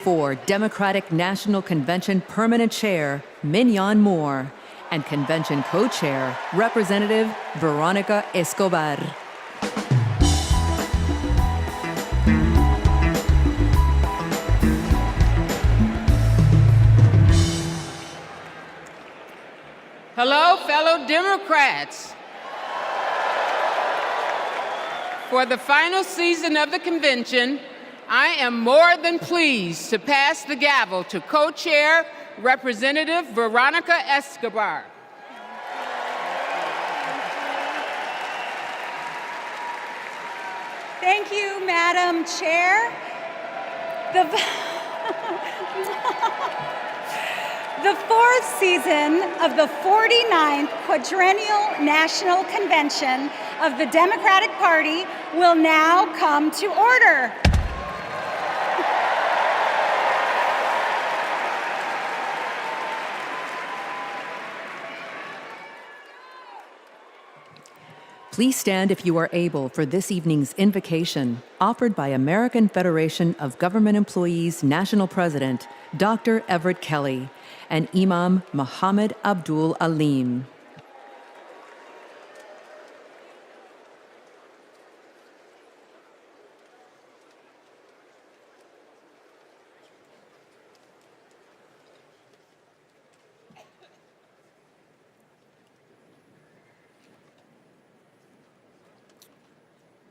for Democratic National Convention Permanent Chair Mignon Moore and Convention Co-Chair Representative Veronica Escobar. Hello, fellow Democrats. For the final season of the convention, I am more than pleased to pass the gavel to Co-Chair Representative Veronica Escobar. Thank you, Madam Chair. The fourth season of the 49th Quadrennial National Convention of the Democratic Party will now come to order. Please stand if you are able for this evening's invocation, offered by American Federation of Government Employees National President, Dr. Everett Kelly, and Imam Muhammad Abdul Alim.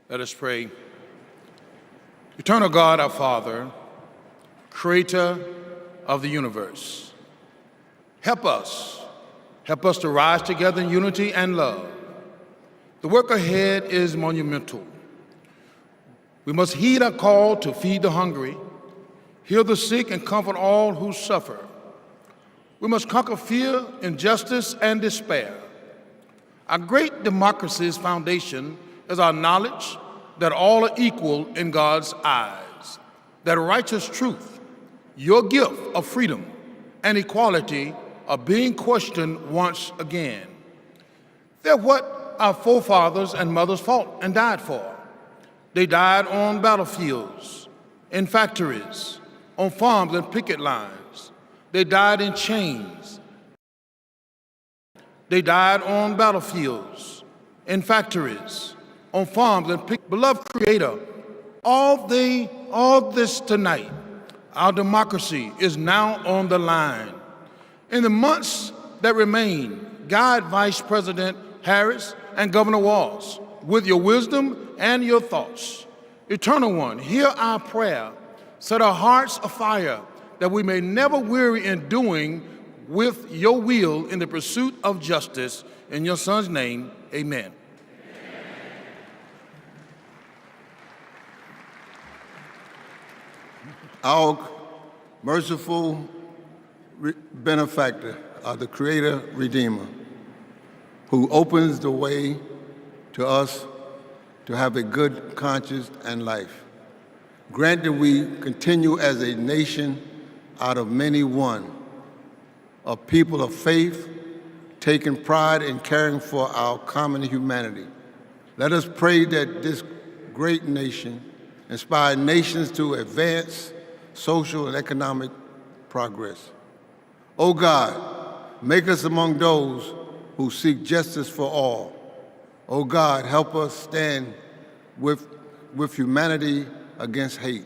Let us pray. Eternal God, our Father, creator of the universe, help us to rise together in unity and love. The work ahead is monumental. We must heed our call to feed the hungry, heal the sick, and comfort all who suffer. We must conquer fear, injustice, and despair. Our great democracy's foundation is our knowledge that all are equal in God's eyes, that righteous truth, your gift of freedom and equality, are being questioned once again. They're what our forefathers and mothers fought and died for. They died on battlefields, in factories, on farms and picket lines. They died in chains. They died on battlefields, in factories, on farms and picket. Beloved Creator, all this tonight, our democracy is now on the line. In the months that remain, guide Vice President Harris and Governor Walz with your wisdom and your thoughts. Eternal One, hear our prayer. Set our hearts afire that we may never weary in doing with your will in the pursuit of justice. In your Son's name, amen. Our merciful benefactor, the Creator Redeemer, who opens the way to us to have a good conscience and life. Grant that we continue as a nation out of many one, a people of faith, taking pride in caring for our common humanity. Let us pray that this great nation inspire nations to advance social and economic progress. O God, make us among those who seek justice for all. O God, help us stand with humanity against hate.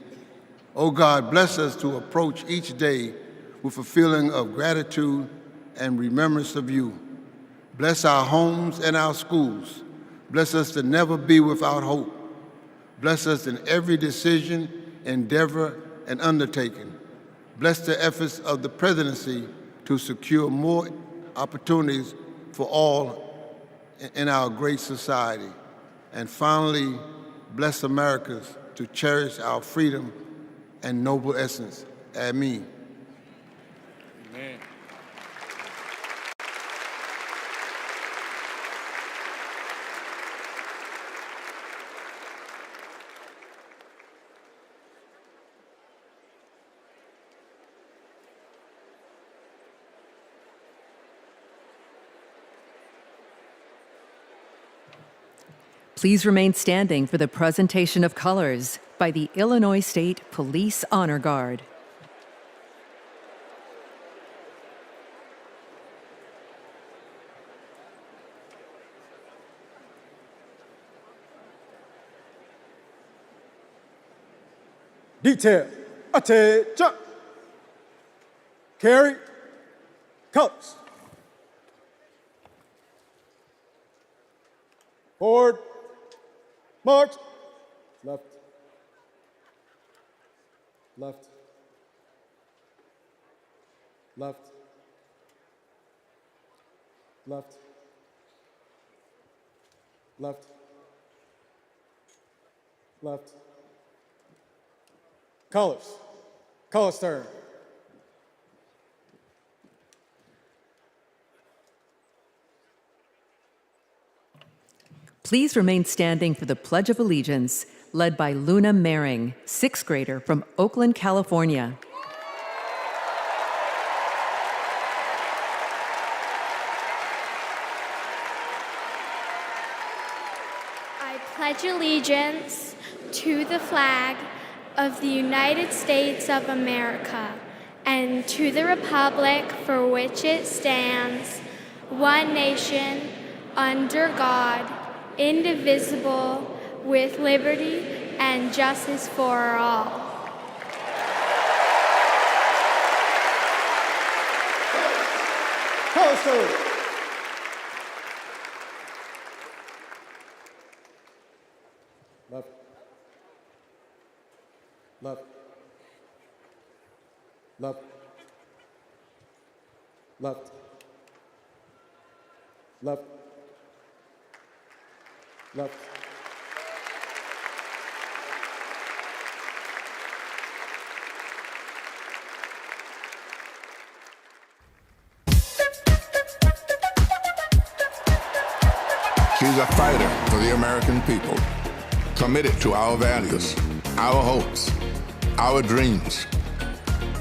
O God, bless us to approach each day with a feeling of gratitude and remembrance of you. Bless our homes and our schools. Bless us to never be without hope. Bless us in every decision, endeavor, and undertaking. Bless the efforts of the presidency to secure more opportunities for all in our great society. And finally, bless Americans to cherish our freedom and noble essence. Amen. Amen. Please remain standing for the presentation of colors by the Illinois State Police Honor Guard. Detail, attention. Carry, colors. Forward, march. Left, left, left, left, left, left. Colors, colors turn. Please remain standing for the Pledge of Allegiance, led by Luna Mehring, sixth grader from Oakland, California. I pledge allegiance to the flag of the United States of America and to the republic for which it stands, one nation, under God, indivisible, with liberty and justice for all. Colors turn. Left, left, left, left, left, left. She's a fighter for the American people, committed to our values, our hopes, our dreams,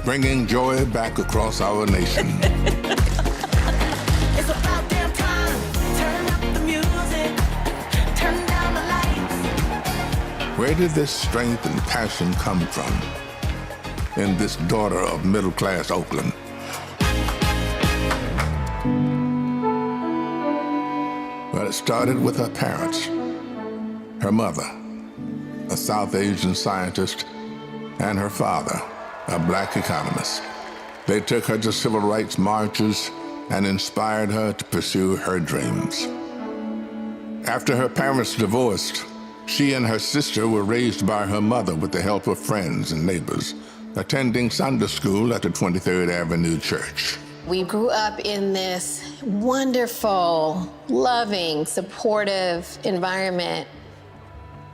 bringing joy back across our nation. It's about damn time. Turn up the music. Turn down the lights. Where did this strength and passion come from in this daughter of middle-class Oakland? Well, it started with her parents, her mother, a South Asian scientist, and her father, a black economist. They took her to civil rights marches and inspired her to pursue her dreams. After her parents divorced, she and her sister were raised by her mother with the help of friends and neighbors, attending Sunday school at the 23rd Avenue Church. We grew up in this wonderful, loving, supportive environment.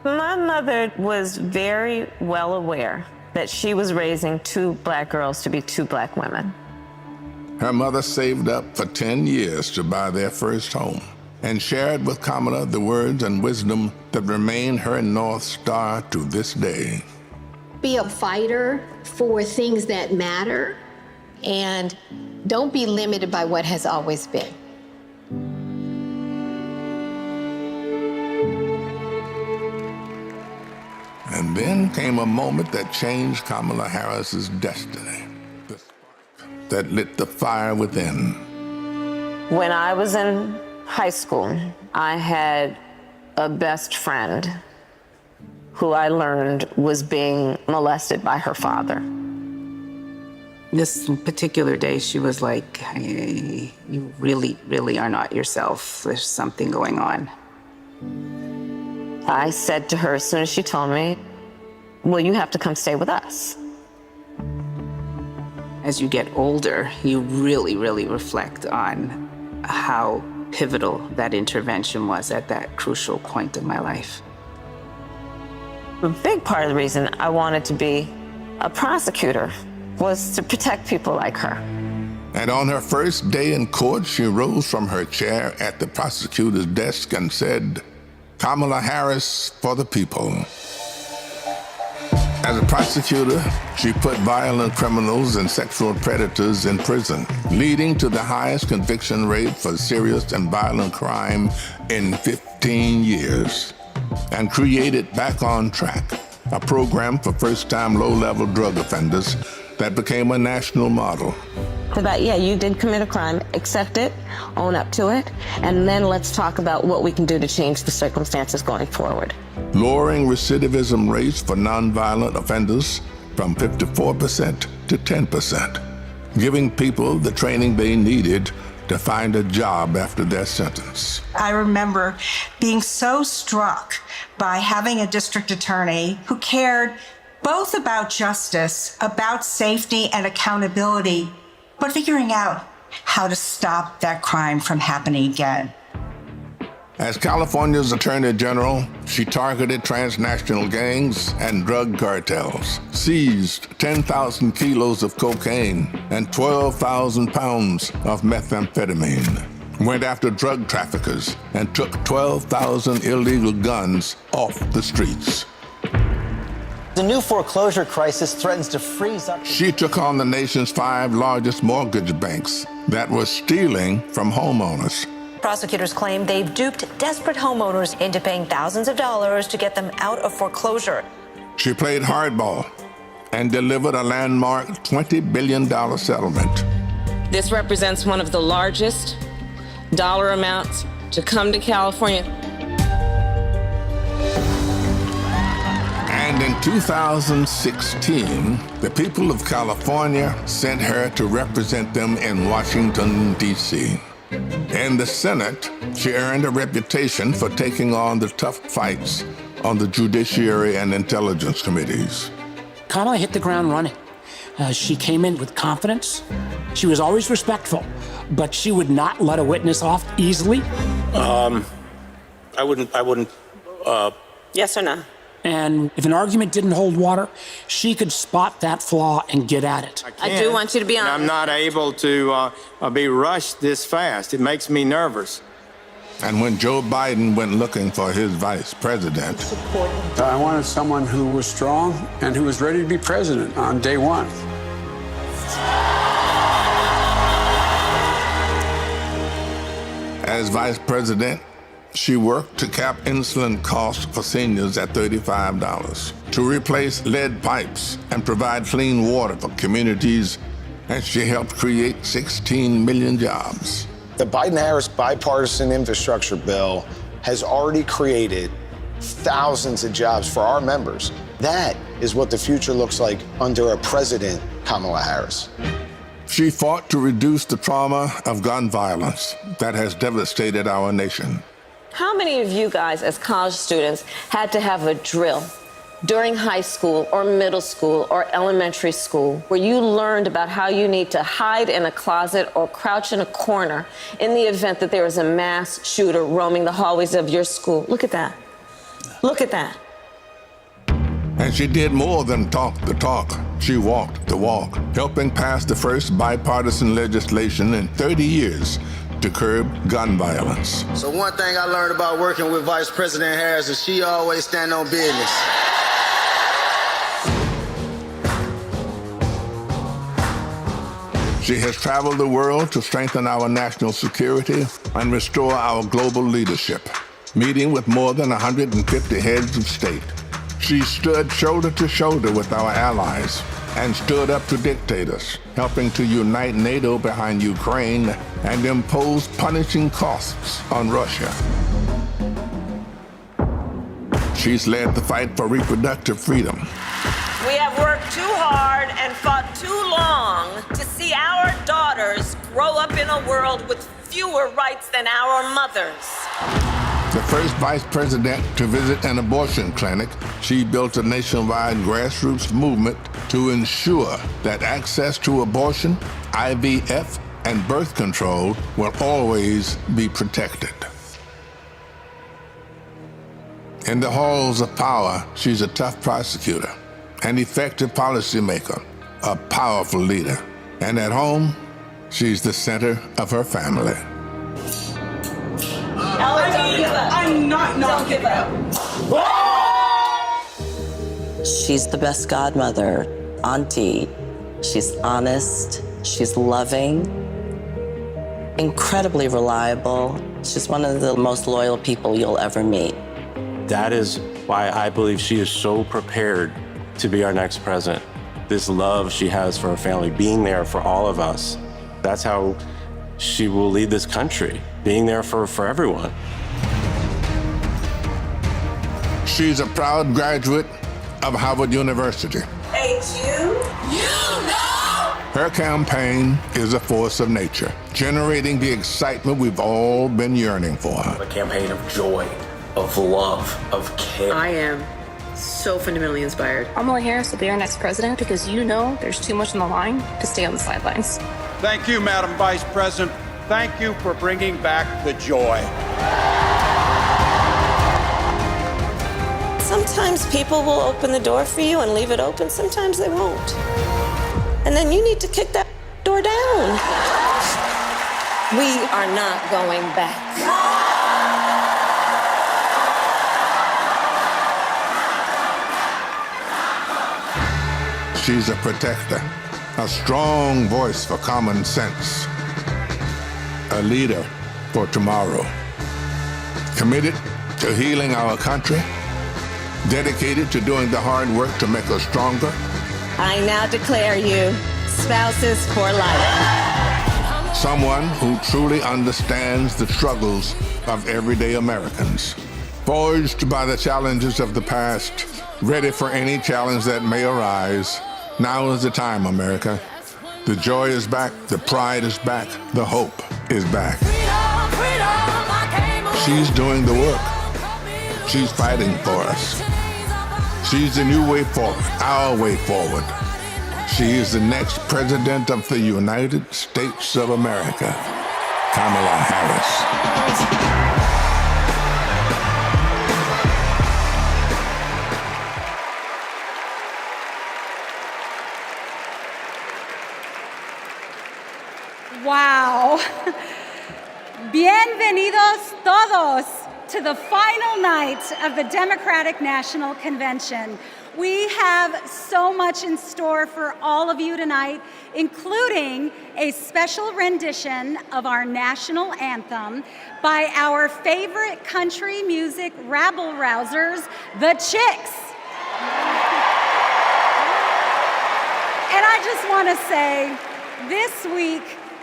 My mother was very well aware that she was raising two black girls to be two black women. Her mother saved up for 10 years to buy their first home and shared with Kamala the words and wisdom that remain her North Star to this day. Be a fighter for things that matter, and don't be limited by what has always been. And then came a moment that changed Kamala Harris's destiny, the spark that lit the fire within. When I was in high school, I had a best friend who I learned was being molested by her father. This particular day, she was like, hey, you really, really are not yourself. There's something going on. I said to her as soon as she told me, well, you have to come stay with us. As you get older, you really, really reflect on how pivotal that intervention was at that crucial point in my life. A big part of the reason I wanted to be a prosecutor was to protect people like her. And on her first day in court, she rose from her chair at the prosecutor's desk and said, Kamala Harris for the people. As a prosecutor, she put violent criminals and sexual predators in prison, leading to the highest conviction rate for serious and violent crime in 15 years, and created Back on Track, a program for first-time low-level drug offenders that became a national model. About, yeah, you did commit a crime, accept it, own up to it, and then let's talk about what we can do to change the circumstances going forward. Lowering recidivism rates for nonviolent offenders from 54% to 10%, giving people the training they needed to find a job after their sentence. I remember being so struck by having a district attorney who cared both about justice, about safety and accountability, but figuring out how to stop that crime from happening again. As California's Attorney General, she targeted transnational gangs and drug cartels, seized 10,000 kilos of cocaine and 12,000 pounds of methamphetamine, went after drug traffickers, and took 12,000 illegal guns off the streets. The new foreclosure crisis threatens to freeze up. She took on the nation's 5 largest mortgage banks that were stealing from homeowners. Prosecutors claim they've duped desperate homeowners into paying thousands of dollars to get them out of foreclosure. She played hardball and delivered a landmark $20 billion settlement. This represents one of the largest dollar amounts to come to California. And in 2016, the people of California sent her to represent them in Washington, D.C. In the Senate, she earned a reputation for taking on the tough fights on the Judiciary and Intelligence Committees. Kamala hit the ground running. She came in with confidence. She was always respectful, but she would not let a witness off easily. I wouldn't. Yes or no? And if an argument didn't hold water, she could spot that flaw and get at it. I do want you to be honest. I'm not able to be rushed this fast. It makes me nervous. And when Joe Biden went looking for his vice president, I wanted someone who was strong and who was ready to be president on day one. as vice president, she worked to cap insulin costs for seniors at $35, to replace lead pipes and provide clean water for communities, and she helped create 16 million jobs. The Biden-Harris bipartisan infrastructure bill has already created thousands of jobs for our members. That is what the future looks like under a president, Kamala Harris. She fought to reduce the trauma of gun violence that has devastated our nation. How many of you guys, as college students, had to have a drill during high school or middle school or elementary school where you learned about how you need to hide in a closet or crouch in a corner in the event that there is a mass shooter roaming the hallways of your school? Look at that. Look at that. And she did more than talk the talk. She walked the walk, helping pass the first bipartisan legislation in 30 years to curb gun violence. So one thing I learned about working with Vice President Harris is she always stand on business. She has traveled the world to strengthen our national security and restore our global leadership, meeting with more than 150 heads of state. She stood shoulder to shoulder with our allies and stood up to dictators, helping to unite NATO behind Ukraine and impose punishing costs on Russia. She's led the fight for reproductive freedom. We have worked too hard and fought too long to see our daughters grow up in a world with fewer rights than our mothers. The first vice president to visit an abortion clinic, she built a nationwide grassroots movement to ensure that access to abortion, IVF, and birth control will always be protected. In the halls of power, she's a tough prosecutor, an effective policymaker, a powerful leader. And at home, she's the center of her family. I'm not giving up. She's the best godmother, auntie. She's honest, she's loving, incredibly reliable. She's one of the most loyal people you'll ever meet. That is why I believe she is so prepared to be our next president. This love she has for her family, being there for all of us, that's how she will lead this country, being there for everyone. She's a proud graduate of Harvard University. Hey, Jude. Her campaign is a force of nature, generating the excitement we've all been yearning for. A campaign of joy, of love, of care. I am so fundamentally inspired. Kamala Harris will be our next president because you know there's too much on the line to stay on the sidelines. Thank you, Madam Vice President. Thank you for bringing back the joy. Sometimes people will open the door for you and leave it open. Sometimes they won't. And then you need to kick that door down. We are not going back. She's a protector, a strong voice for common sense, a leader for tomorrow, committed to healing our country, dedicated to doing the hard work to make us stronger. I now declare you spouses for life. Someone who truly understands the struggles of everyday Americans, forged by the challenges of the past, ready for any challenge that may arise. Now is the time, America. The joy is back, the pride is back, the hope is back. She's doing the work. She's fighting for us. She's the new way forward, our way forward. She is the next president of the United States of America, Kamala Harris. Wow. Bienvenidos todos to the final night of the Democratic National Convention. We have so much in store for all of you tonight, including a special rendition of our national anthem by our favorite country music rabble-rousers, the Chicks. And I just want to say, this week,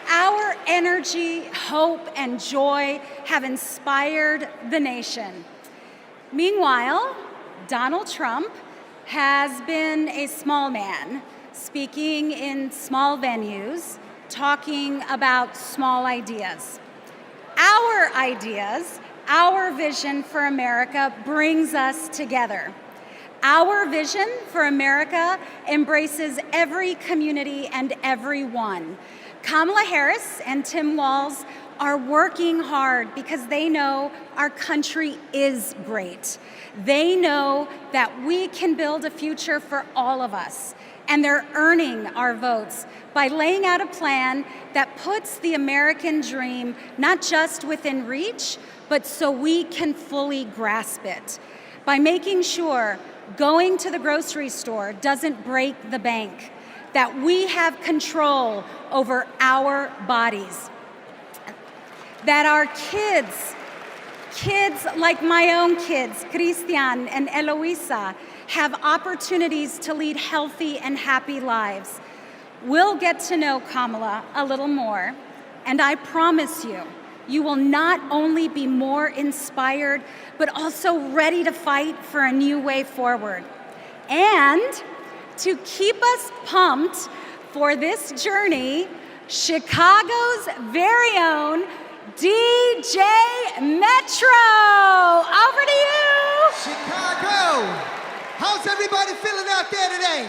our energy, hope, and joy have inspired the nation. Meanwhile, Donald Trump has been a small man, speaking in small venues, talking about small ideas. Our ideas, our vision for America brings us together. Our vision for America embraces every community and everyone. Kamala Harris and Tim Walz are working hard because they know our country is great. They know that we can build a future for all of us, and they're earning our votes by laying out a plan that puts the American dream not just within reach, but so we can fully grasp it. By making sure going to the grocery store doesn't break the bank, that we have control over our bodies, that our kids like my own kids, Christian and Eloisa, have opportunities to lead healthy and happy lives. We'll get to know Kamala a little more, and I promise you, you will not only be more inspired, but also ready to fight for a new way forward. And to keep us pumped for this journey, Chicago's very own DJ Metro. Over to you. Chicago, how's everybody feeling out there today?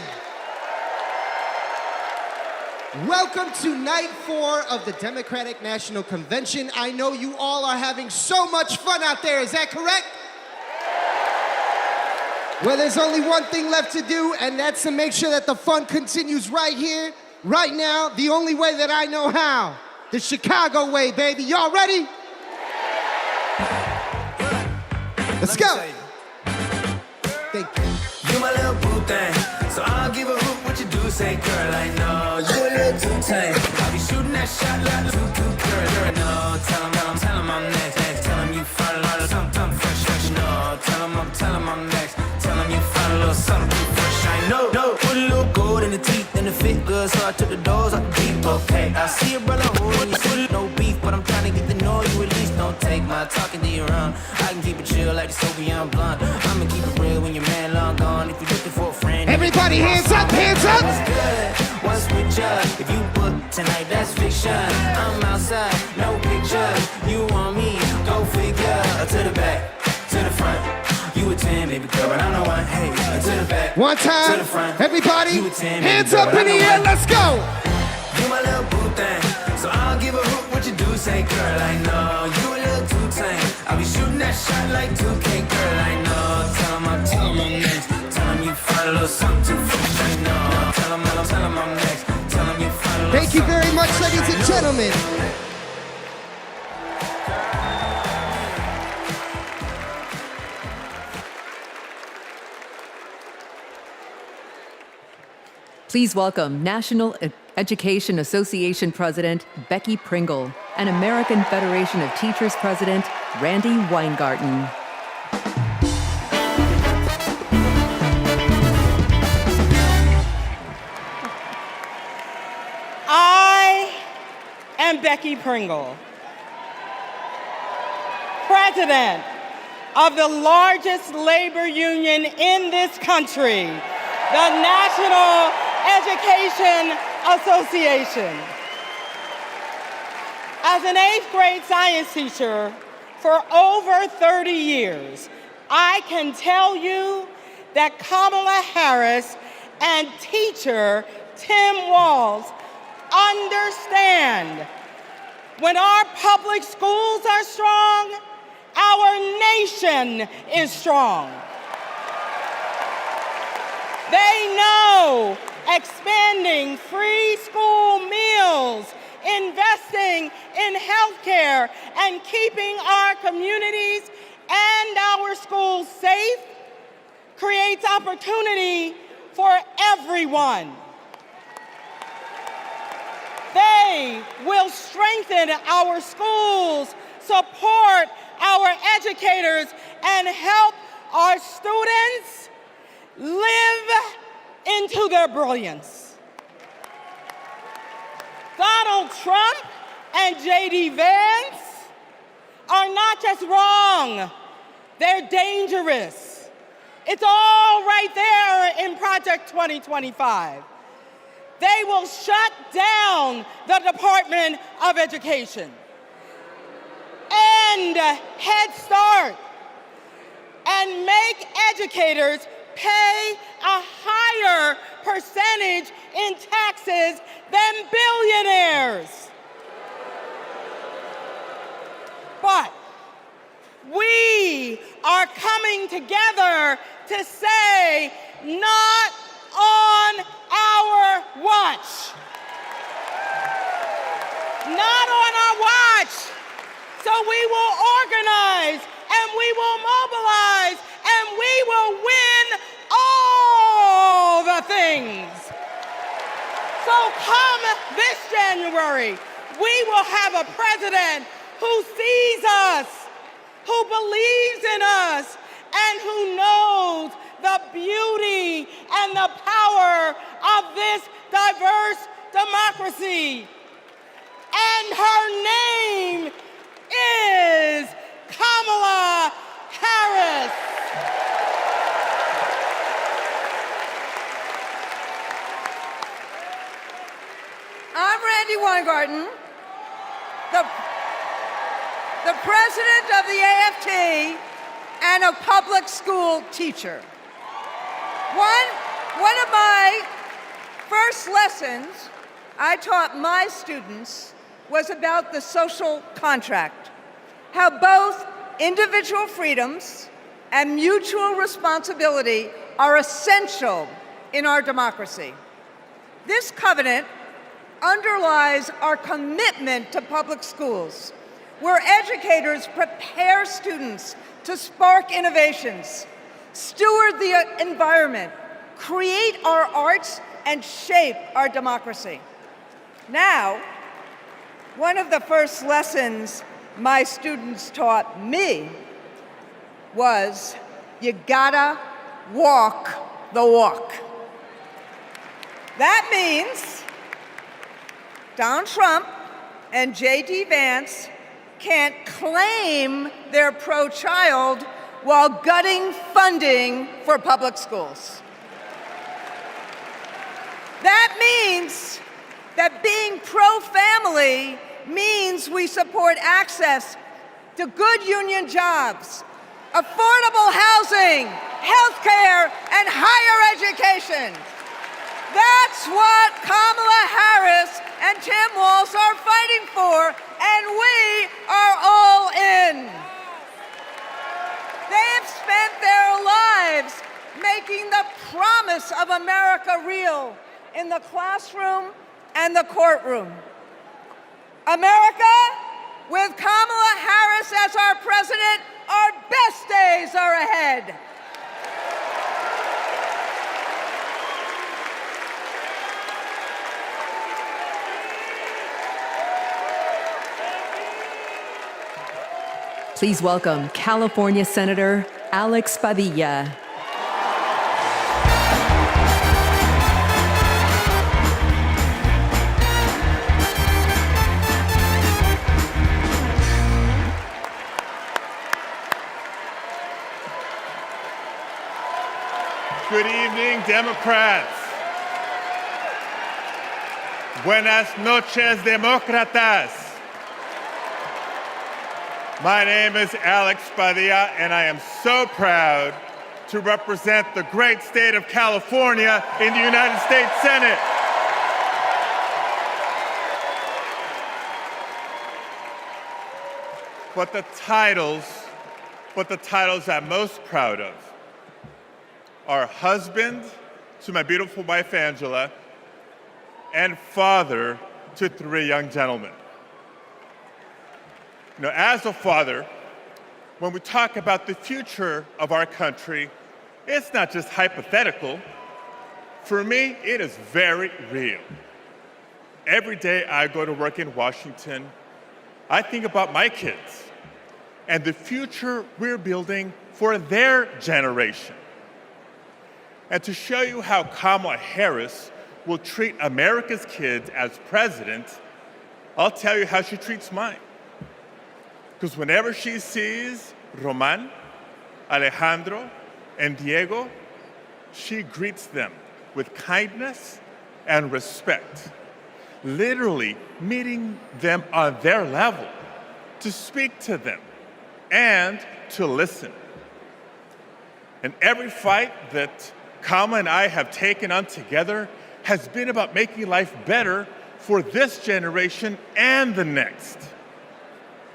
Welcome to night 4 of the Democratic National Convention. I know you all are having so much fun out there, is that correct? Well, there's only one thing left to do, and that's to make sure that the fun continues right here, right now, the only way that I know how. The Chicago way, baby. Y'all ready? Let's go. Thank you. You my little boo thing, so I'll give a hoot what you do. Say, girl, I know you a little too tame. I'll be shooting that shot like too girl. No, tell him I'm next. Tell him you find a lot of something fresh. No, tell him I'm next. Tell him you find a little something fresh. I know. Put a little gold in the teeth and the fit good, so I took the doors off the beat. Okay, I see a brother holding you foot, no beef, but I'm trying to get to know you at least. Don't take my talking to your own. I can keep it chill like the Soviet blunt. I'ma keep it real when your man long gone. If you're looking for a friend, everybody hands up, hands up. What's good? What's with ya? If you One time, To the front. everybody, You a 10, hands girl, up but in I the know air, what- let's go. You my little boo thing, so I'll give a hoot what you do. Say, girl, I know you a little too tame. I'll be shooting that shot like 2K, girl, I know. Tell 'em I'm next. Tell 'em you find a little something too fresh, I know. Tell 'em I'm next. Tell 'em you find a little Thank you very much, ladies and gentlemen. Please welcome National Education Association President Becky Pringle and American Federation of Teachers President Randy Weingarten. I am Becky Pringle, President of the largest labor union in this country, the National Education Association. As an 8th grade science teacher for over 30 years, I can tell you that Kamala Harris and teacher Tim Walz understand when our public schools are strong, our nation is strong. They know expanding free school meals, investing in healthcare, and keeping our communities and our schools safe creates opportunity for everyone. They will strengthen our schools, support our educators, and help our students live into their brilliance. Donald Trump and J.D. Vance are not just wrong, they're dangerous. It's all right there in Project 2025. They will shut down the Department of Education, end Head Start, and make educators pay a higher percentage in taxes than billionaires. But we are coming together to say, not on our watch. Not on our watch. So we will organize and we will mobilize and we will win all the things. So come this January, we will have a president who sees us, who believes in us, and who knows the beauty and the power of this diverse democracy. And her name is Kamala Harris. I'm Randy Weingarten, the president of the AFT and a public school teacher. One of my first lessons I taught my students was about the social contract, how both individual freedoms and mutual responsibility are essential in our democracy. This covenant underlies our commitment to public schools, where educators prepare students to spark innovations, steward the environment, create our arts, and shape our democracy. Now, one of the first lessons my students taught me was you gotta walk the walk. That means Donald Trump and J.D. Vance can't claim they're pro-child while gutting funding for public schools. That means that being pro-family means we support access to good union jobs, affordable housing, health care, and higher education. That's what Kamala Harris and Tim Walz are fighting for, and we are all in. They've spent their lives making the promise of America real in the classroom and the courtroom. America, with Kamala Harris as our president, our best days are ahead. Please welcome California Senator Alex Padilla. Good evening, Democrats. Buenas noches, demócratas. My name is Alex Padilla, and I am so proud to represent the great state of California in the United States Senate. But the titles I'm most proud of are husband to my beautiful wife, Angela, and father to 3 young gentlemen. You know, as a father, when we talk about the future of our country, it's not just hypothetical. For me, it is very real. Every day I go to work in Washington, I think about my kids and the future we're building for their generation. And to show you how Kamala Harris will treat America's kids as president, I'll tell you how she treats mine. Because whenever she sees Roman, Alejandro, and Diego, she greets them with kindness and respect, literally meeting them on their level, to speak to them and to listen. And every fight that Kamala and I have taken on together has been about making life better for this generation and the next.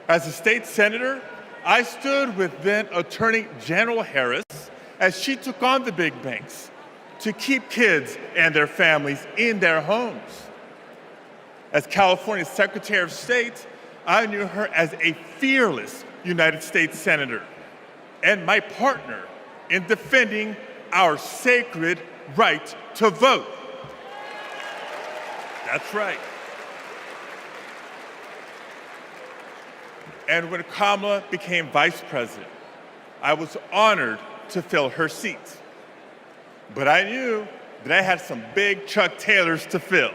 As a state senator, I stood with then Attorney General Harris as she took on the big banks to keep kids and their families in their homes. As California's Secretary of State, I knew her as a fearless United States Senator and my partner in defending our sacred right to vote. That's right. And when Kamala became vice president, I was honored to fill her seat. But I knew that I had some big Chuck Taylors to fill.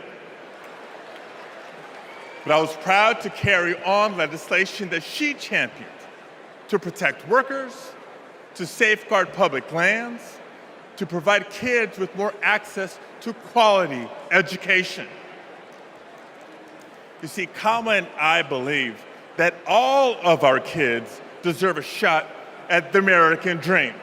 But I was proud to carry on legislation that she championed to protect workers, to safeguard public lands, to provide kids with more access to quality education. You see, Kamala and I believe that all of our kids deserve a shot at the American dream.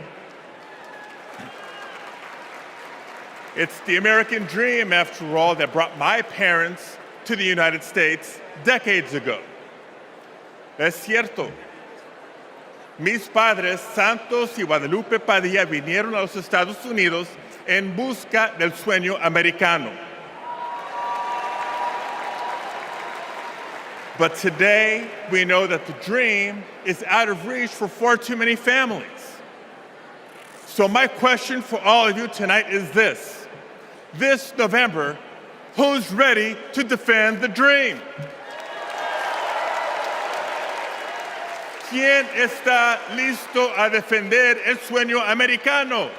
It's the American dream, after all, that brought my parents to the United States decades ago. Es cierto. Mis padres, Santos y Guadalupe Padilla, vinieron a los Estados Unidos en busca del sueño americano. But today, we know that the dream is out of reach for far too many families. So my question for all of you tonight is this. This November, who's ready to defend the dream? ¿Quién está listo a defender el sueño americano?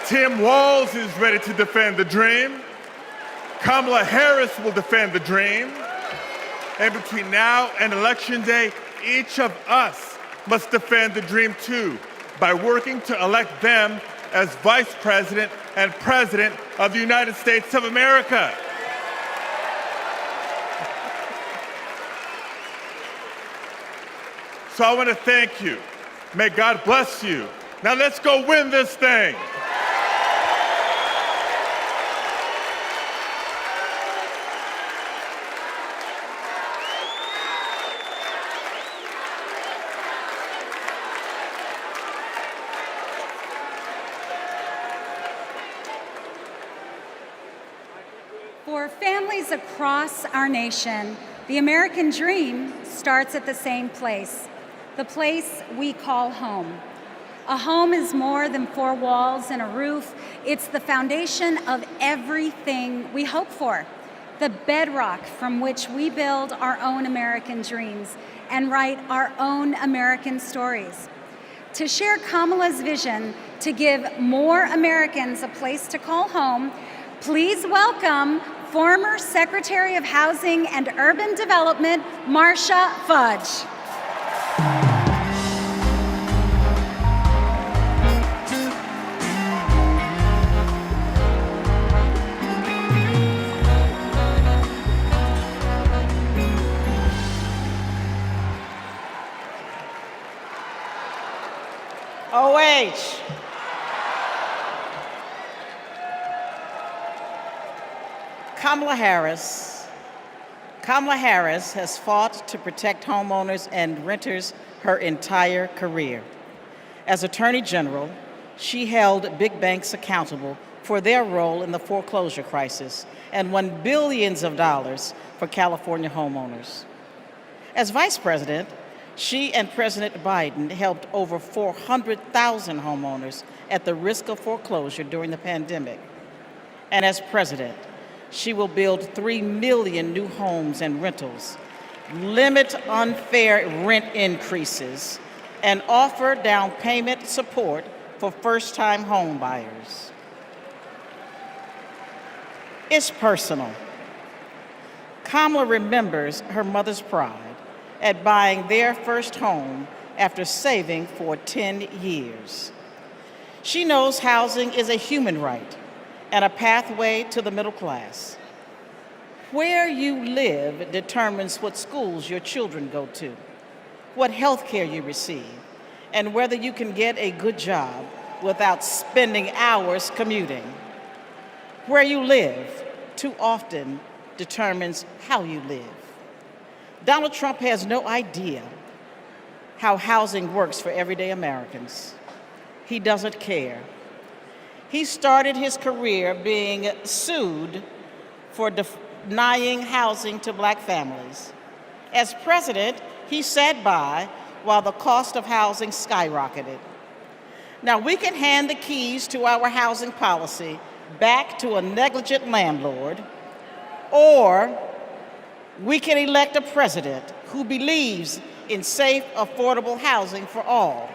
Tim Walz is ready to defend the dream. Kamala Harris will defend the dream. And between now and Election Day, each of us must defend the dream too, by working to elect them as Vice President and President of the United States of America. So I want to thank you, May God bless you. Now let's go win this thing. For families across our nation, the American dream starts at the same place, the place we call home. A home is more than four walls and a roof. It's the foundation of everything we hope for, the bedrock from which we build our own American dreams and write our own American stories. To share Kamala's vision to give more Americans a place to call home, please welcome former Secretary of Housing and Urban Development, Marcia Fudge. OH. Kamala Harris has fought to protect homeowners and renters her entire career. As Attorney General, she held big banks accountable for their role in the foreclosure crisis and won billions of dollars for California homeowners. As Vice President, she and President Biden helped over 400,000 homeowners at the risk of foreclosure during the pandemic. And as President, she will build 3 million new homes and rentals, limit unfair rent increases, and offer down payment support for first-time home buyers. It's personal. Kamala remembers her mother's pride at buying their first home after saving for 10 years. She knows housing is a human right and a pathway to the middle class. Where you live determines what schools your children go to, what health care you receive, and whether you can get a good job without spending hours commuting. Where you live too often determines how you live. Donald Trump has no idea how housing works for everyday Americans. He doesn't care. He started his career being sued for denying housing to Black families. As president, he sat by while the cost of housing skyrocketed. Now, we can hand the keys to our housing policy back to a negligent landlord, or we can elect a president who believes in safe, affordable housing for all.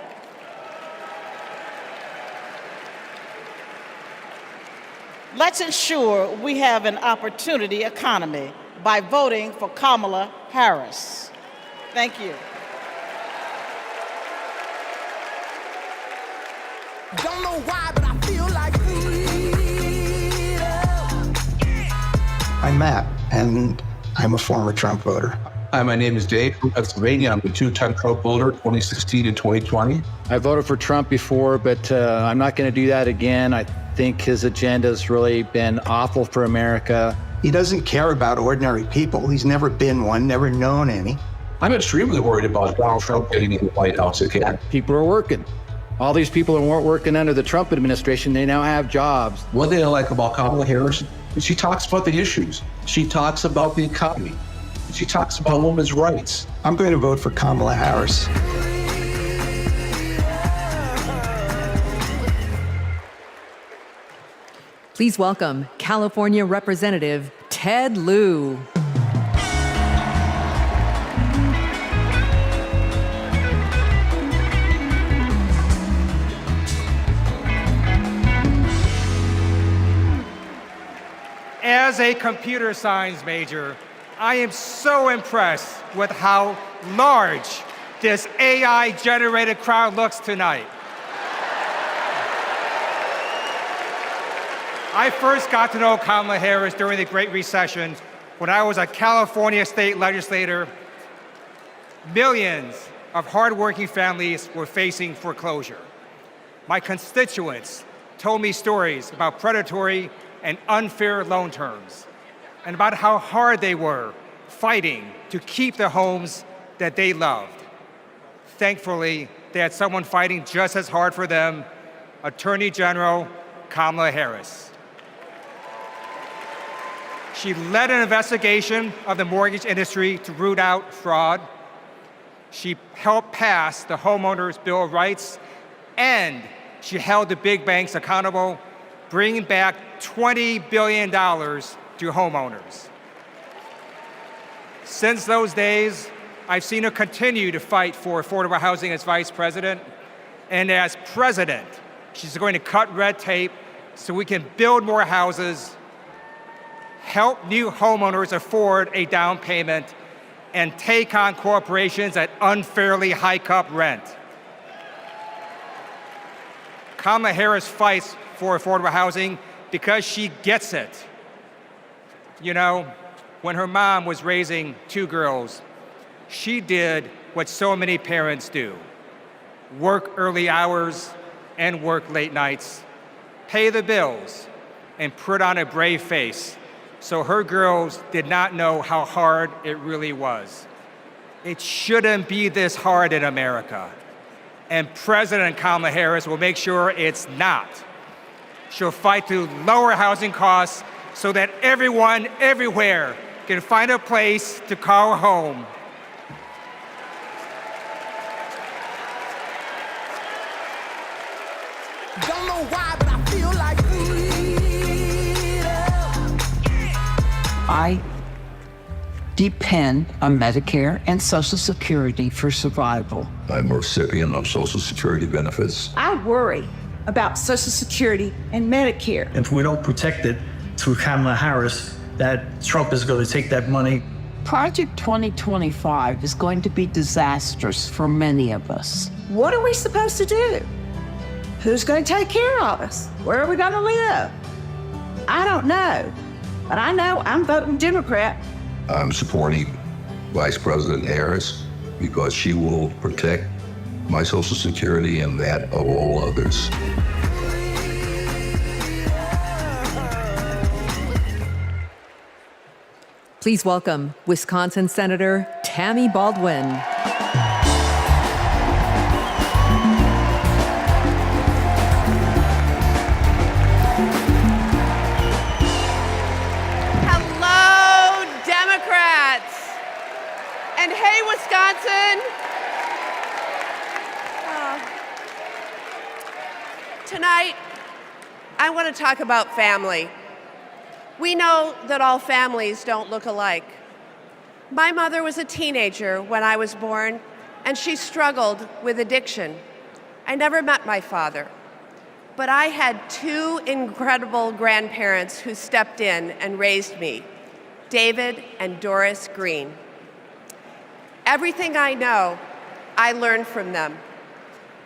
Let's ensure we have an opportunity economy by voting for Kamala Harris. Thank you. Don't know why, but I feel like freedom. I'm Matt, and I'm a former Trump voter. Hi, my name is Dave from Pennsylvania. I'm a two-time Trump voter, 2016 and 2020. I voted for Trump before, but I'm not going to do that again. I think his agenda has really been awful for America. He doesn't care about ordinary people. He's never been one, never known any. I'm extremely worried about Donald Trump getting in the White House again. People are working. All these people who weren't working under the Trump administration, they now have jobs. One thing I like about Kamala Harris is she talks about the issues. She talks about the economy. She talks about women's rights. I'm going to vote for Kamala Harris. Please welcome California Representative Ted Lieu. As a computer science major, I am so impressed with how large this AI-generated crowd looks tonight. I first got to know Kamala Harris during the Great Recession when I was a California state legislator. Millions of hardworking families were facing foreclosure. My constituents told me stories about predatory and unfair loan terms and about how hard they were fighting to keep the homes that they loved. Thankfully, they had someone fighting just as hard for them, Attorney General Kamala Harris. She led an investigation of the mortgage industry to root out fraud. She helped pass the Homeowners Bill of Rights, and she held the big banks accountable, bringing back $20 billion to homeowners. Since those days, I've seen her continue to fight for affordable housing as vice president, and as president, she's going to cut red tape so we can build more houses, help new homeowners afford a down payment, and take on corporations that unfairly hike up rent. Kamala Harris fights for affordable housing because she gets it. You know, when her mom was raising 2 girls, she did what so many parents do: work early hours and work late nights, pay the bills, and put on a brave face so her girls did not know how hard it really was. It shouldn't be this hard in America, and President Kamala Harris will make sure it's not. She'll fight to lower housing costs so that everyone, everywhere, can find a place to call home. Don't know why, but I feel like I depend on Medicare and Social Security for survival. I'm a recipient of Social Security benefits. I worry about Social Security and Medicare. If we don't protect it through Kamala Harris, that Trump is going to take that money. Project 2025 is going to be disastrous for many of us. What are we supposed to do? Who's going to take care of us? Where are we going to live? I don't know, but I know I'm voting Democrat. I'm supporting Vice President Harris because she will protect my Social Security and that of all others. Please welcome Wisconsin Senator Tammy Baldwin. Hello, Democrats. And hey, Wisconsin. Tonight, I want to talk about family. We know that all families don't look alike. My mother was a teenager when I was born, and she struggled with addiction. I never met my father, but I had 2 incredible grandparents who stepped in and raised me, David and Doris Green. Everything I know, I learned from them.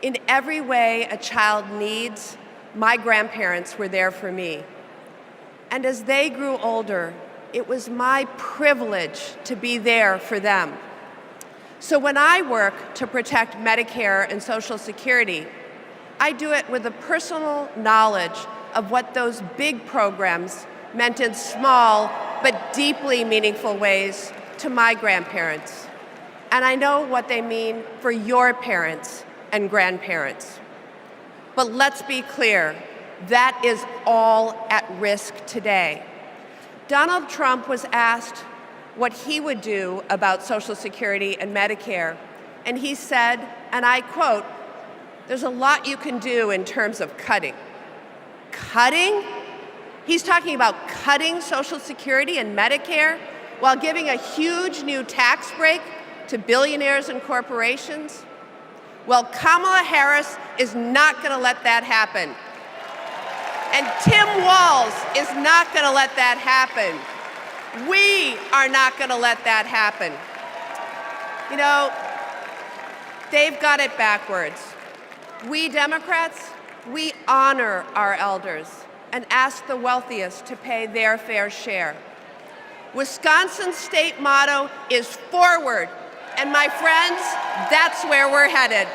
In every way a child needs, my grandparents were there for me. And as they grew older, it was my privilege to be there for them. So when I work to protect Medicare and Social Security, I do it with a personal knowledge of what those big programs meant in small but deeply meaningful ways to my grandparents. And I know what they mean for your parents and grandparents. But let's be clear, that is all at risk today. Donald Trump was asked what he would do about Social Security and Medicare, and he said, and I quote, "There's a lot you can do in terms of cutting." Cutting? He's talking about cutting Social Security and Medicare while giving a huge new tax break to billionaires and corporations? Well, Kamala Harris is not going to let that happen. And Tim Walz is not going to let that happen. We are not going to let that happen. You know, they've got it backwards. We Democrats, we honor our elders and ask the wealthiest to pay their fair share. Wisconsin's state motto is forward, And my friends, that's where we're headed.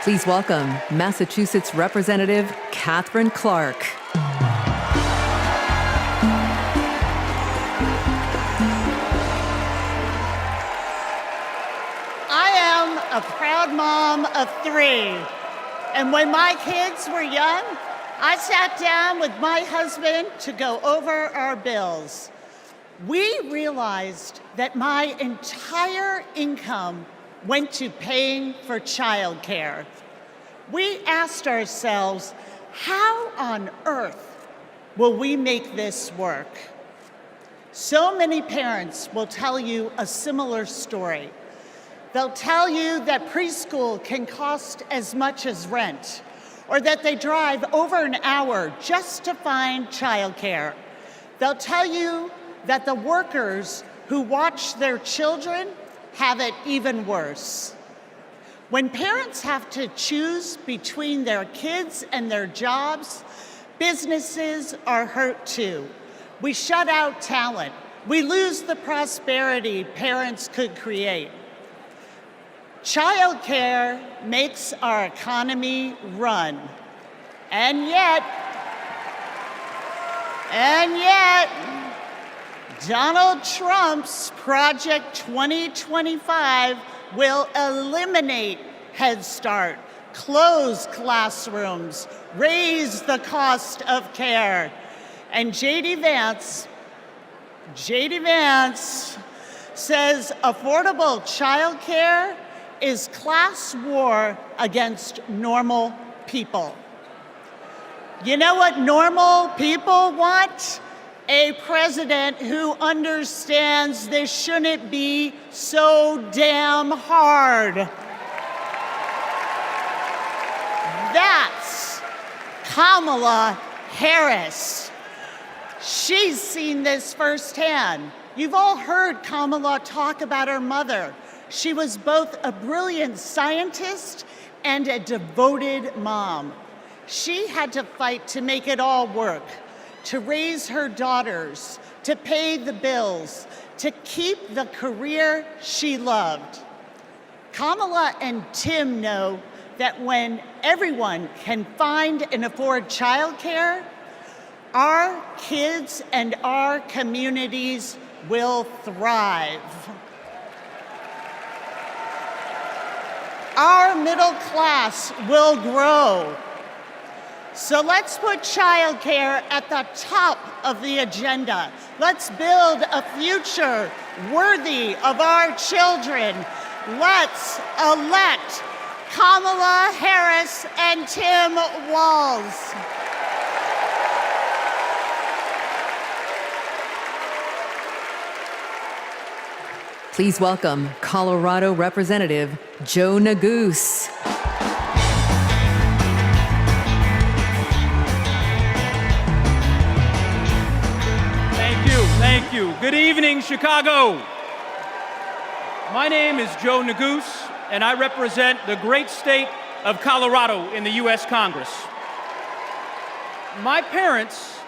Please welcome Massachusetts Representative Catherine Clark. I am a proud mom of 3. And when my kids were young, I sat down with my husband to go over our bills. We realized that my entire income went to paying for childcare. We asked ourselves, how on earth will we make this work? So many parents will tell you a similar story. They'll tell you that preschool can cost as much as rent, or that they drive over an hour just to find childcare. They'll tell you that the workers who watch their children have it even worse. When parents have to choose between their kids and their jobs, businesses are hurt too. We shut out talent. We lose the prosperity parents could create. Childcare makes our economy run. And yet, Donald Trump's Project 2025 will eliminate Head Start, close classrooms, raise the cost of care. And J.D. Vance says affordable childcare is class war against normal people. You know what normal people want? A president who understands this shouldn't be so damn hard. That's Kamala Harris. She's seen this firsthand. You've all heard Kamala talk about her mother. She was both a brilliant scientist and a devoted mom. She had to fight to make it all work, to raise her daughters, to pay the bills, to keep the career she loved. Kamala and Tim know that when everyone can find and afford childcare, our kids and our communities will thrive. Our middle class will grow. So let's put childcare at the top of the agenda. Let's build a future worthy of our children. Let's elect Kamala Harris and Tim Walz. Please welcome Colorado Representative Joe Neguse. Thank you. Good evening, Chicago. My name is Joe Neguse, and I represent the great state of Colorado in the U.S. Congress. My parents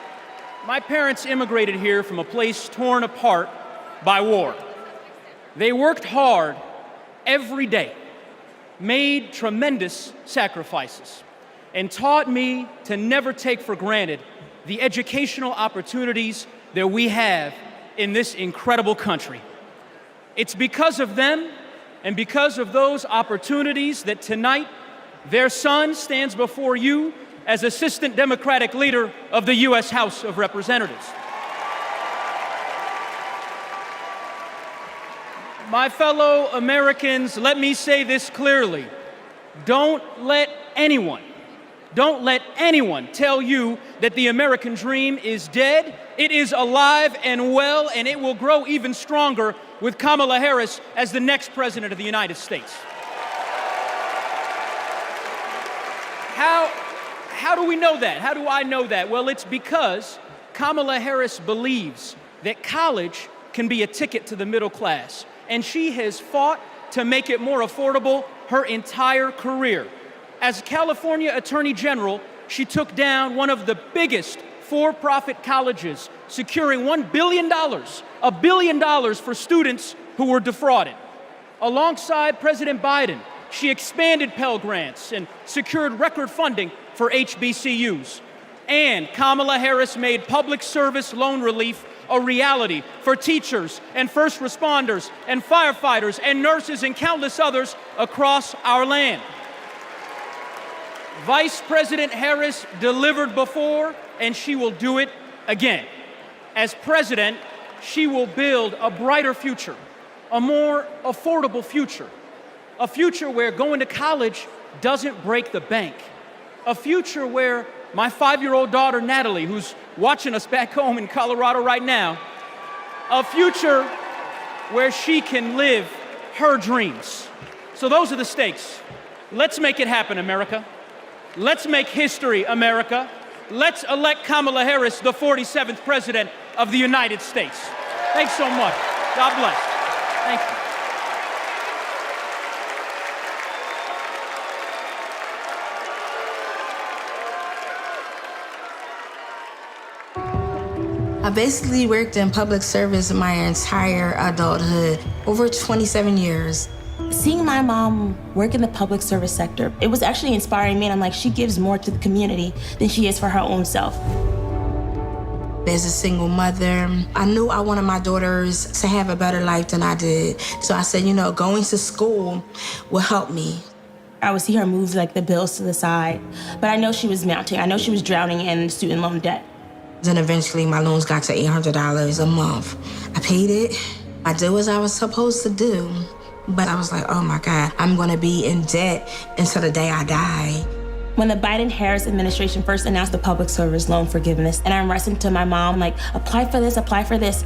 immigrated here from a place torn apart by war. They worked hard every day, made tremendous sacrifices, and taught me to never take for granted the educational opportunities that we have in this incredible country. It's because of them and because of those opportunities that tonight their son stands before you as Assistant Democratic Leader of the U.S. House of Representatives. My fellow Americans, let me say this clearly. Don't let anyone tell you that the American dream is dead. It is alive and well, and it will grow even stronger with Kamala Harris as the next president of the United States. How do we know that? How do I know that? Well, it's because Kamala Harris believes that college can be a ticket to the middle class, and she has fought to make it more affordable her entire career. As California Attorney General, she took down one of the biggest for-profit colleges, securing $1 billion, $1 billion for students who were defrauded. Alongside President Biden, she expanded Pell Grants and secured record funding for HBCUs. And Kamala Harris made public service loan relief a reality for teachers and first responders and firefighters and nurses and countless others across our land. Vice President Harris delivered before, and she will do it again. As president, she will build a brighter future, a more affordable future, a future where going to college doesn't break the bank, a future where my 5-year-old daughter, Natalie, who's watching us back home in Colorado right now, a future where she can live her dreams. So those are the stakes. Let's make it happen, America. Let's make history, America. Let's elect Kamala Harris, the 47th President of the United States. Thanks so much. God bless. Thank you. I basically worked in public service my entire adulthood, over 27 years. Seeing my mom work in the public service sector, it was actually inspiring me, and I'm like, she gives more to the community than she is for her own self. As a single mother, I knew I wanted my daughters to have a better life than I did. So I said, you know, going to school will help me. I would see her move like the bills to the side, but I know she was mounting. I know she was drowning in student loan debt. Then eventually my loans got to $800 a month. I paid it. I did what I was supposed to do. But I was like, oh my God, I'm gonna be in debt until the day I die. When the Biden-Harris administration first announced the public service loan forgiveness, and I'm rushing to my mom, like, apply for this, apply for this.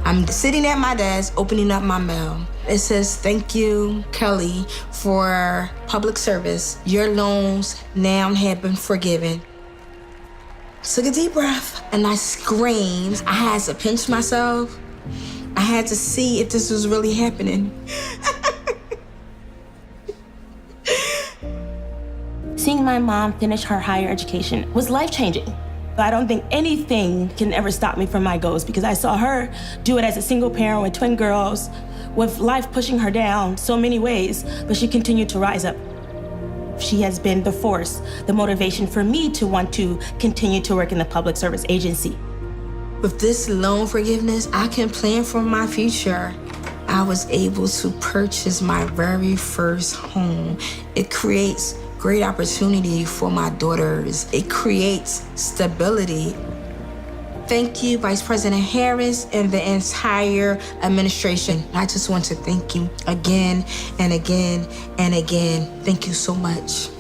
I'm sitting at my desk, opening up my mail. It says, thank you, Kelly, for public service. Your loans now have been forgiven. Took a deep breath, and I screamed. I had to pinch myself. I had to see if this was really happening. Seeing my mom finish her higher education was life-changing. I don't think anything can ever stop me from my goals, because I saw her do it as a single parent with twin girls, with life pushing her down so many ways, but she continued to rise up. She has been the force, the motivation for me to want to continue to work in the public service agency. With this loan forgiveness, I can plan for my future. I was able to purchase my very first home. It creates great opportunity for my daughters. It creates stability. Thank you, Vice President Harris and the entire administration. I just want to thank you again and again and again. Thank you so much.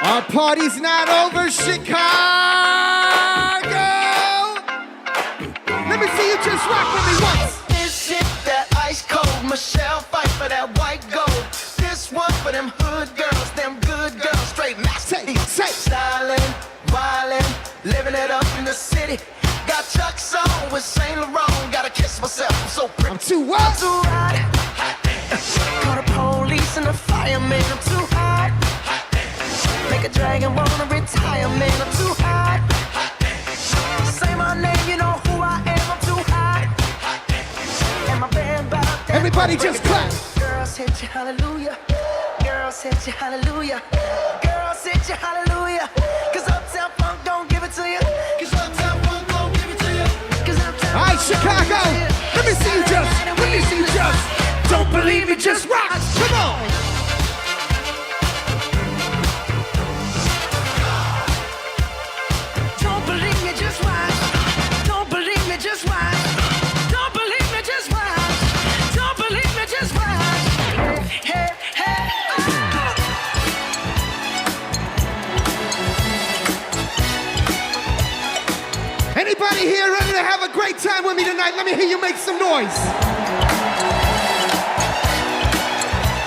Our party's not over, Chicago! Let me see you just rock with me once. This shit, that ice cold Michelle fight for that white gold. This one for them hood girls, them good girls, straight masterpiece. Stylin', wildin', living it up in the city. Got Chuck's on with Saint Laurent. Gotta kiss myself, I'm so pretty. I'm too what? I'm too hot. Call the police and the fireman. I'm too hot. Make a dragon wanna retire, man. I'm too hot. Say my name, you know who I am. I'm too hot. And my band back there. Everybody just clap. Girls hit you, hallelujah. Girls hit you, hallelujah. Girls hit you, hallelujah. Cause Uptown Funk don't give it to you. Cause Uptown Funk don't give it to you. Cause Uptown All right, Chicago. Let me see you just. Let me see you just. Don't believe it, just rock. Come on. Don't believe me, just watch. Don't believe me, just watch. Don't believe me, just watch. Don't believe me, just watch. Hey, hey, Anybody here ready to have a great time with me tonight? Let me hear you make some noise.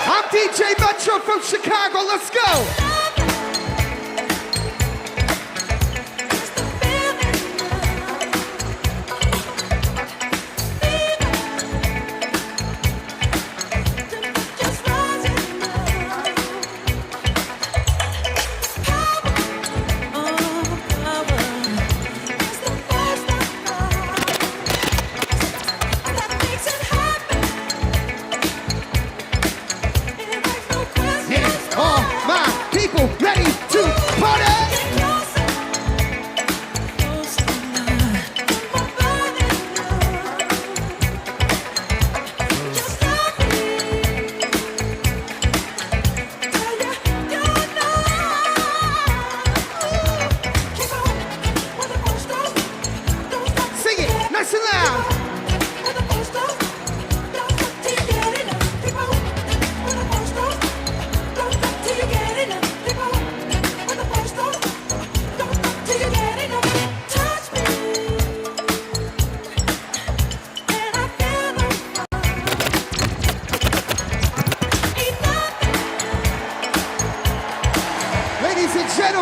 I'm DJ Metro from Chicago. Let's go.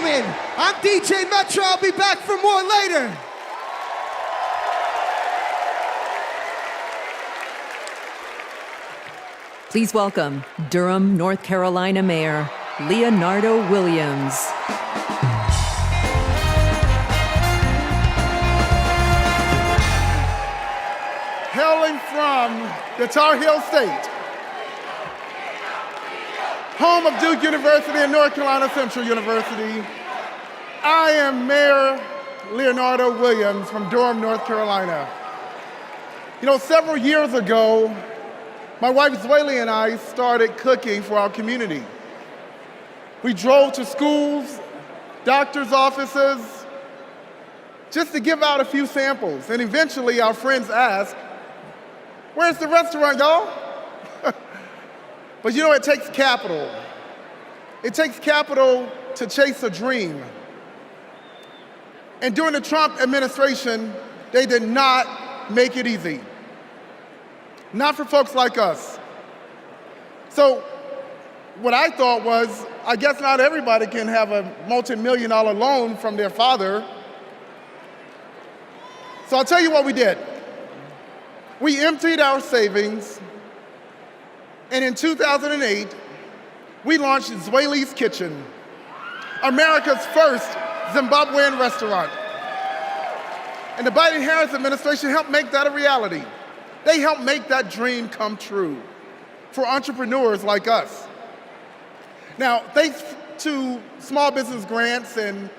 gentlemen, I'm DJ Metro. I'll be back for more later. Please welcome Durham, North Carolina Mayor Leonardo Williams. Hailing from the Tar Heel State, home of Duke University and North Carolina Central University, I am Mayor Leonardo Williams from Durham, North Carolina. You know, several years ago, my wife Zweli and I started cooking for our community. We drove to schools, doctors' offices, just to give out a few samples. And eventually our friends asked, "Where's the restaurant, y'all?" But you know, it takes capital. It takes capital to chase a dream. And during the Trump administration, they did not make it easy. Not for folks like us. So what I thought was, I guess not everybody can have a multi-million-dollar loan from their father. So I'll tell you what we did. We emptied our savings, and in 2008, we launched Zweli's Kitchen, America's first Zimbabwean restaurant. And the Biden-Harris administration helped make that a reality. They helped make that dream come true for entrepreneurs like us. Now, thanks to small business grants and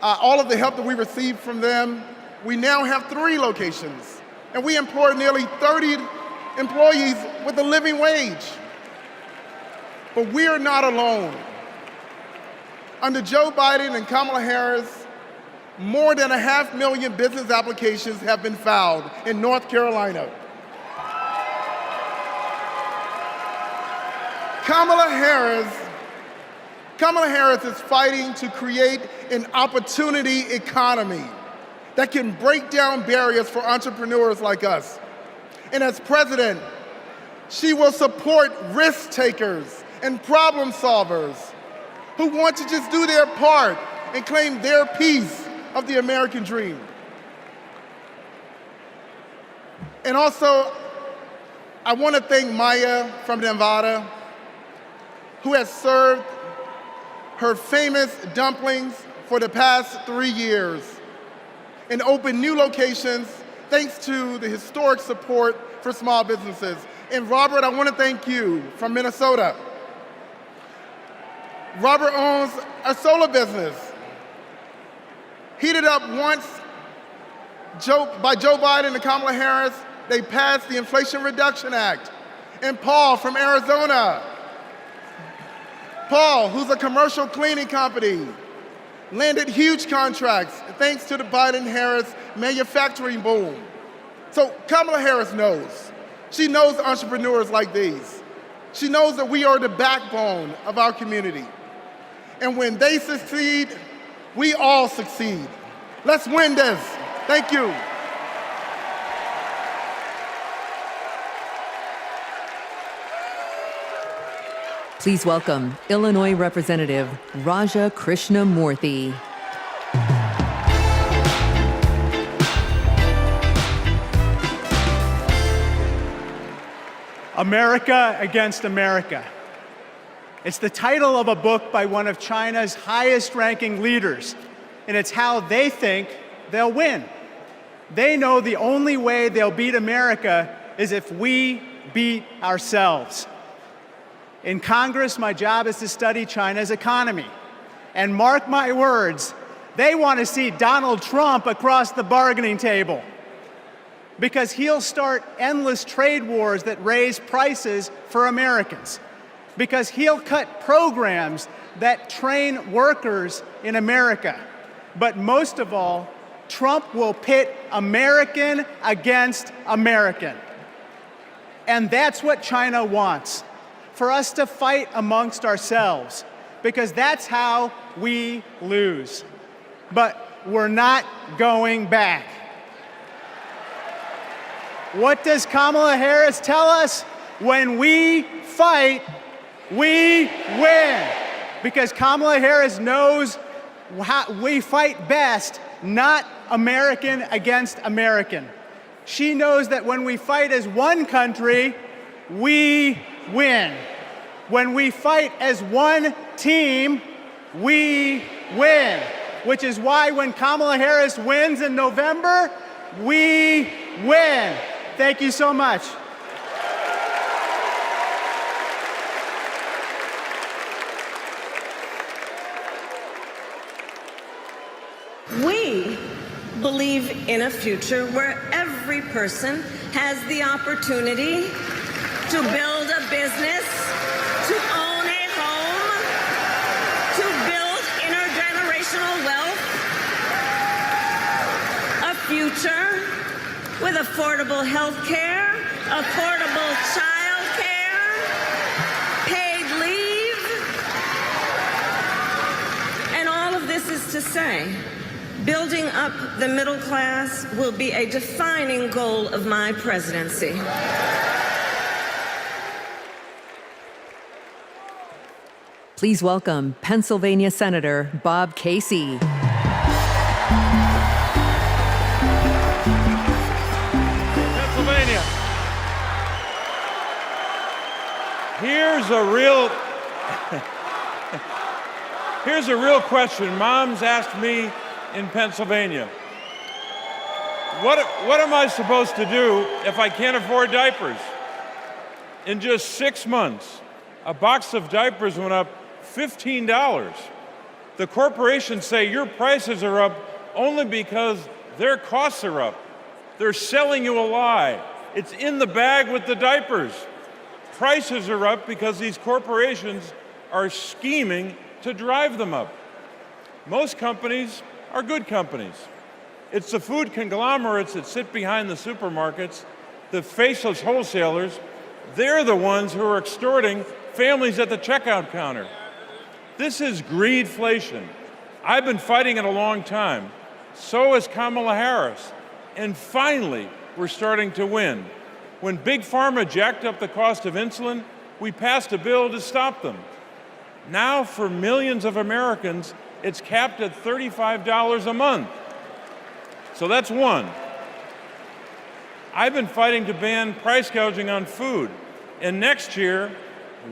all of the help that we received from them, we now have 3 locations, and we employ nearly 30 employees with a living wage. But we are not alone. Under Joe Biden and Kamala Harris, more than 500,000 business applications have been filed in North Carolina. Kamala Harris is fighting to create an opportunity economy that can break down barriers for entrepreneurs like us. And as president, she will support risk takers and problem solvers who want to just do their part and claim their piece of the American dream. And also, I want to thank Maya from Nevada, who has served her famous dumplings for the past 3 years and opened new locations thanks to the historic support for small businesses. And Robert, I want to thank you from Minnesota. Robert owns a solar business, heated up once by Joe Biden and Kamala Harris. They passed the Inflation Reduction Act. And Paul from Arizona, Paul, who's a commercial cleaning company, landed huge contracts thanks to the Biden-Harris manufacturing boom. So Kamala Harris knows. She knows entrepreneurs like these. She knows that we are the backbone of our community. And when they succeed, we all succeed. Let's win this. Thank you. Please welcome Illinois Representative Raja Krishnamurthy. America Against America. It's the title of a book by one of China's highest-ranking leaders, and it's how they think they'll win. They know the only way they'll beat America is if we beat ourselves. In Congress, my job is to study China's economy. And mark my words, they want to see Donald Trump across the bargaining table, because he'll start endless trade wars that raise prices for Americans, because he'll cut programs that train workers in America. But most of all, Trump will pit American against American. And that's what China wants, for us to fight amongst ourselves, because that's how we lose. But we're not going back. What does Kamala Harris tell us? When we fight, we win. Because Kamala Harris knows we fight best, not American against American. She knows that when we fight as one country, we win. When we fight as one team, we win. Which is why when Kamala Harris wins in November, we win. Thank you so much. We believe in a future where every person has the opportunity to build a business, to own a home, to build intergenerational wealth, a future with affordable health care, affordable child care, paid leave. And all of this is to say, building up the middle class will be a defining goal of my presidency. Please welcome Pennsylvania Senator Bob Casey. Pennsylvania. Here's a real question. Moms asked me in Pennsylvania, what am I supposed to do if I can't afford diapers? In just 6 months, a box of diapers went up $15. The corporations say your prices are up only because their costs are up. They're selling you a lie. It's in the bag with the diapers. Prices are up because these corporations are scheming to drive them up. Most companies are good companies. It's the food conglomerates that sit behind the supermarkets, the faceless wholesalers. They're the ones who are extorting families at the checkout counter. This is greedflation. I've been fighting it a long time. So has Kamala Harris. And finally, we're starting to win. When Big Pharma jacked up the cost of insulin, we passed a bill to stop them. Now, for millions of Americans, it's capped at $35 a month. So that's one. I've been fighting to ban price gouging on food. And next year,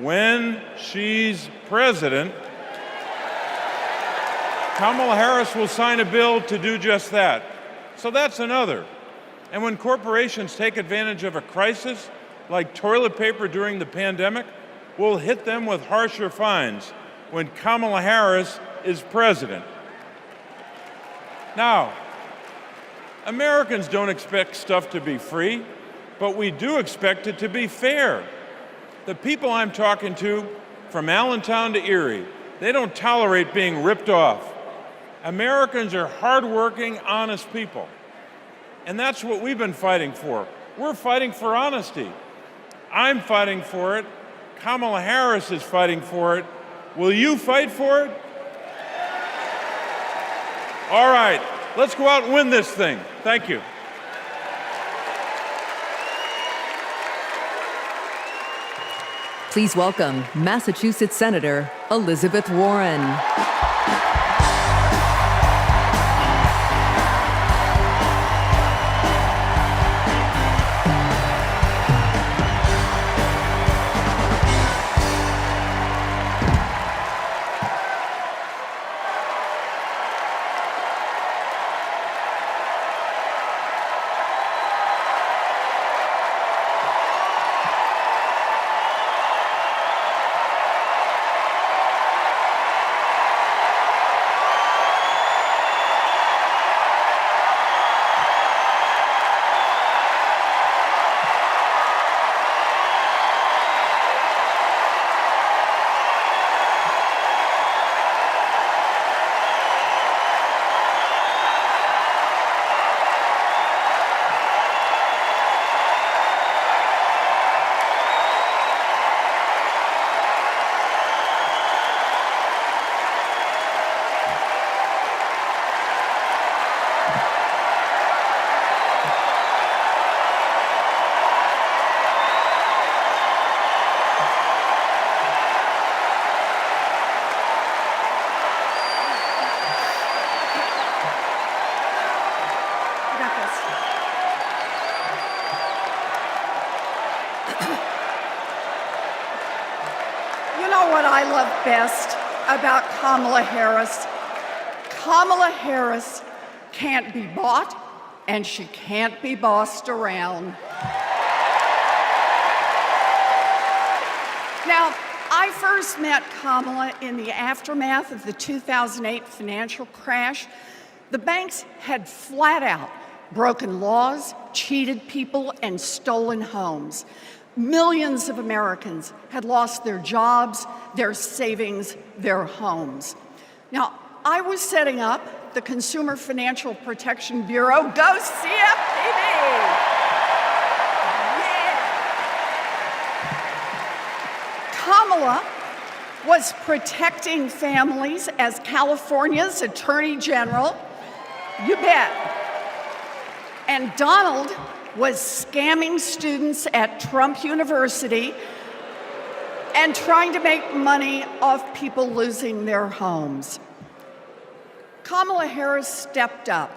when she's president, Kamala Harris will sign a bill to do just that. So that's another. And when corporations take advantage of a crisis, like toilet paper during the pandemic, we'll hit them with harsher fines when Kamala Harris is president. Now, Americans don't expect stuff to be free, but we do expect it to be fair. The people I'm talking to, from Allentown to Erie, they don't tolerate being ripped off. Americans are hardworking, honest people. And that's what we've been fighting for. We're fighting for honesty. I'm fighting for it. Kamala Harris is fighting for it. Will you fight for it? All right, let's go out and win this thing. Thank you. Please welcome Massachusetts Senator Elizabeth Warren. know what I love best about Kamala Harris? Kamala Harris can't be bought and she can't be bossed around. Now, I first met Kamala in the aftermath of the 2008 financial crash. The banks had flat out broken laws, cheated people, and stolen homes. Millions of Americans had lost their jobs, their savings, their homes. Now, I was setting up the Consumer Financial Protection Bureau. Go CFPB! Kamala was protecting families as California's Attorney General. You bet. And Donald was scamming students at Trump University and trying to make money off people losing their homes. Kamala Harris stepped up.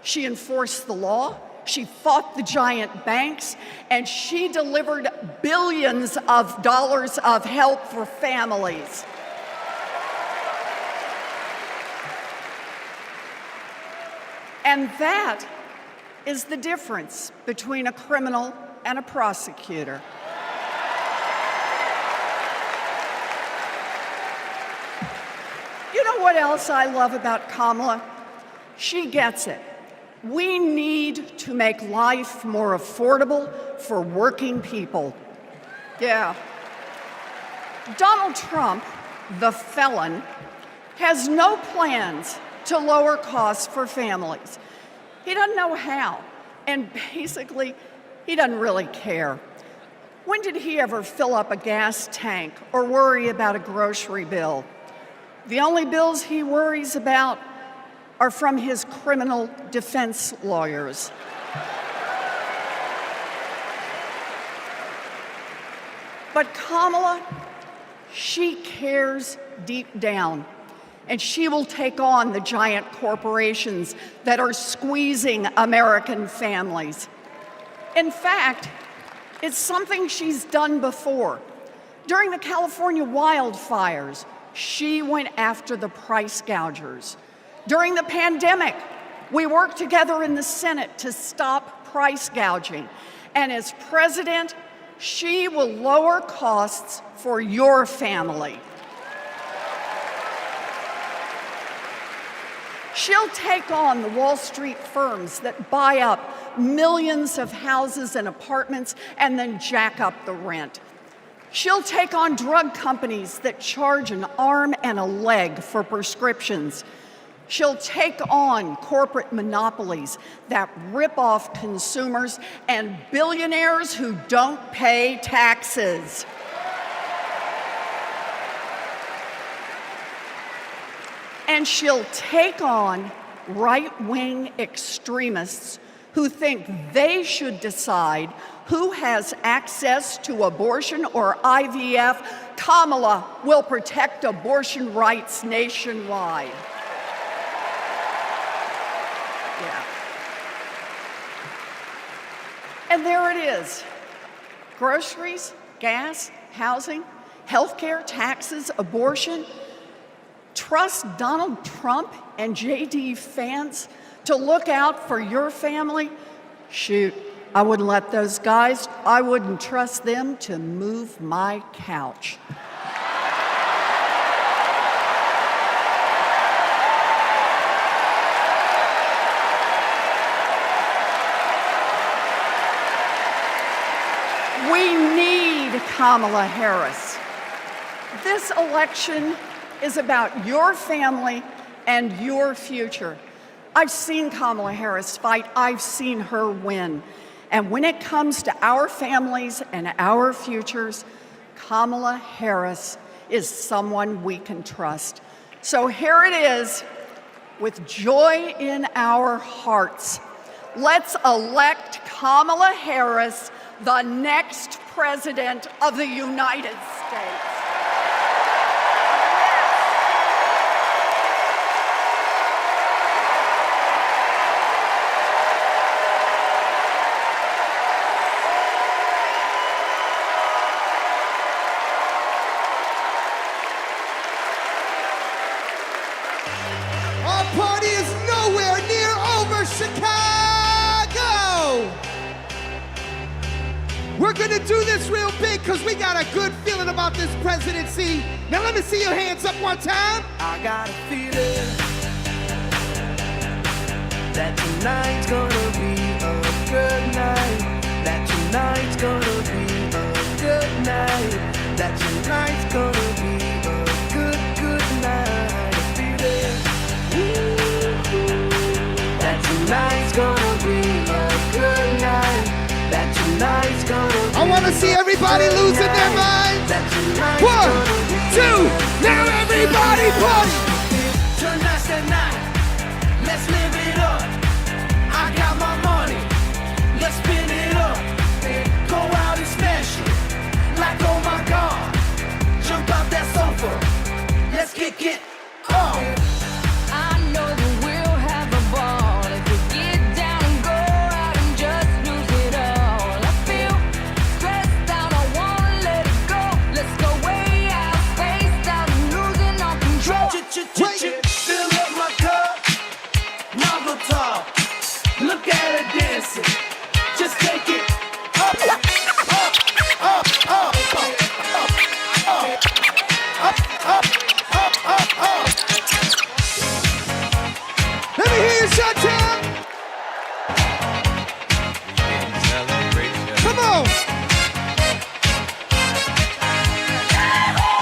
She enforced the law, she fought the giant banks, and she delivered billions of dollars of help for families. And that is the difference between a criminal and a prosecutor. You know what else I love about Kamala? She gets it. We need to make life more affordable for working people. Yeah. Donald Trump, the felon, has no plans to lower costs for families. He doesn't know how, and basically, he doesn't really care. When did he ever fill up a gas tank or worry about a grocery bill? The only bills he worries about are from his criminal defense lawyers. But Kamala, she cares deep down, and she will take on the giant corporations that are squeezing American families. In fact, it's something she's done before. During the California wildfires, she went after the price gougers. During the pandemic, we worked together in the Senate to stop price gouging. And as president, she will lower costs for your family. She'll take on the Wall Street firms that buy up millions of houses and apartments and then jack up the rent. She'll take on drug companies that charge an arm and a leg for prescriptions. She'll take on corporate monopolies that rip off consumers and billionaires who don't pay taxes. And she'll take on right-wing extremists who think they should decide who has access to abortion or IVF. Kamala will protect abortion rights nationwide. Yeah. And there it is. Groceries, gas, housing, healthcare, taxes, abortion. Trust Donald Trump and JD Vance to look out for your family? Shoot, I wouldn't let those guys, I wouldn't trust them to move my couch. We need Kamala Harris. This election is about your family and your future. I've seen Kamala Harris fight. I've seen her win. And when it comes to our families and our futures, Kamala Harris is someone we can trust. So here it is, with joy in our hearts. Let's elect Kamala Harris, the next president of the United States. gonna do this real big because we got a good feeling about this presidency. Now let me see your hands up one time. I got a feeling that tonight's gonna be a good night. That tonight's gonna be a good night. That tonight's gonna be a good, good night. A feeling that tonight's gonna be a good night. That tonight's gonna be I wanna see everybody losing their minds. 1, 2, now everybody party. Tonight's the night. Let's live it up. I got my money. Let's spin it up. Go out and smash it. Like, oh my God. Jump out that sofa. Let's kick it off. I know that we'll have a ball if we get down and go out and just lose it all. I feel stressed out, I wanna let it go. Let's go way out, spaced out, and losing all control. Fill up my cup. Now go talk. Look at her dancing. Just take it up, up, up, up, up, up, up, up. Let me hear you shut down. Come on.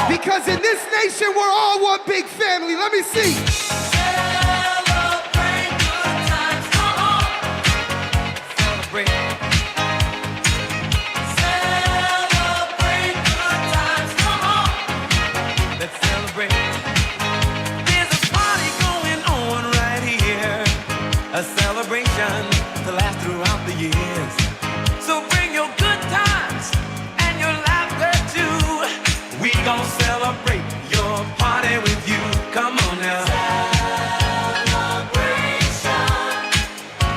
Because in this nation, we're all one big family. Let me see. Celebrate good times, come on. Celebrate. Celebrate good times, come on. Let's celebrate. There's a party going on right here. A celebration to last throughout the years. So bring your good times and your laughter too. We gon' celebrate your party with you. Come on now. Celebration.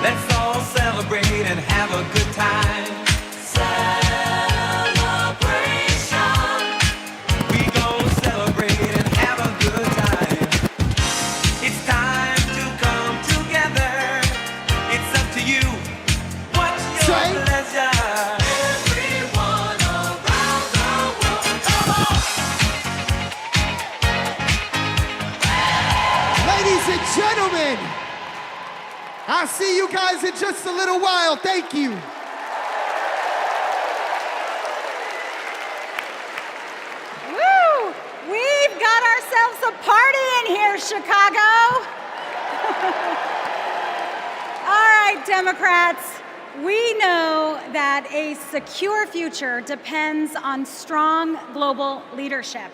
Let's all celebrate and have a good time. Celebration. We gon' celebrate and have a good time. It's time to come together. It's up to you. What's your pleasure? Everyone around the world, come on. Ladies and gentlemen, I'll see you guys in just a little while. Thank you. Woo! We've got ourselves a party in here, Chicago. All right, Democrats, we know that a secure future depends on strong global leadership.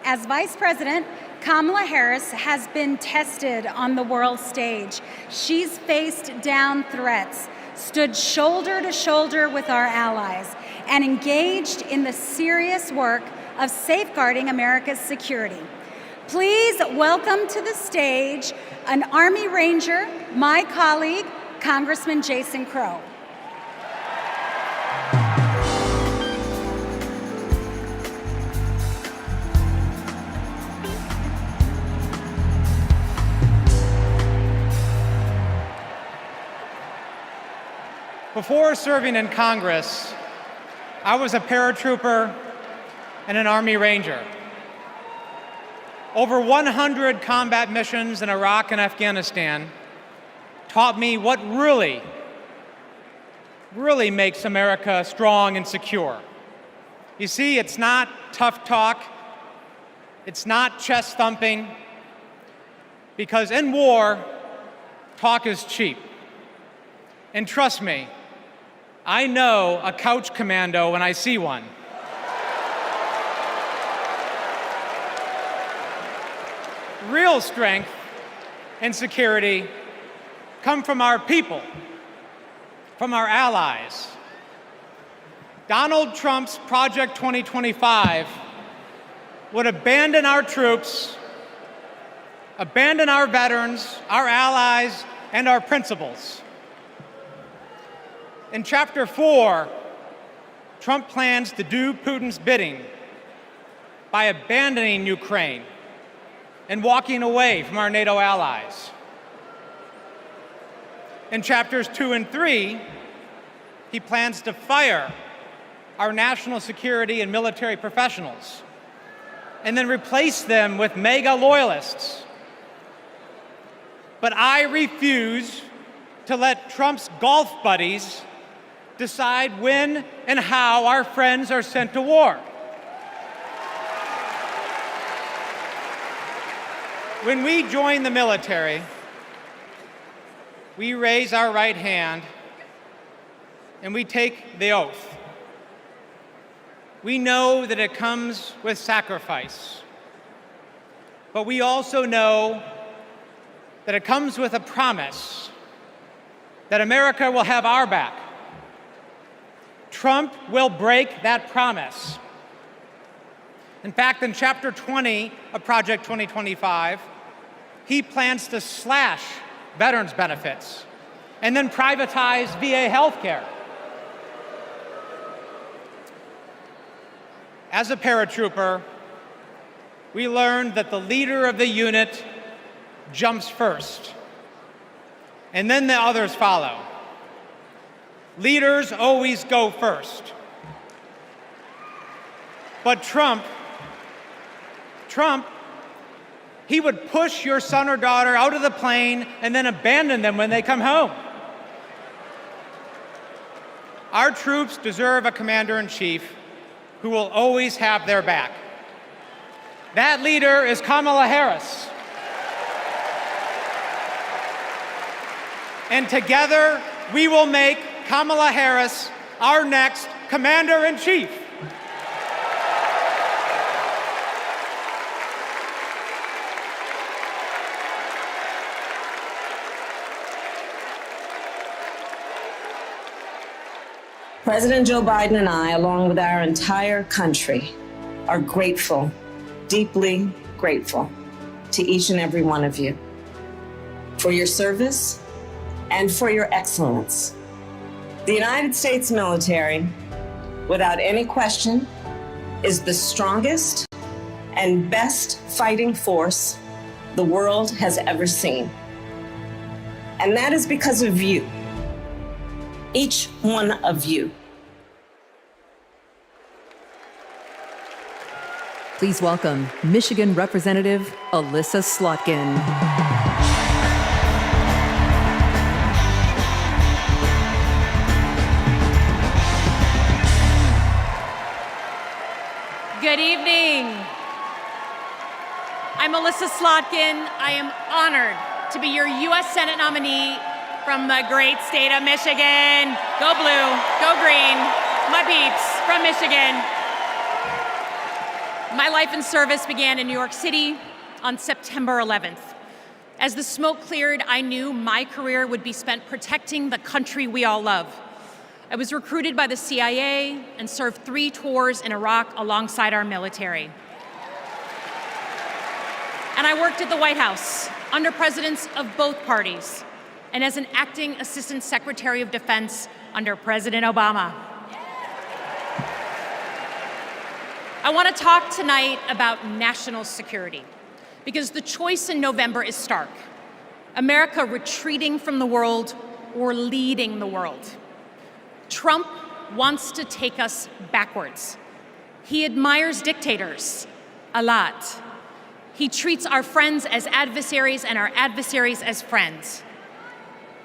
As Vice President, Kamala Harris has been tested on the world stage. She's faced down threats, stood shoulder to shoulder with our allies, and engaged in the serious work of safeguarding America's security. Please welcome to the stage an Army Ranger, my colleague, Congressman Jason Crow. Before serving in Congress, I was a paratrooper and an Army Ranger. Over 100 combat missions in Iraq and Afghanistan taught me what really makes America strong and secure. You see, it's not tough talk, it's not chest thumping, because in war, talk is cheap. And trust me, I know a couch commando when I see one. Real strength and security come from our people, from our allies. Donald Trump's Project 2025 would abandon our troops, abandon our veterans, our allies, and our principles. In Chapter 4, Trump plans to do Putin's bidding by abandoning Ukraine and walking away from our NATO allies. In Chapters 2 and 3, he plans to fire our national security and military professionals, and then replace them with MAGA loyalists. But I refuse to let Trump's golf buddies decide when and how our friends are sent to war. When we join the military, we raise our right hand and we take the oath. We know that it comes with sacrifice, but we also know that it comes with a promise that America will have our back. Trump will break that promise. In fact, in Chapter 20 of Project 2025, he plans to slash veterans' benefits and then privatize VA healthcare. As a paratrooper, we learned that the leader of the unit jumps first, and then the others follow. Leaders always go first. But Trump, he would push your son or daughter out of the plane and then abandon them when they come home. Our troops deserve a commander-in-chief who will always have their back. That leader is Kamala Harris. And together, we will make Kamala Harris our next commander-in-chief. President Joe Biden and I, along with our entire country, are grateful, deeply grateful to each and every one of you for your service and for your excellence. The United States military, without any question, is the strongest and best fighting force the world has ever seen. And that is because of you. Each one of you. Please welcome Michigan Representative Alyssa Slotkin. Good evening. I'm Alyssa Slotkin. I am honored to be your U.S. Senate nominee from the great state of Michigan. Go blue, go green, my peeps from Michigan. My life in service began in New York City on September 11th. As the smoke cleared, I knew my career would be spent protecting the country we all love. I was recruited by the CIA and served 3 tours in Iraq alongside our military. And I worked at the White House under presidents of both parties and as an acting Assistant Secretary of Defense under President Obama. I want to talk tonight about national security because the choice in November is stark. America retreating from the world or leading the world. Trump wants to take us backwards. He admires dictators a lot. He treats our friends as adversaries and our adversaries as friends.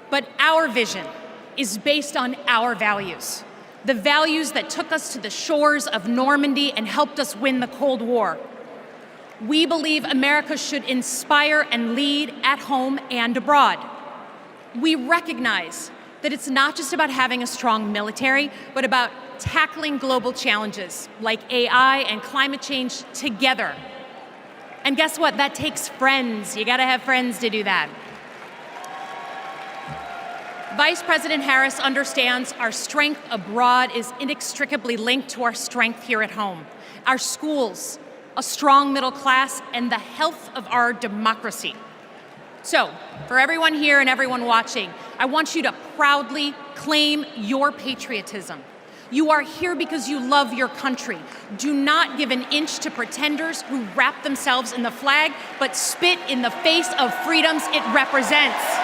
But our vision is based on our values, the values that took us to the shores of Normandy and helped us win the Cold War. We believe America should inspire and lead at home and abroad. We recognize that it's not just about having a strong military, but about tackling global challenges like AI and climate change together. And guess what? That takes friends. You gotta have friends to do that. Vice President Harris understands our strength abroad is inextricably linked to our strength here at home. Our schools, a strong middle class, and the health of our democracy. So, for everyone here and everyone watching, I want you to proudly claim your patriotism. You are here because you love your country. Do not give an inch to pretenders who wrap themselves in the flag, but spit in the face of freedoms it represents.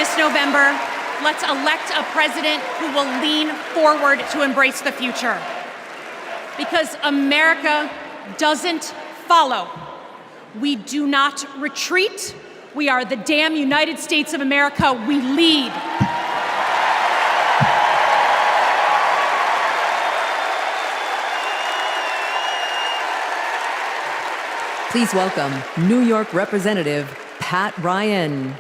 this November, let's elect a president who will lean forward to embrace the future. Because America doesn't follow. We do not retreat. We are the damn United States of America. We lead. Please welcome New York Representative Pat Ryan.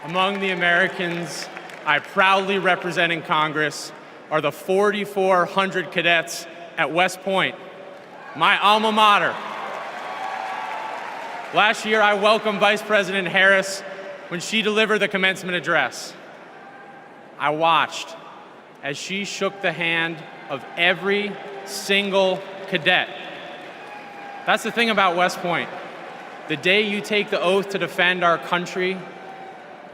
Among the Americans I proudly represent in Congress are the 4,400 cadets at West Point, my alma mater. Last year, I welcomed Vice President Harris when she delivered the commencement address. I watched as she shook the hand of every single cadet. That's the thing about West Point. The day you take the oath to defend our country,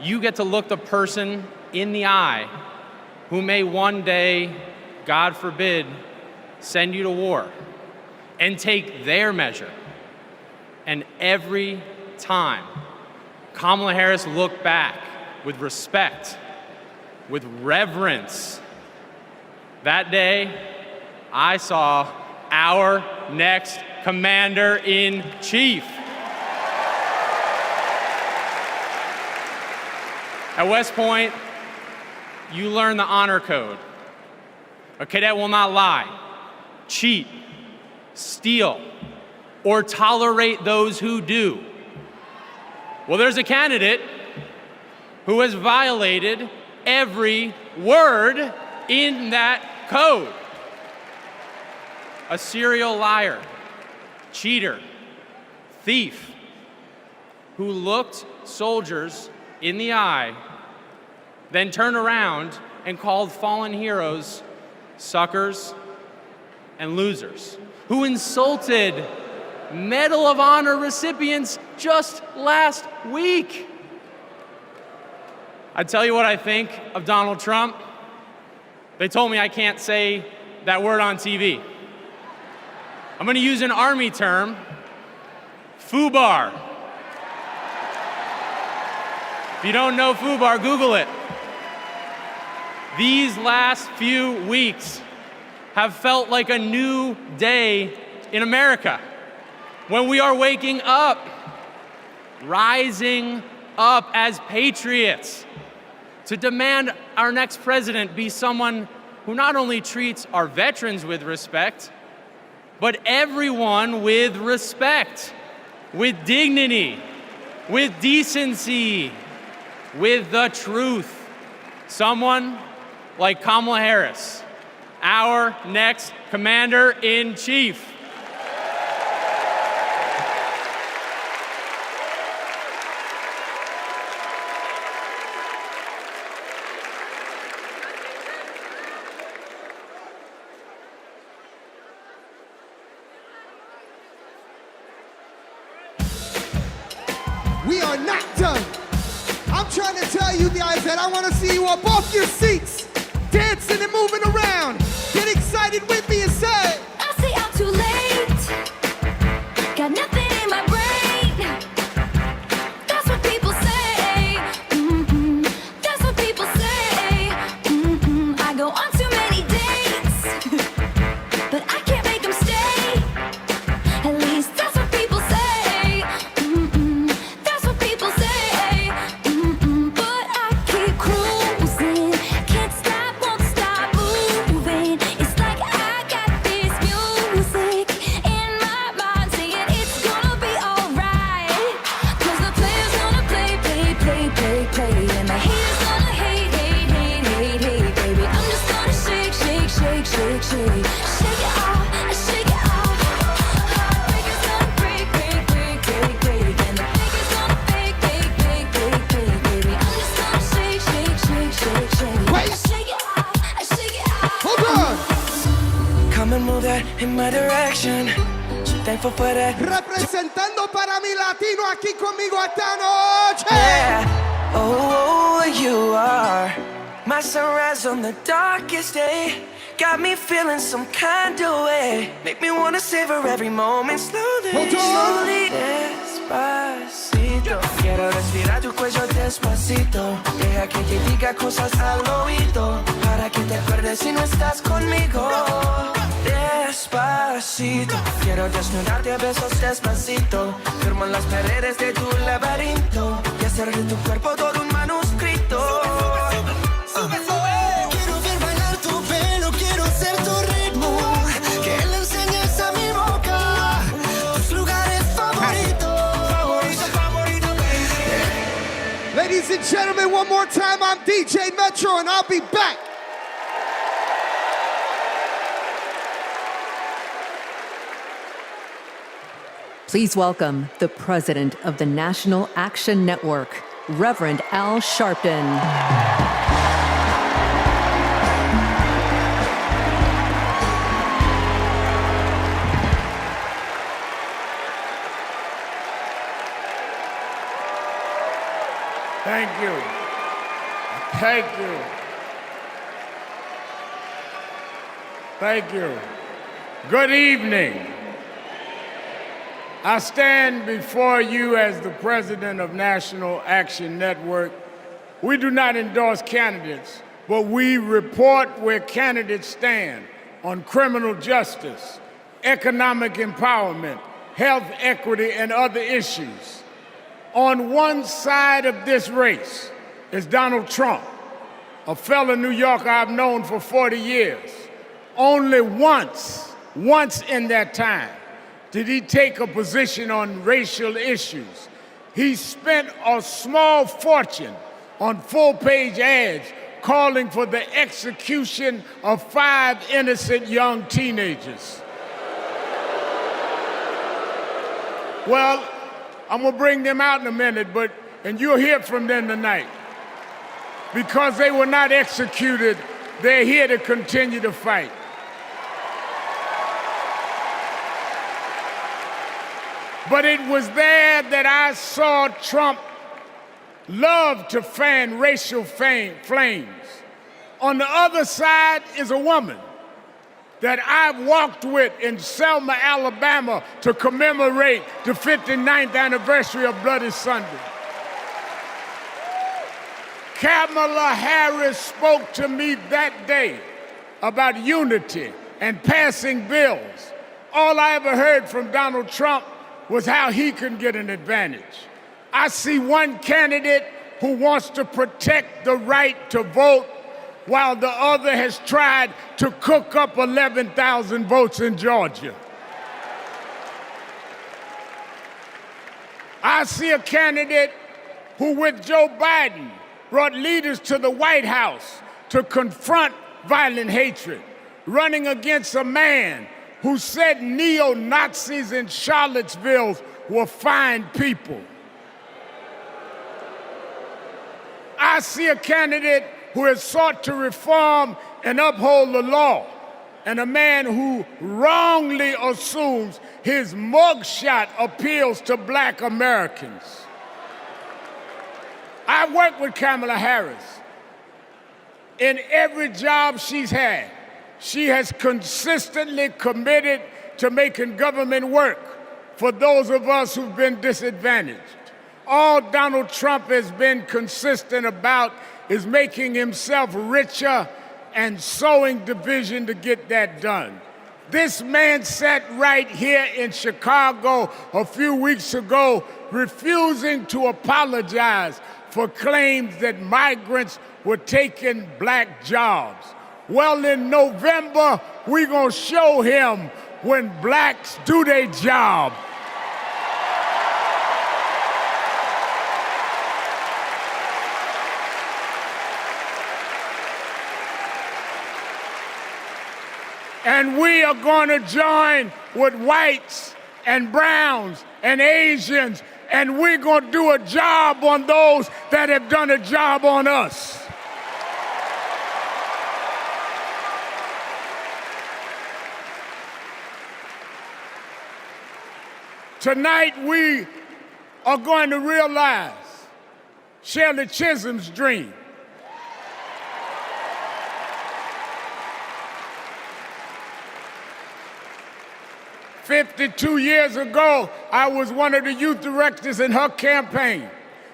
you get to look the person in the eye who may one day, God forbid, send you to war, and take their measure. And every time, Kamala Harris looked back with respect, with reverence. That day, I saw our next Commander-in-Chief. At West Point, you learn the honor code. A cadet will not lie, cheat, steal, or tolerate those who do. Well, there's a candidate who has violated every word in that code. A serial liar, cheater, thief, who looked soldiers in the eye, then turned around and called fallen heroes suckers and losers, who insulted Medal of Honor recipients just last week. I tell you what I think of Donald Trump. They told me I can't say that word on TV. I'm gonna use an Army term, FUBAR. If you don't know FUBAR, Google it. These last few weeks have felt like a new day in America, when we are waking up, rising up as patriots to demand our next president be someone who not only treats our veterans with respect, but everyone with respect, with dignity, with decency, with the truth. Someone like Kamala Harris, our next Commander-in-Chief. We are not done. I'm trying to tell you guys that I want to see you up off your seats, dancing and moving around. Get excited with me and say, I say I'm too late. Got nothing in my brain. That's what people say. That's what people say. I go on too many dates, but I can't make them stay. At least that's what people say. That's what people say. But I keep cruising. Can't stop, won't stop moving. It's like I got this music in my mind saying it's gonna be alright. 'Cause the player's gonna play, play, play, play, play. And the haters gonna hate, hate, hate, hate, hate, baby. I'm just gonna shake, shake, shake, shake, shake. Shake it off, shake it off. Heartbreaker's gonna break, break, break, break, break. And the faker's gonna fake, fake, fake, fake, fake, baby. I'm just gonna shake, shake, shake, shake, shake. Wait. Shake it off, shake it off. Hold on. Come and move that in my direction. So thankful for that. Representando para mi latino aquí conmigo esta noche. Yeah. Oh, you are my sunrise on the darkest day. got me feeling some kind of way. Make me wanna savor every moment slowly. Hold on. Slowly. Despacito. Quiero respirar tu cuello despacito. Deja que te diga cosas al oído. Para que te acuerdes si no estás conmigo. Despacito. Quiero desnudarte a besos despacito. Firmo en las paredes de tu laberinto. Y hacer de tu cuerpo todo un manuscrito. Quiero ver bailar tu pelo, quiero ser tu ritmo. Que le enseñes a mi boca tus lugares favoritos. Ladies and gentlemen, one more time, I'm DJ Metro, and I'll be back. Please welcome the president of the National Action Network, Reverend Al Sharpton. Thank you. Thank you. Thank you. Good evening. I stand before you as the president of National Action Network. We do not endorse candidates, but we report where candidates stand on criminal justice, economic empowerment, health equity, and other issues. On one side of this race is Donald Trump, a fellow New Yorker I've known for 40 years. Only once in that time, did he take a position on racial issues. He spent a small fortune on full-page ads calling for the execution of 5 innocent young teenagers. Well, I'm gonna bring them out in a minute, and you'll hear from them tonight. Because they were not executed, they're here to continue to fight. But it was there that I saw Trump love to fan racial flames. On the other side is a woman that I've walked with in Selma, Alabama to commemorate the 59th anniversary of Bloody Sunday. Kamala Harris spoke to me that day about unity and passing bills. All I ever heard from Donald Trump was how he can get an advantage. I see one candidate who wants to protect the right to vote, while the other has tried to cook up 11,000 votes in Georgia. I see a candidate who, with Joe Biden, brought leaders to the White House to confront violent hatred, running against a man who said neo-Nazis in Charlottesville were fine people. I see a candidate who has sought to reform and uphold the law, and a man who wrongly assumes his mugshot appeals to Black Americans. I've worked with Kamala Harris. In every job she's had, she has consistently committed to making government work for those of us who've been disadvantaged. All Donald Trump has been consistent about is making himself richer and sowing division to get that done. This man sat right here in Chicago a few weeks ago, refusing to apologize for claims that migrants were taking Black jobs. Well, in November, we're gonna show him when Blacks do their job. And we are going to join with whites and browns and Asians, and we're going to do a job on those that have done a job on us. Tonight, we are going to realize Shirley Chisholm's dream. 52 years ago, I was one of the youth directors in her campaign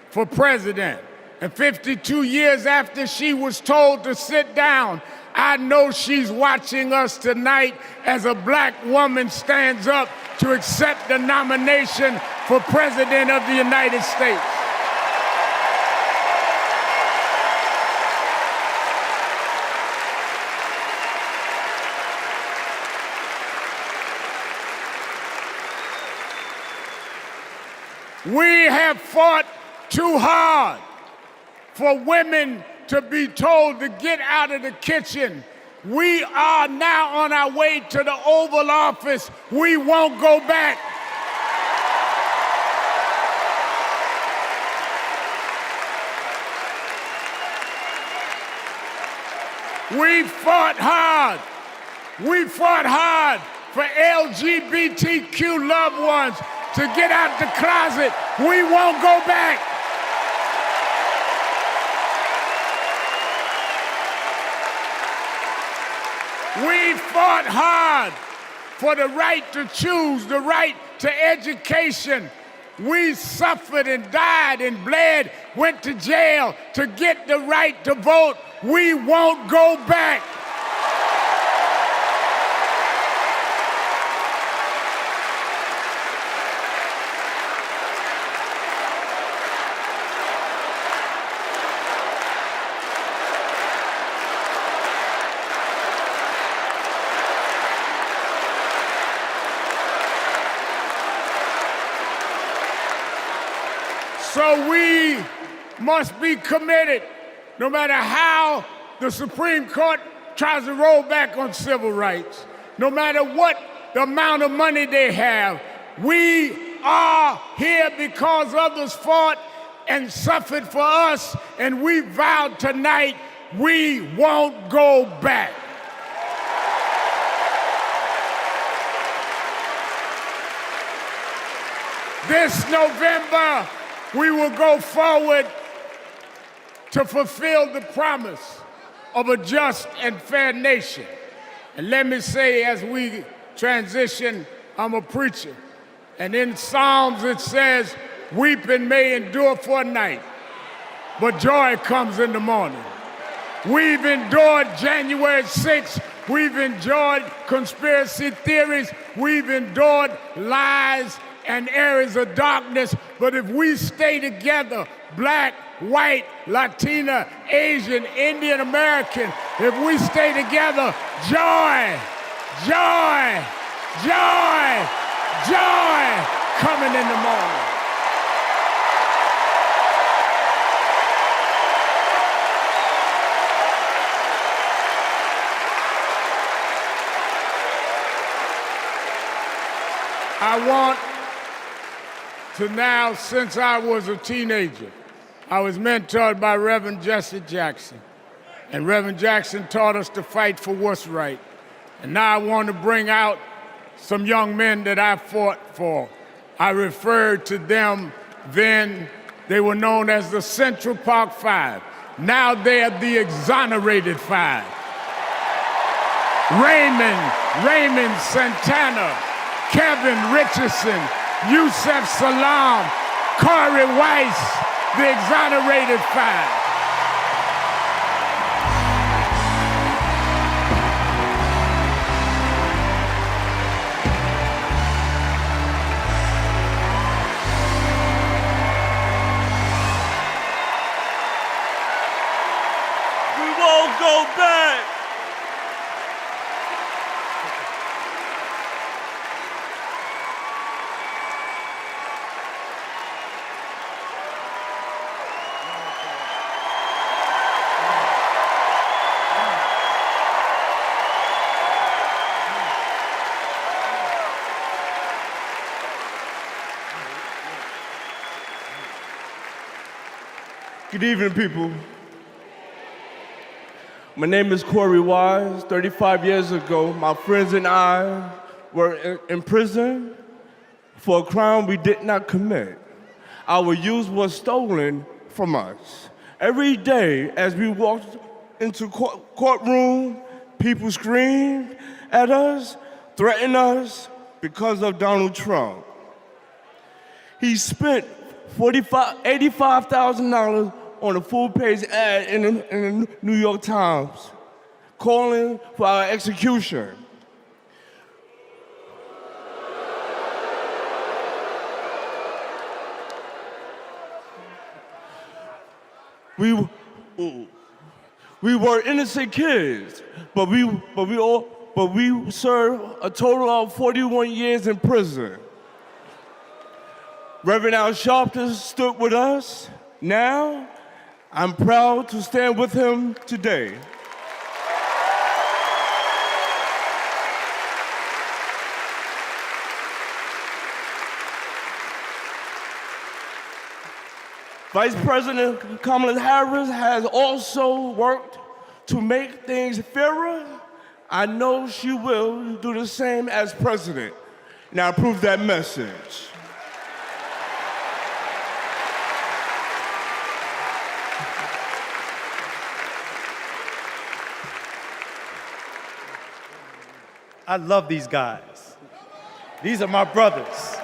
for president. And 52 years after she was told to sit down, I know she's watching us tonight as a black woman stands up to accept the nomination for President of the United States. We have fought too hard for women to be told to get out of the kitchen. We are now on our way to the Oval Office. We won't go back. We fought hard. We fought hard for LGBTQ loved ones to get out the closet. We won't go back. We fought hard for the right to choose, the right to education. We suffered and died and bled, went to jail to get the right to vote. We won't go back. So we must be committed, no matter how the Supreme Court tries to roll back on civil rights, no matter what the amount of money they have. We are here because others fought and suffered for us, and we vowed tonight we won't go back. This November, we will go forward to fulfill the promise of a just and fair nation. And let me say, as we transition, I'm a preacher. And in Psalms it says, weeping may endure for a night, but joy comes in the morning. We've endured January 6th. We've endured conspiracy theories. We've endured lies and areas of darkness, but if we stay together, black, white, Latina, Asian, Indian American, if we stay together, joy, joy, joy, joy coming in the morning. I want to now, since I was a teenager, I was mentored by Reverend Jesse Jackson. And Reverend Jackson taught us to fight for what's right. And now I want to bring out some young men that I fought for. I referred to them then, they were known as the Central Park Five. Now they are the Exonerated Five. Raymond Santana, Kevin Richardson, Yusef Salaam, Corey Weiss, the Exonerated Five. We won't go back. Good evening, people. My name is Corey Wise. 35 years ago, my friends and I were in prison for a crime we did not commit. Our youth was stolen from us. Every day, as we walked into courtroom, people screamed at us, threatened us, because of Donald Trump. He spent $85,000 on a full-page ad in the New York Times calling for our execution. We were innocent kids, but we served a total of 41 years in prison. Reverend Al Sharpton stood with us. Now, I'm proud to stand with him today. Vice President Kamala Harris has also worked to make things fairer. I know she will do the same as president. Now, approve that message. I love these guys. These are my brothers.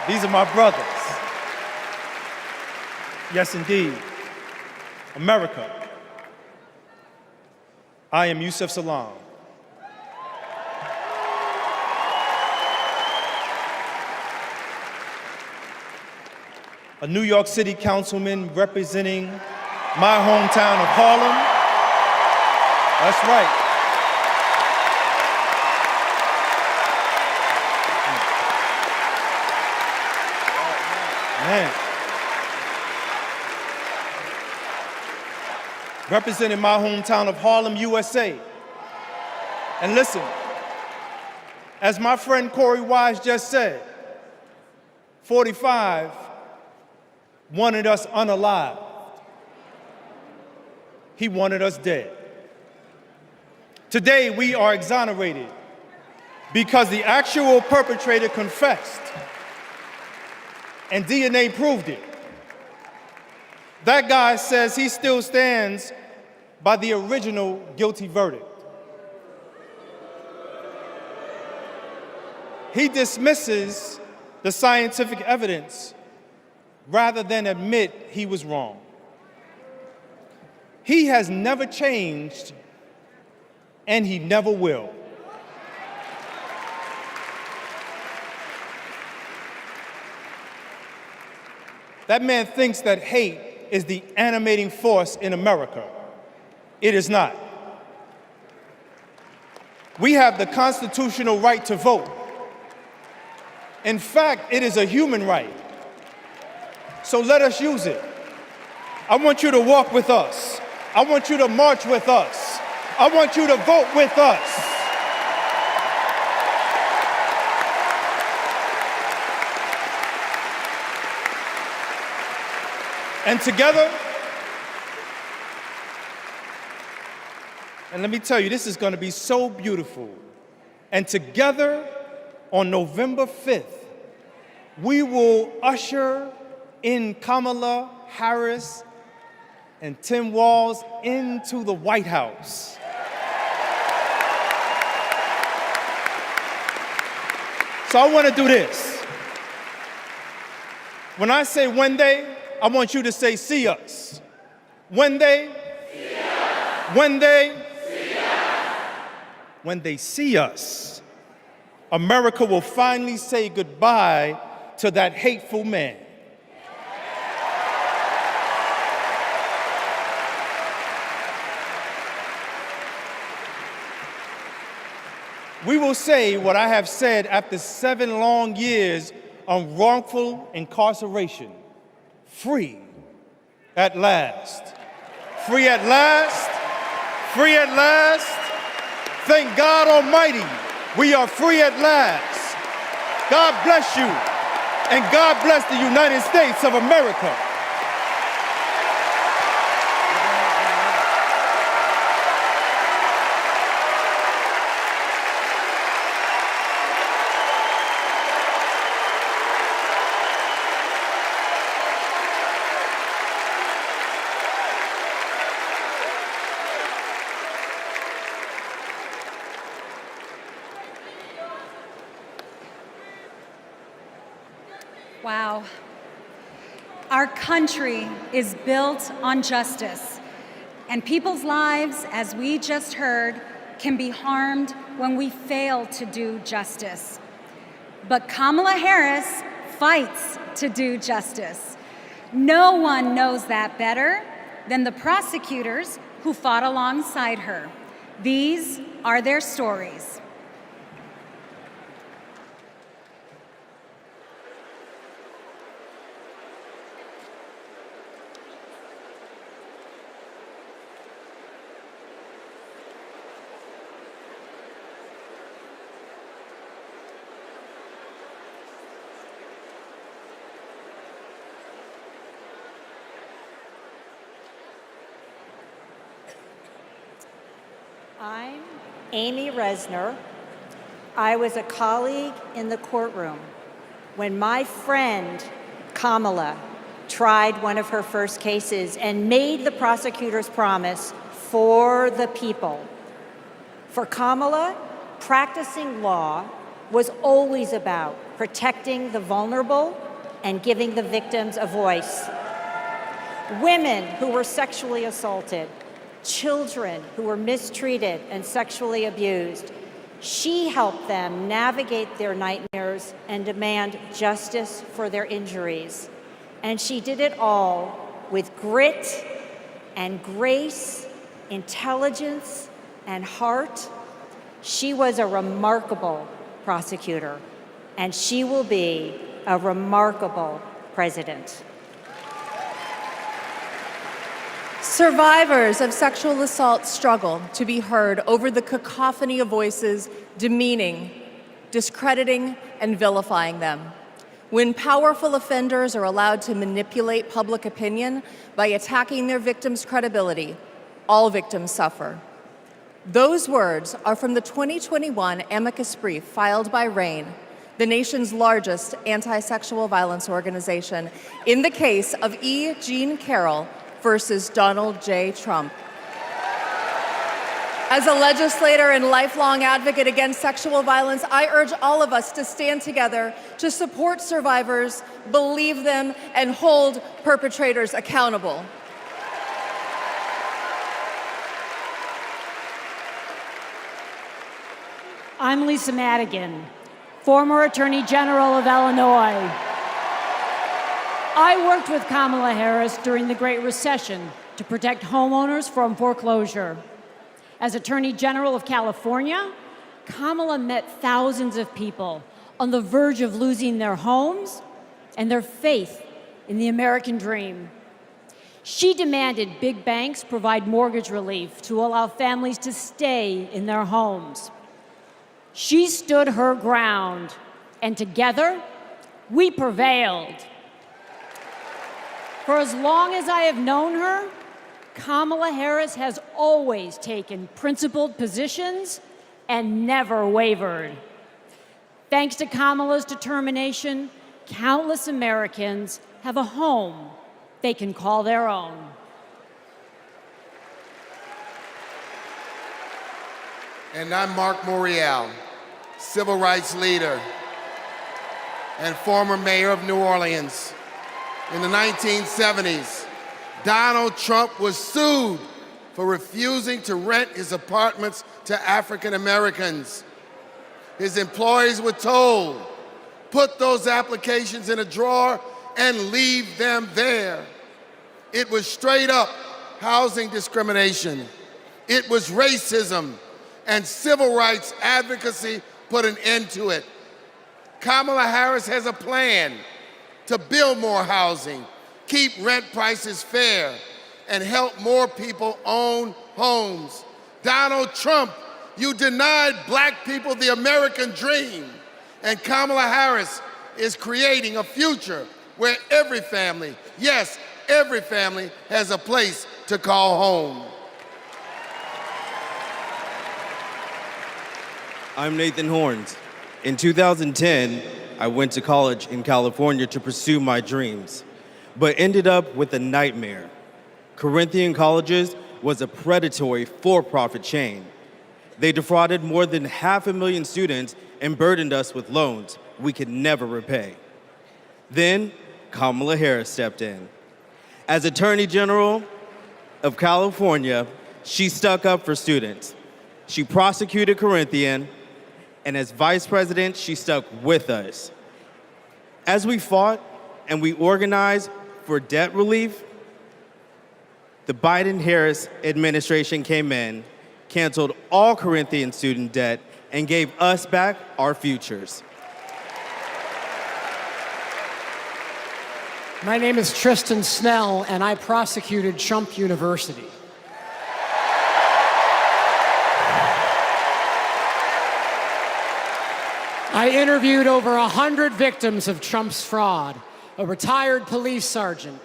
These are my brothers. Yes, indeed. America. I am Yusef Salaam. A New York City councilman representing my hometown of Harlem. That's right. Man. Representing my hometown of Harlem, USA. And listen, as my friend Corey Wise just said, 45 wanted us unalive. He wanted us dead. Today, we are exonerated because the actual perpetrator confessed, and DNA proved it. That guy says he still stands by the original guilty verdict. He dismisses the scientific evidence rather than admit he was wrong. He has never changed, and he never will. That man thinks that hate is the animating force in America. It is not. We have the constitutional right to vote. In fact, it is a human right. So let us use it. I want you to walk with us. I want you to march with us. I want you to vote with us. And together, and let me tell you, this is going to be so beautiful. And together, on November 5th, we will usher in Kamala Harris and Tim Walz into the White House. So I want to do this. When I say when they, I want you to say, see us. When they, see us. When they, see us. When they see us, America will finally say goodbye to that hateful man. We will say what I have said after 7 long years of wrongful incarceration. Free at last. Free at last. Free at last. Thank God Almighty, we are free at last. God bless you, and God bless the United States of America. Wow. Our country is built on justice, and people's lives, as we just heard, can be harmed when we fail to do justice. But Kamala Harris fights to do justice. No one knows that better than the prosecutors who fought alongside her. These are their stories. I'm Amy Resner. I was a colleague in the courtroom when my friend Kamala tried one of her first cases and made the prosecutor's promise for the people. For Kamala, practicing law was always about protecting the vulnerable and giving the victims a voice. Women who were sexually assaulted, children who were mistreated and sexually abused. She helped them navigate their nightmares and demand justice for their injuries. And she did it all with grit and grace, intelligence and heart. She was a remarkable prosecutor, and she will be a remarkable president. Survivors of sexual assault struggle to be heard over the cacophony of voices demeaning, discrediting, and vilifying them. When powerful offenders are allowed to manipulate public opinion by attacking their victims' credibility, all victims suffer. Those words are from the 2021 amicus brief filed by RAINN, the nation's largest anti-sexual violence organization, in the case of E. Jean Carroll versus Donald J. Trump. As a legislator and lifelong advocate against sexual violence, I urge all of us to stand together to support survivors, believe them, and hold perpetrators accountable. I'm Lisa Madigan, former Attorney General of Illinois. I worked with Kamala Harris during the Great Recession to protect homeowners from foreclosure. As Attorney General of California, Kamala met thousands of people on the verge of losing their homes and their faith in the American dream. She demanded big banks provide mortgage relief to allow families to stay in their homes. She stood her ground, and together, we prevailed. For as long as I have known her, Kamala Harris has always taken principled positions and never wavered. Thanks to Kamala's determination, countless Americans have a home they can call their own. And I'm Mark Morial, civil rights leader and former mayor of New Orleans. In the 1970s, Donald Trump was sued for refusing to rent his apartments to African Americans. His employees were told, put those applications in a drawer and leave them there. It was straight up housing discrimination. It was racism, and civil rights advocacy put an end to it. Kamala Harris has a plan to build more housing, keep rent prices fair, and help more people own homes. Donald Trump, you denied black people the American dream, and Kamala Harris is creating a future where every family, yes, every family has a place to call home. I'm Nathan Horns. In 2010, I went to college in California to pursue my dreams, but ended up with a nightmare. Corinthian Colleges was a predatory for-profit chain. They defrauded more than 500,000 students and burdened us with loans we could never repay. Then Kamala Harris stepped in. As Attorney General of California, she stuck up for students. She prosecuted Corinthian, and as Vice President, she stuck with us. As we fought and we organized for debt relief, the Biden-Harris administration came in, canceled all Corinthian student debt, and gave us back our futures. My name is Tristan Snell, and I prosecuted Trump University. I interviewed over 100 victims of Trump's fraud, a retired police sergeant,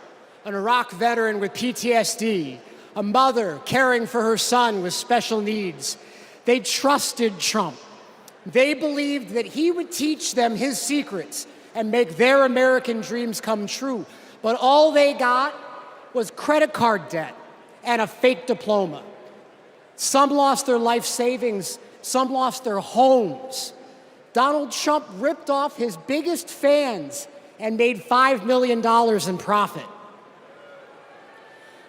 an Iraq veteran with PTSD, a mother caring for her son with special needs. They trusted Trump. They believed that he would teach them his secrets and make their American dreams come true. But all they got was credit card debt and a fake diploma. Some lost their life savings, some lost their homes. Donald Trump ripped off his biggest fans and made $5 million in profit.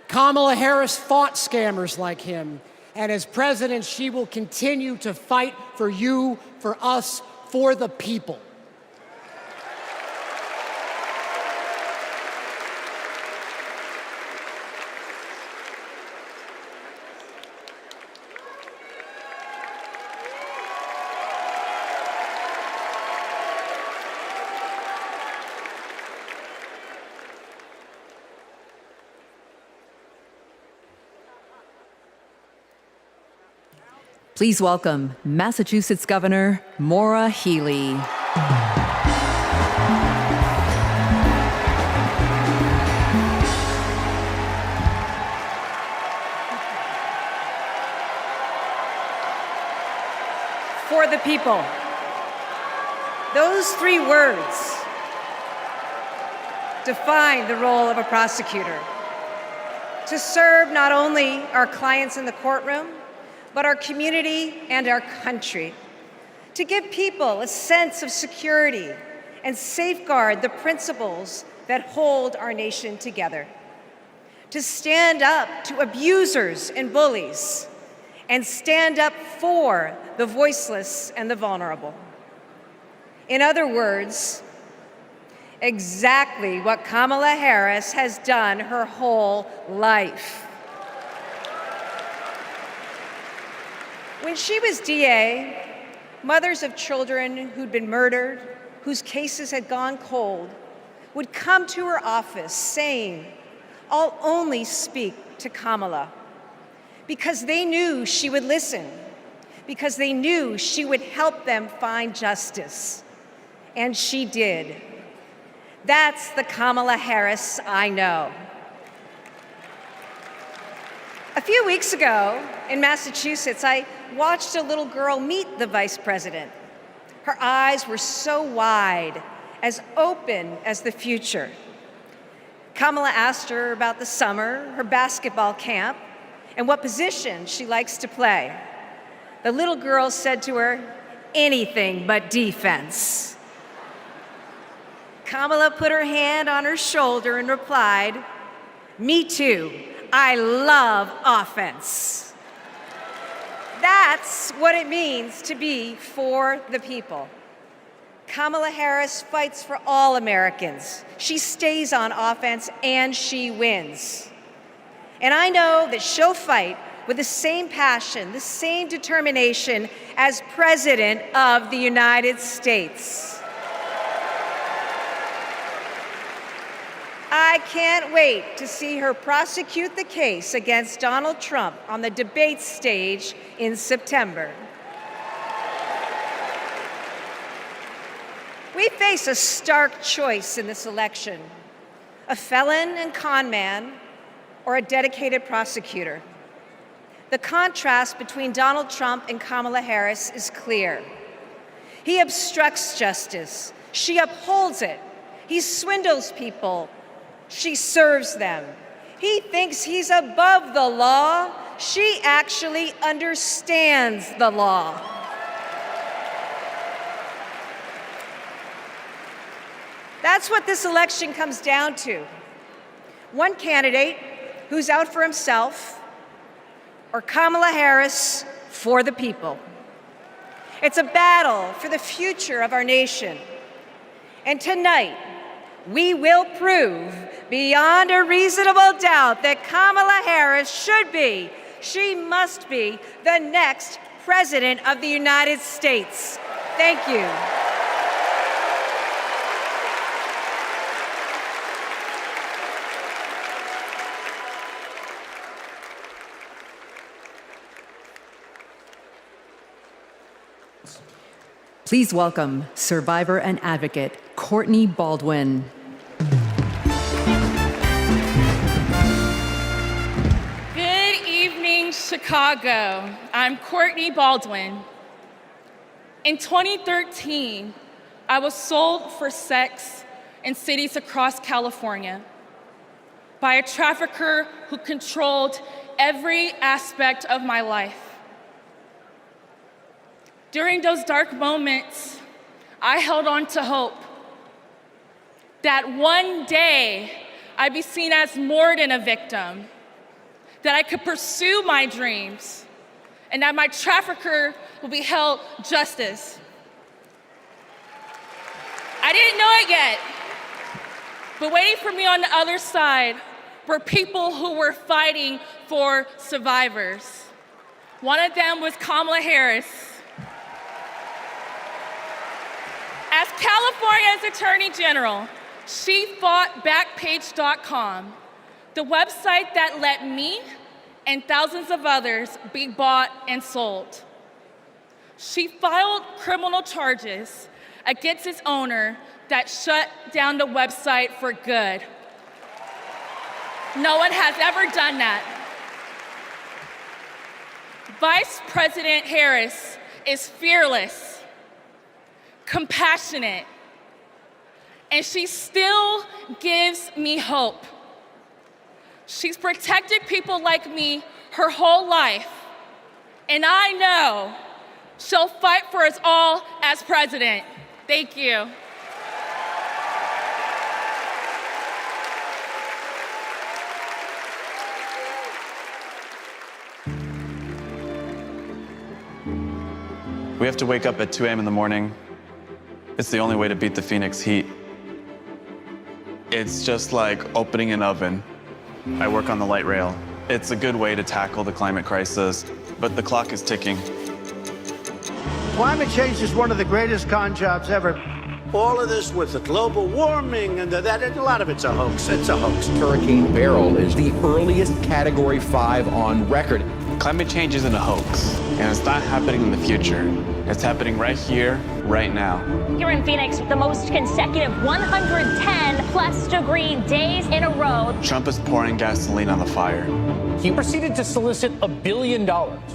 Kamala Harris fought scammers like him, and as president, she will continue to fight for you, for us, for the people. Please welcome Massachusetts Governor Maura Healey. For the people. Those three words define the role of a prosecutor. To serve not only our clients in the courtroom, but our community and our country. To give people a sense of security and safeguard the principles that hold our nation together. To stand up to abusers and bullies, and stand up for the voiceless and the vulnerable. In other words, exactly what Kamala Harris has done her whole life. When she was DA, mothers of children who'd been murdered, whose cases had gone cold, would come to her office saying, "I'll only speak to Kamala," because they knew she would listen, because they knew she would help them find justice. And she did. That's the Kamala Harris I know. A few weeks ago in Massachusetts, I watched a little girl meet the vice president. Her eyes were so wide, as open as the future. Kamala asked her about the summer, her basketball camp, and what position she likes to play. The little girl said to her, "Anything but defense." Kamala put her hand on her shoulder and replied, "Me too. I love offense." That's what it means to be for the people. Kamala Harris fights for all Americans. She stays on offense and she wins. And I know that she'll fight with the same passion, the same determination as President of the United States. I can't wait to see her prosecute the case against Donald Trump on the debate stage in September. We face a stark choice in this election: a felon and con man, or a dedicated prosecutor. The contrast between Donald Trump and Kamala Harris is clear. He obstructs justice. She upholds it. He swindles people. She serves them. He thinks he's above the law. She actually understands the law. That's what this election comes down to. One candidate who's out for himself, or Kamala Harris for the people. It's a battle for the future of our nation. And tonight, we will prove beyond a reasonable doubt that Kamala Harris should be, she must be, the next President of the United States. Thank you. Please welcome survivor and advocate Courtney Baldwin. Good evening, Chicago. I'm Courtney Baldwin. In 2013, I was sold for sex in cities across California by a trafficker who controlled every aspect of my life. During those dark moments, I held on to hope that one day I'd be seen as more than a victim, that I could pursue my dreams, and that my trafficker will be held justice. I didn't know it yet, but waiting for me on the other side were people who were fighting for survivors. One of them was Kamala Harris. As California's Attorney General, she fought Backpage.com, the website that let me and thousands of others be bought and sold. She filed criminal charges against its owner that shut down the website for good. No one has ever done that. Vice President Harris is fearless, compassionate, and she still gives me hope. She's protected people like me her whole life, and I know she'll fight for us all as president. Thank you. We have to wake up at 2 a.m. in the morning. It's the only way to beat the Phoenix heat. It's just like opening an oven. I work on the light rail. It's a good way to tackle the climate crisis, but the clock is ticking. Climate change is one of the greatest con jobs ever. All of this with the global warming and that, a lot of it's a hoax. It's a hoax. Hurricane Beryl is the earliest Category 5 on record. Climate change isn't a hoax, and it's not happening in the future. It's happening right here, right now. Here in Phoenix, the most consecutive 110-plus degree days in a row. Trump is pouring gasoline on the fire. He proceeded to solicit $1 billion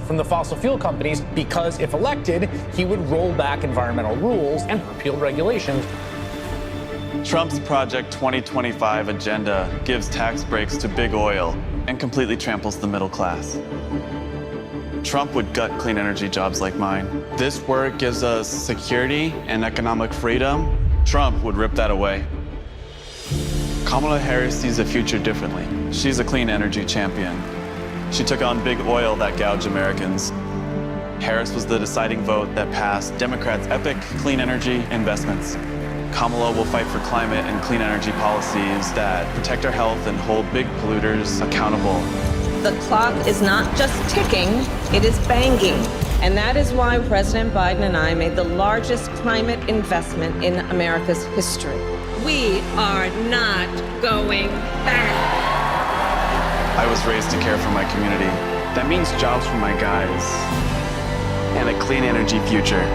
from the fossil fuel companies because, if elected, he would roll back environmental rules and repeal regulations. Trump's Project 2025 agenda gives tax breaks to big oil and completely tramples the middle class. Trump would gut clean energy jobs like mine. This work gives us security and economic freedom. Trump would rip that away. Kamala Harris sees the future differently. She's a clean energy champion. She took on big oil that gouged Americans. Harris was the deciding vote that passed Democrats' epic clean energy investments. Kamala will fight for climate and clean energy policies that protect our health and hold big polluters accountable. The clock is not just ticking, it is banging. And that is why President Biden and I made the largest climate investment in America's history. We are not going back. I was raised to care for my community. That means jobs for my guys and a clean energy future.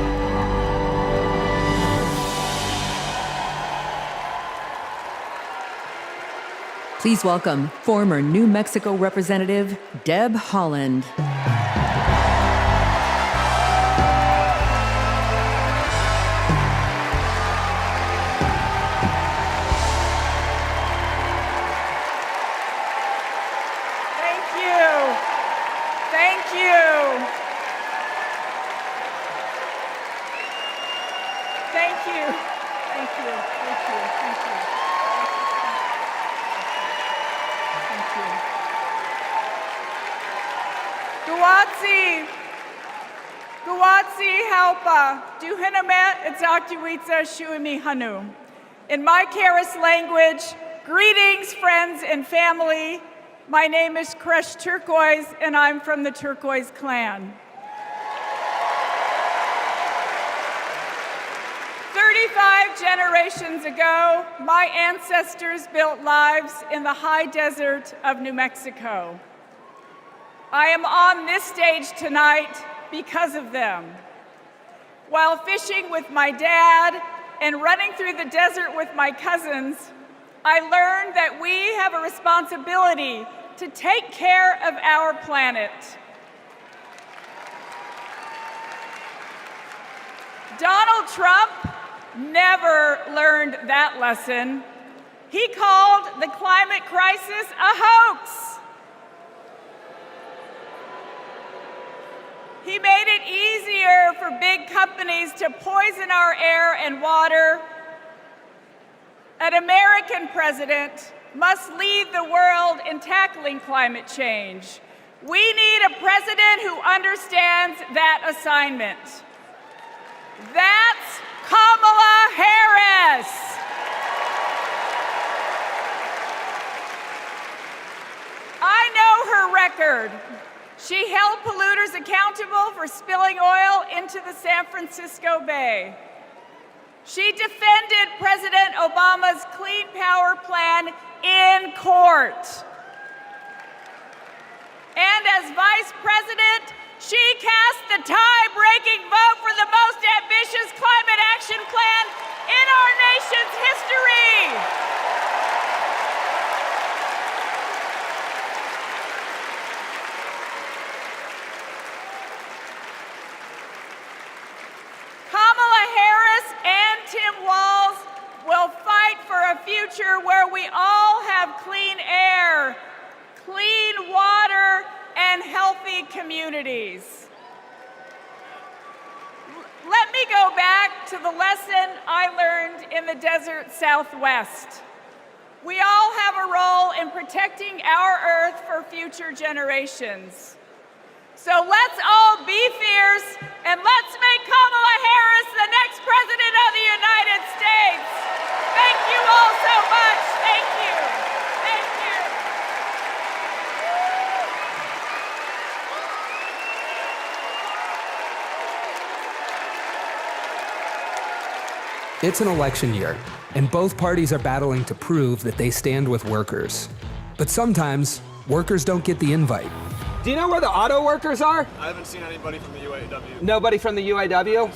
Please welcome former New Mexico Representative Deb Haaland. Thank you. Thank you. Thank you. Thank you. Thank you. Thank you. Guatsi Halpa, Duhinamet Etzakwitsa Shuimi Hanu. In my Keres language, greetings, friends and family. My name is Kresh Turquoise, and I'm from the Turquoise clan. 35 generations ago, my ancestors built lives in the high desert of New Mexico. I am on this stage tonight because of them. While fishing with my dad and running through the desert with my cousins, I learned that we have a responsibility to take care of our planet. Donald Trump never learned that lesson. He called the climate crisis a hoax. He made it easier for big companies to poison our air and water. An American president must lead the world in tackling climate change. We need a president who understands that assignment. That's Kamala Harris. I know her record. She held polluters accountable for spilling oil into the San Francisco Bay. She defended President Obama's Clean Power Plan in court. And as vice president, she cast the tie-breaking vote for the most ambitious climate action plan in our nation's history. Kamala Harris and Tim Walz will fight for a future where we all have clean air, clean water, and healthy communities. Let me go back to the lesson I learned in the desert Southwest. We all have a role in protecting our Earth for future generations. So let's all be fierce, and let's make Kamala Harris the next President of the United States. Thank you all so much. Thank you. Thank you. It's an election year, and both parties are battling to prove that they stand with workers. But sometimes, workers don't get the invite. Do you know where the auto workers are? I haven't seen anybody from the UAW. Nobody from the UAW?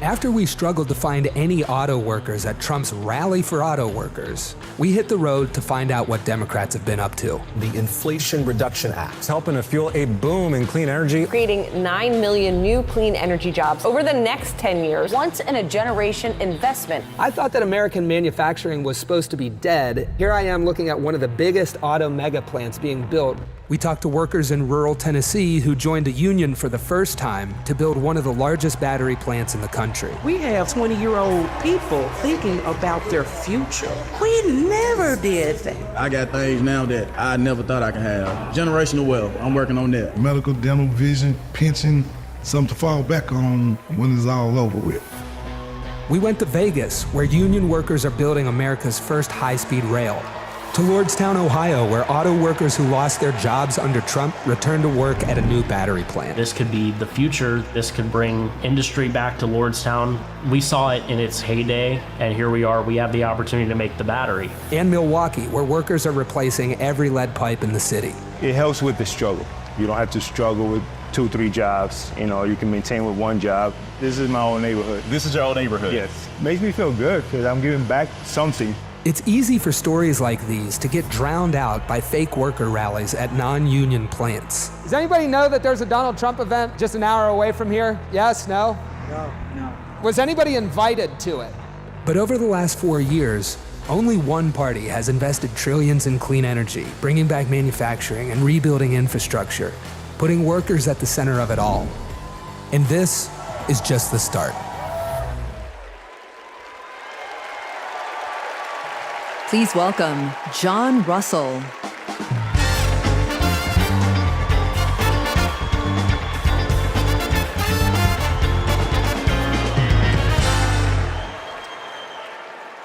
After we struggled to find any auto workers at Trump's Rally for Auto Workers, we hit the road to find out what Democrats have been up to. The Inflation Reduction Act is helping to fuel a boom in clean energy, creating 9 million new clean energy jobs over the next 10 years, once in a generation investment. I thought that American manufacturing was supposed to be dead. Here I am looking at one of the biggest auto mega plants being built. We talked to workers in rural Tennessee who joined a union for the first time to build one of the largest battery plants in the country. We have 20-year-old people thinking about their future. We never did that. I got things now that I never thought I could have. Generational wealth, I'm working on that. Medical, dental, vision, pension, something to fall back on when it's all over with. We went to Vegas, where union workers are building America's first high-speed rail. To Lordstown, Ohio, where auto workers who lost their jobs under Trump returned to work at a new battery plant. This could be the future. This could bring industry back to Lordstown. We saw it in its heyday, and here we are. We have the opportunity to make the battery. And Milwaukee, where workers are replacing every lead pipe in the city. It helps with the struggle. You don't have to struggle with 2, 3 jobs. You know, you can maintain with one job. This is my own neighborhood. This is your old neighborhood? Yes. Makes me feel good because I'm giving back something. It's easy for stories like these to get drowned out by fake worker rallies at non-union plants. Does anybody know that there's a Donald Trump event just an hour away from here? Yes, no? No. Was anybody invited to it? But over the last 4 years, only one party has invested trillions in clean energy, bringing back manufacturing and rebuilding infrastructure, putting workers at the center of it all. And this is just the start. Please welcome John Russell.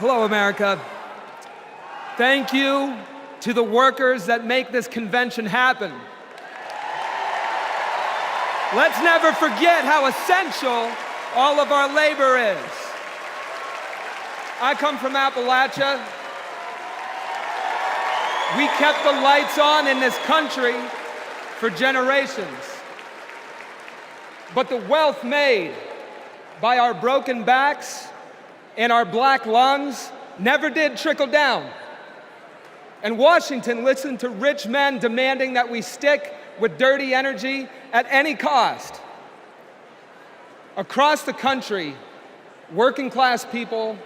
Hello, America. Thank you to the workers that make this convention happen. Let's never forget how essential all of our labor is. I come from Appalachia. We kept the lights on in this country for generations. But the wealth made by our broken backs and our black lungs never did trickle down. And Washington listened to rich men demanding that we stick with dirty energy at any cost. Across the country, working class people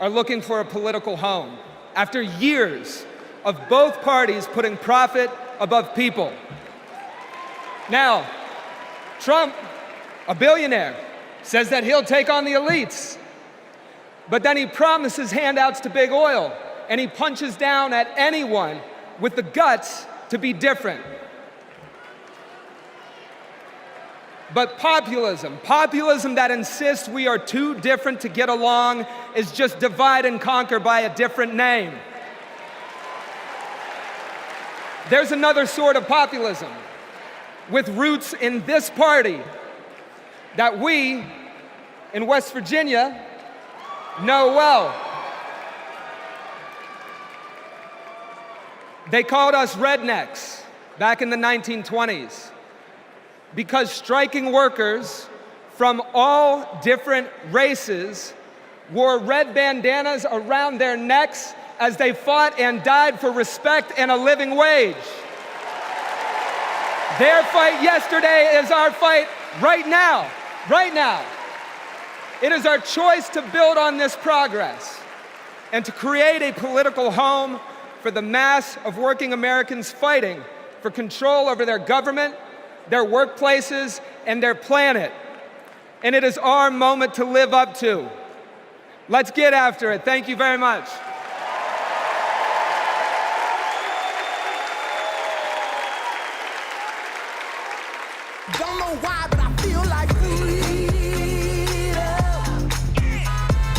are looking for a political home after years of both parties putting profit above people. Now, Trump, a billionaire, says that he'll take on the elites. But then he promises handouts to big oil, and he punches down at anyone with the guts to be different. But populism that insists we are too different to get along, is just divide and conquer by a different name. There's another sort of populism with roots in this party that we in West Virginia know well. They called us rednecks back in the 1920s because striking workers from all different races wore red bandanas around their necks as they fought and died for respect and a living wage. Their fight yesterday is our fight right now. Right now. It is our choice to build on this progress and to create a political home for the mass of working Americans fighting for control over their government, their workplaces, and their planet. And it is our moment to live up to. Let's get after it. Thank you very much. Don't know why, but I feel like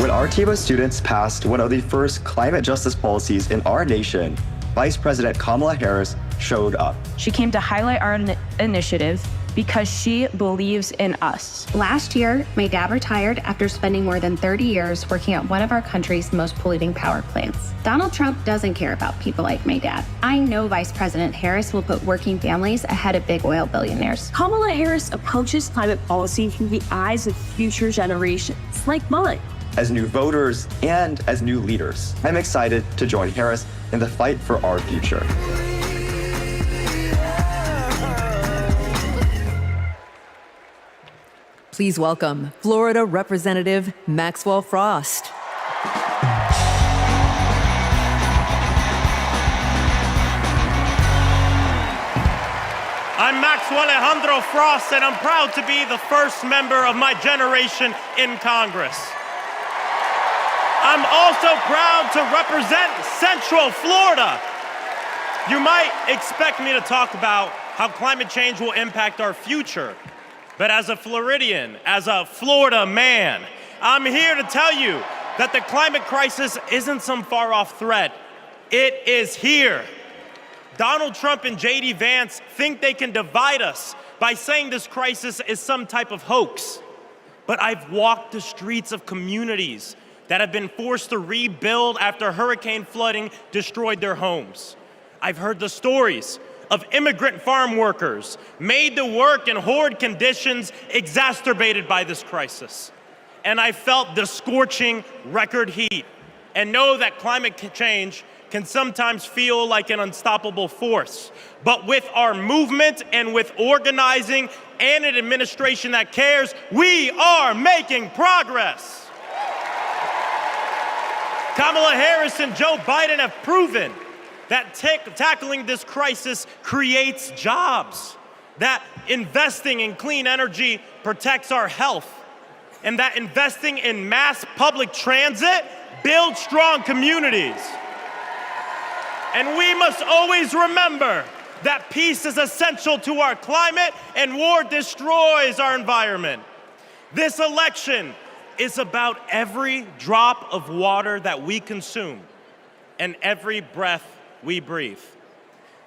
When our team of students passed one of the first climate justice policies in our nation, Vice President Kamala Harris showed up. She came to highlight our initiative because she believes in us. Last year, my dad retired after spending more than 30 years working at one of our country's most polluting power plants. Donald Trump doesn't care about people like my dad. I know Vice President Harris will put working families ahead of big oil billionaires. Kamala Harris approaches climate policy through the eyes of future generations, like mine. As new voters and as new leaders, I'm excited to join Harris in the fight for our future. Please welcome Florida Representative Maxwell Frost. I'm Maxwell Alejandro Frost, and I'm proud to be the first member of my generation in Congress. I'm also proud to represent Central Florida. You might expect me to talk about how climate change will impact our future. But as a Floridian, as a Florida man, I'm here to tell you that the climate crisis isn't some far-off threat. It is here. Donald Trump and J.D. Vance think they can divide us by saying this crisis is some type of hoax. But I've walked the streets of communities that have been forced to rebuild after hurricane flooding destroyed their homes. I've heard the stories of immigrant farm workers made to work in horrid conditions exacerbated by this crisis. And I felt the scorching record heat and know that climate change can sometimes feel like an unstoppable force. But with our movement and with organizing and an administration that cares, we are making progress. Kamala Harris and Joe Biden have proven that tackling this crisis creates jobs, that investing in clean energy protects our health, and that investing in mass public transit builds strong communities. And we must always remember that peace is essential to our climate and war destroys our environment. This election is about every drop of water that we consume and every breath we breathe.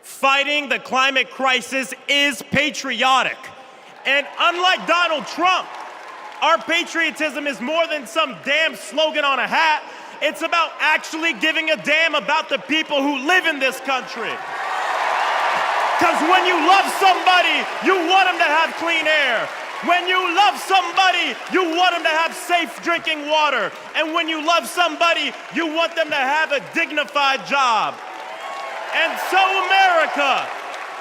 Fighting the climate crisis is patriotic. And unlike Donald Trump, our patriotism is more than some damn slogan on a hat. It's about actually giving a damn about the people who live in this country. Because when you love somebody, you want them to have clean air. When you love somebody, you want them to have safe drinking water. And when you love somebody, you want them to have a dignified job. And so, America,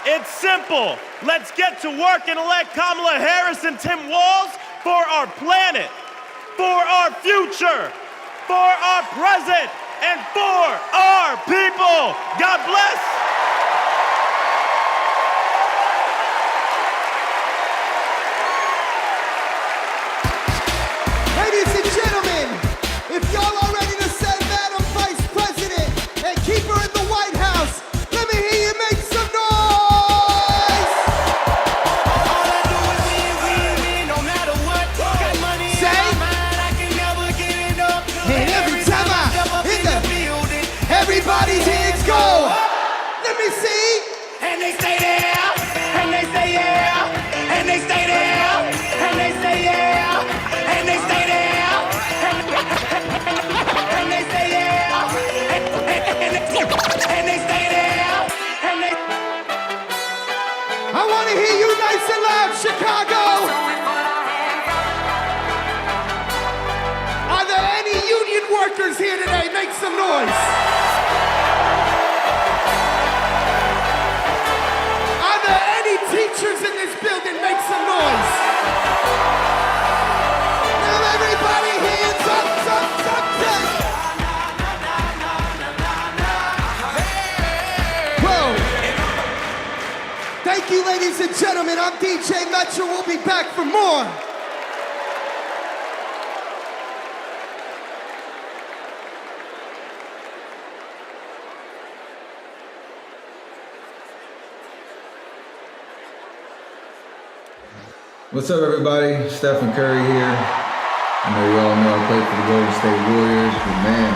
it's simple. Let's get to work and elect Kamala Harris and Tim Walz for our planet, for our future, for our present, and for our people. God bless. Ladies and gentlemen, if y'all are ready to send Madam Vice President and keep her in the White House, let me hear you make some noise! All I do is win, no matter what. Got money in my mind, I can never get enough. And every time I hit the building, everybody's hands go. Let me see. And they stay there, and they stay yeah, and they stay there, and they stay yeah, and they stay there. And they stay there, and they stay there, and they. I want to hear you nice and loud, Chicago. Are there any union workers here today? Make some noise. Are there any teachers in this building? Make some noise. Now everybody hands up. Whoa. Thank you, ladies and gentlemen. I'm DJ Metro. We'll be back for more. What's up, everybody? Stephen Curry here. I know you all know I played for the Golden State Warriors, but man,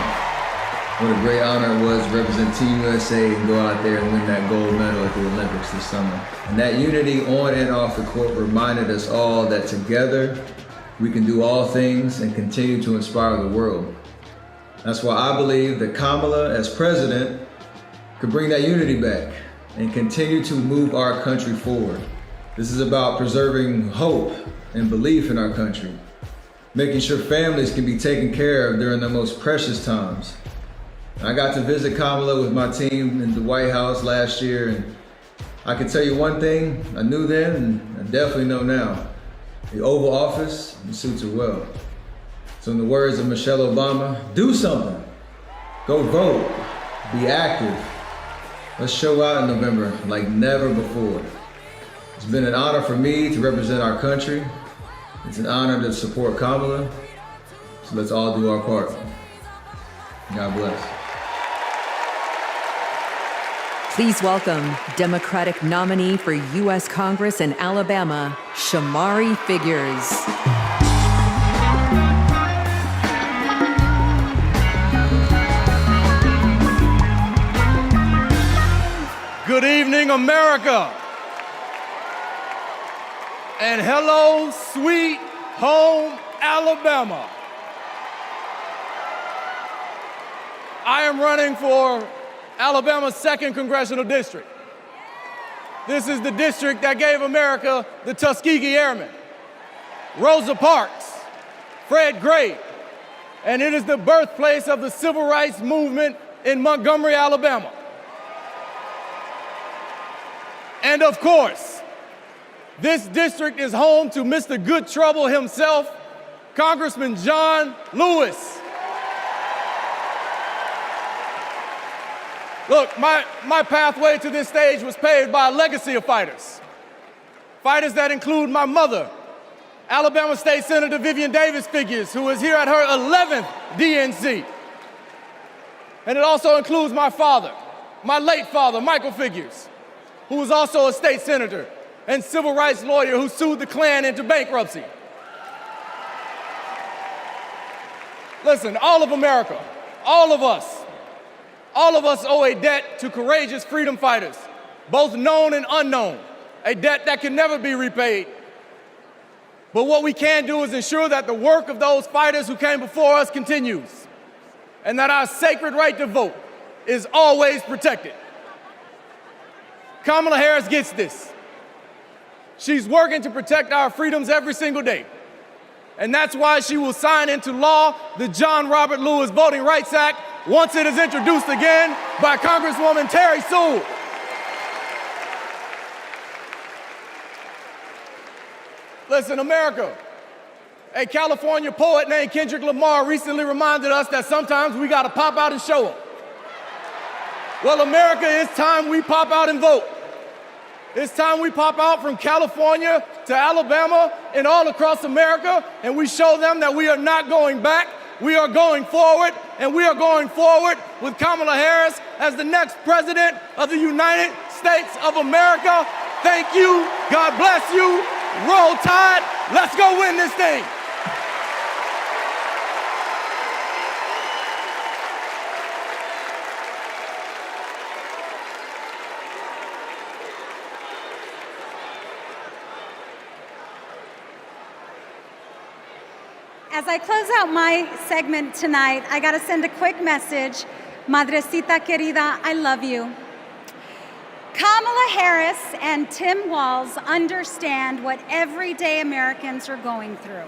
what a great honor it was to represent Team USA and go out there and win that gold medal at the Olympics this summer. And that unity on and off the court reminded us all that together we can do all things and continue to inspire the world. That's why I believe that Kamala, as president, could bring that unity back and continue to move our country forward. This is about preserving hope and belief in our country, making sure families can be taken care of during their most precious times. I got to visit Kamala with my team in the White House last year, and I can tell you one thing I knew then and I definitely know now. The Oval Office suits her well. So in the words of Michelle Obama, do something. Go vote, be active. Let's show out in November like never before. It's been an honor for me to represent our country. It's an honor to support Kamala. So let's all do our part. God bless. Please welcome Democratic nominee for U.S. Congress in Alabama, Shamari Figures. Good evening, America. And hello, sweet home, Alabama. I am running for Alabama's 2nd Congressional District. This is the district that gave America the Tuskegee Airmen, Rosa Parks, Fred Gray, and it is the birthplace of the civil rights movement in Montgomery, Alabama. And of course, this district is home to Mr. Good Trouble himself, Congressman John Lewis. Look, my pathway to this stage was paved by a legacy of fighters. Fighters that include my mother, Alabama State Senator Vivian Davis Figures, who is here at her 11th DNC. And it also includes my father, my late father, Michael Figures, who was also a state senator and civil rights lawyer who sued the Klan into bankruptcy. Listen, all of America, all of us owe a debt to courageous freedom fighters, both known and unknown, a debt that can never be repaid. But what we can do is ensure that the work of those fighters who came before us continues, and that our sacred right to vote is always protected. Kamala Harris gets this. She's working to protect our freedoms every single day. And that's why she will sign into law the John Robert Lewis Voting Rights Act once it is introduced again by Congresswoman Terry Sewell. Listen, America, a California poet named Kendrick Lamar recently reminded us that sometimes we gotta pop out and show up. Well, America, it's time we pop out and vote. It's time we pop out from California to Alabama and all across America, and we show them that we are not going back. We are going forward, and we are going forward with Kamala Harris as the next president of the United States of America. Thank you. God bless you. Roll Tide. Let's go win this thing. As I close out my segment tonight, I gotta send a quick message. Madrecita querida, I love you. Kamala Harris and Tim Walz understand what everyday Americans are going through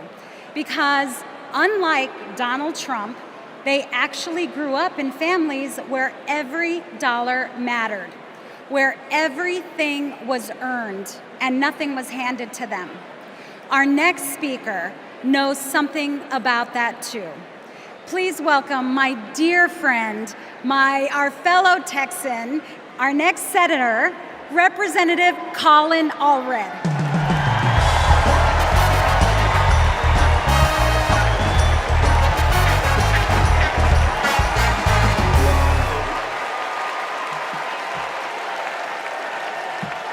because unlike Donald Trump, they actually grew up in families where every dollar mattered, where everything was earned and nothing was handed to them. Our next speaker knows something about that too. Please welcome my dear friend, our fellow Texan, our next senator, Representative Colin Allred.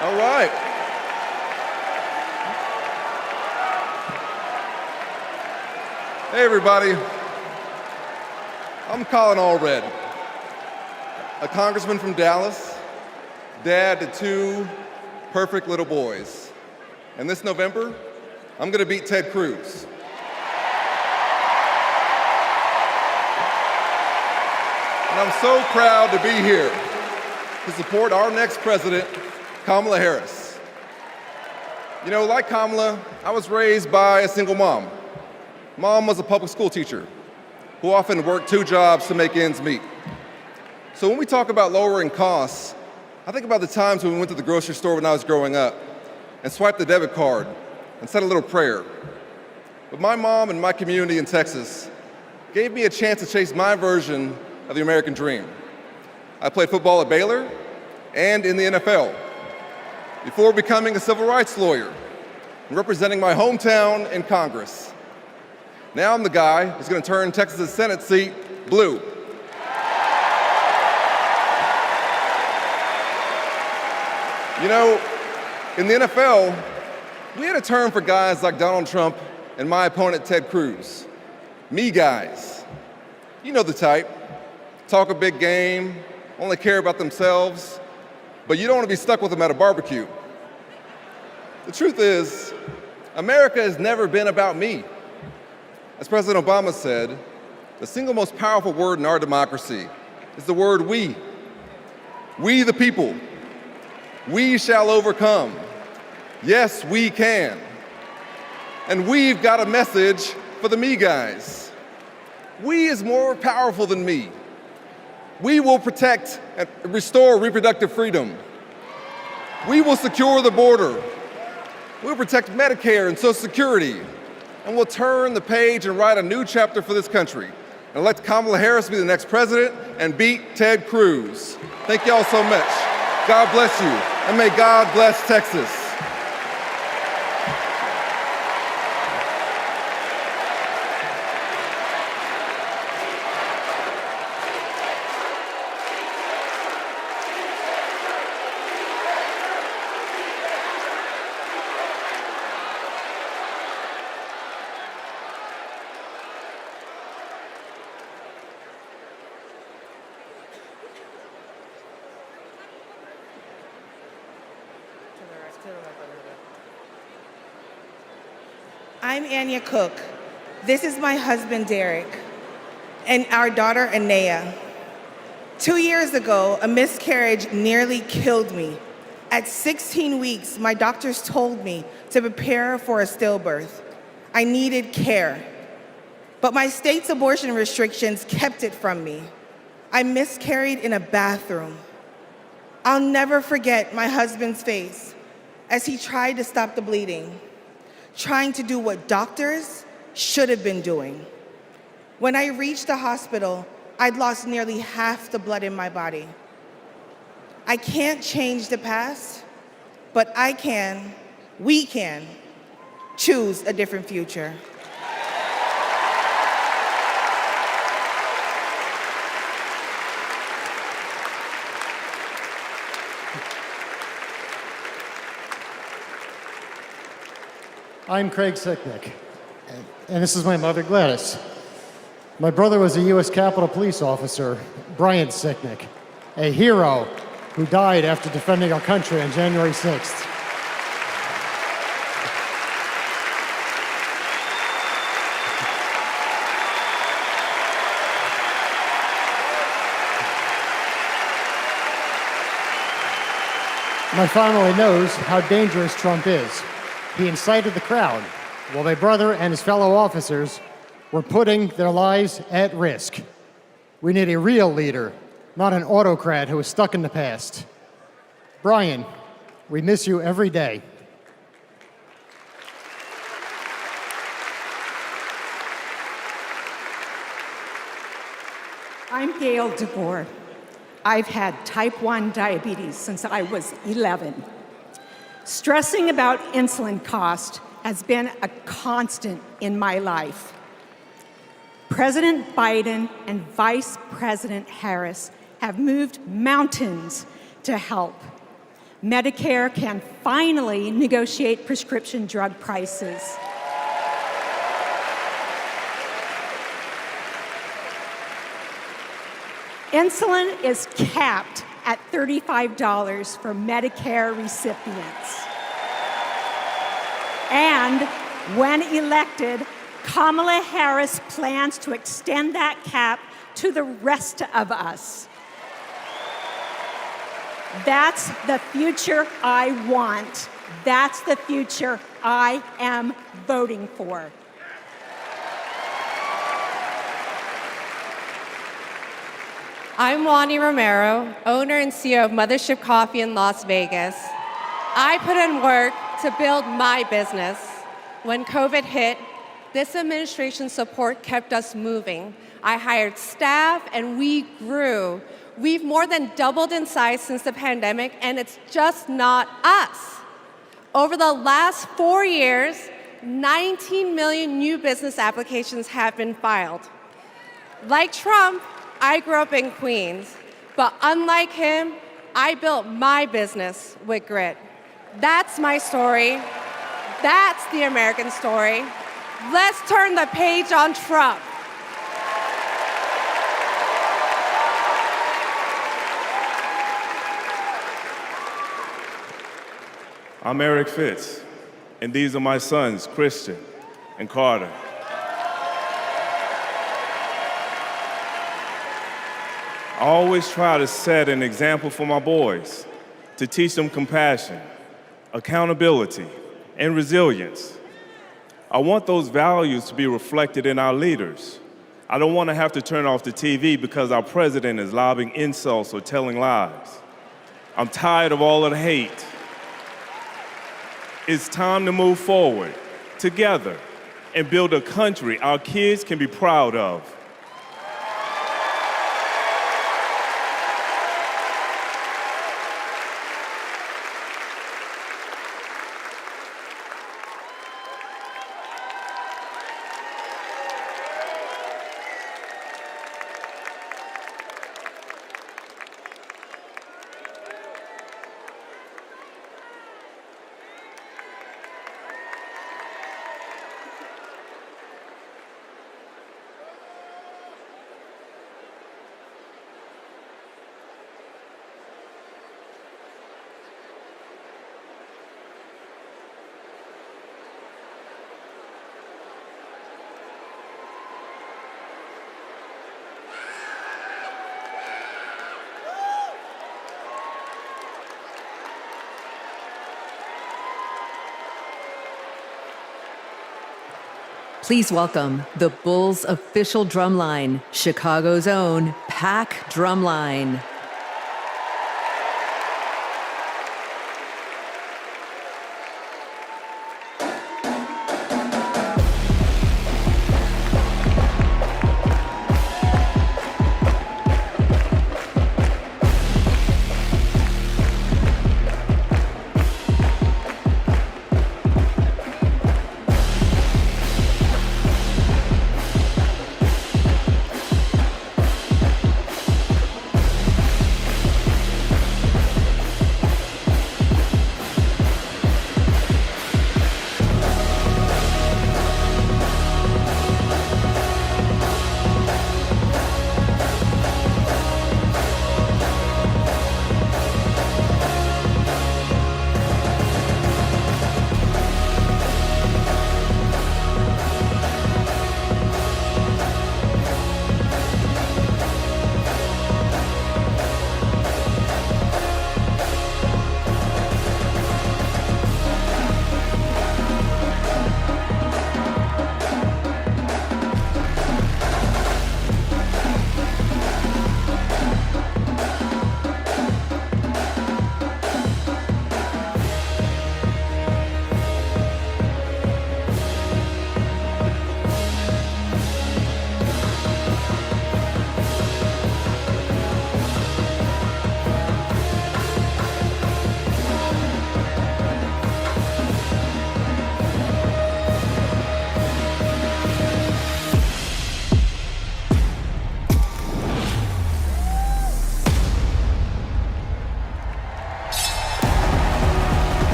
All right. Hey everybody, I'm Colin Allred, a congressman from Dallas, dad to two perfect little boys. And this November, I'm gonna beat Ted Cruz. And I'm so proud to be here to support our next president, Kamala Harris. You know, like Kamala, I was raised by a single mom. Mom was a public school teacher who often worked two jobs to make ends meet. So when we talk about lowering costs, I think about the times when we went to the grocery store when I was growing up and swiped the debit card and said a little prayer. But my mom and my community in Texas gave me a chance to chase my version of the American dream. I played football at Baylor and in the NFL before becoming a civil rights lawyer and representing my hometown in Congress. Now I'm the guy who's going to turn Texas's Senate seat blue. You know, in the NFL, we had a term for guys like Donald Trump and my opponent Ted Cruz. Me guys. You know the type. Talk a big game, only care about themselves, but you don't want to be stuck with them at a barbecue. The truth is, America has never been about me. As President Obama said, the single most powerful word in our democracy is the word we. We the people. We shall overcome. Yes, we can. And we've got a message for the me guys. We is more powerful than me. We will protect and restore reproductive freedom. We will secure the border. We'll protect Medicare and Social Security. And we'll turn the page and write a new chapter for this country and elect Kamala Harris to be the next president and beat Ted Cruz. Thank y'all so much. God bless you, and may God bless Texas. I'm Anya Cook. This is my husband, Derek, and our daughter, Anaya. 2 years ago, a miscarriage nearly killed me. At 16 weeks, my doctors told me to prepare for a stillbirth. I needed care, but my state's abortion restrictions kept it from me. I miscarried in a bathroom. I'll never forget my husband's face as he tried to stop the bleeding, trying to do what doctors should have been doing. When I reached the hospital, I'd lost nearly half the blood in my body. I can't change the past, but we can choose a different future. I'm Craig Sicknick, and this is my mother, Gladys. My brother was a U.S. Capitol Police officer, Brian Sicknick, a hero who died after defending our country on January 6th. My family knows how dangerous Trump is. He incited the crowd while my brother and his fellow officers were putting their lives at risk. We need a real leader, not an autocrat who is stuck in the past. Brian, we miss you every day. I'm Gail DeBoer. I've had type 1 diabetes since I was 11. Stressing about insulin cost has been a constant in my life. President Biden and Vice President Harris have moved mountains to help. Medicare can finally negotiate prescription drug prices. Insulin is capped at $35 for Medicare recipients. And when elected, Kamala Harris plans to extend that cap to the rest of us. That's the future I want. That's the future I am voting for. I'm Wani Romero, owner and CEO of Mothership Coffee in Las Vegas. I put in work to build my business. When COVID hit, this administration's support kept us moving. I hired staff and we grew. We've more than doubled in size since the pandemic, and it's just not us. Over the last 4 years, 19 million new business applications have been filed. Like Trump, I grew up in Queens, but unlike him, I built my business with grit. That's my story. That's the American story. Let's turn the page on Trump. I'm Eric Fitz, and these are my sons, Christian and Carter. I always try to set an example for my boys, to teach them compassion, accountability, and resilience. I want those values to be reflected in our leaders. I don't want to have to turn off the TV because our president is lobbing insults or telling lies. I'm tired of all of the hate. It's time to move forward together and build a country our kids can be proud of. Please welcome the Bulls' official drumline, Chicago's own Pack Drumline.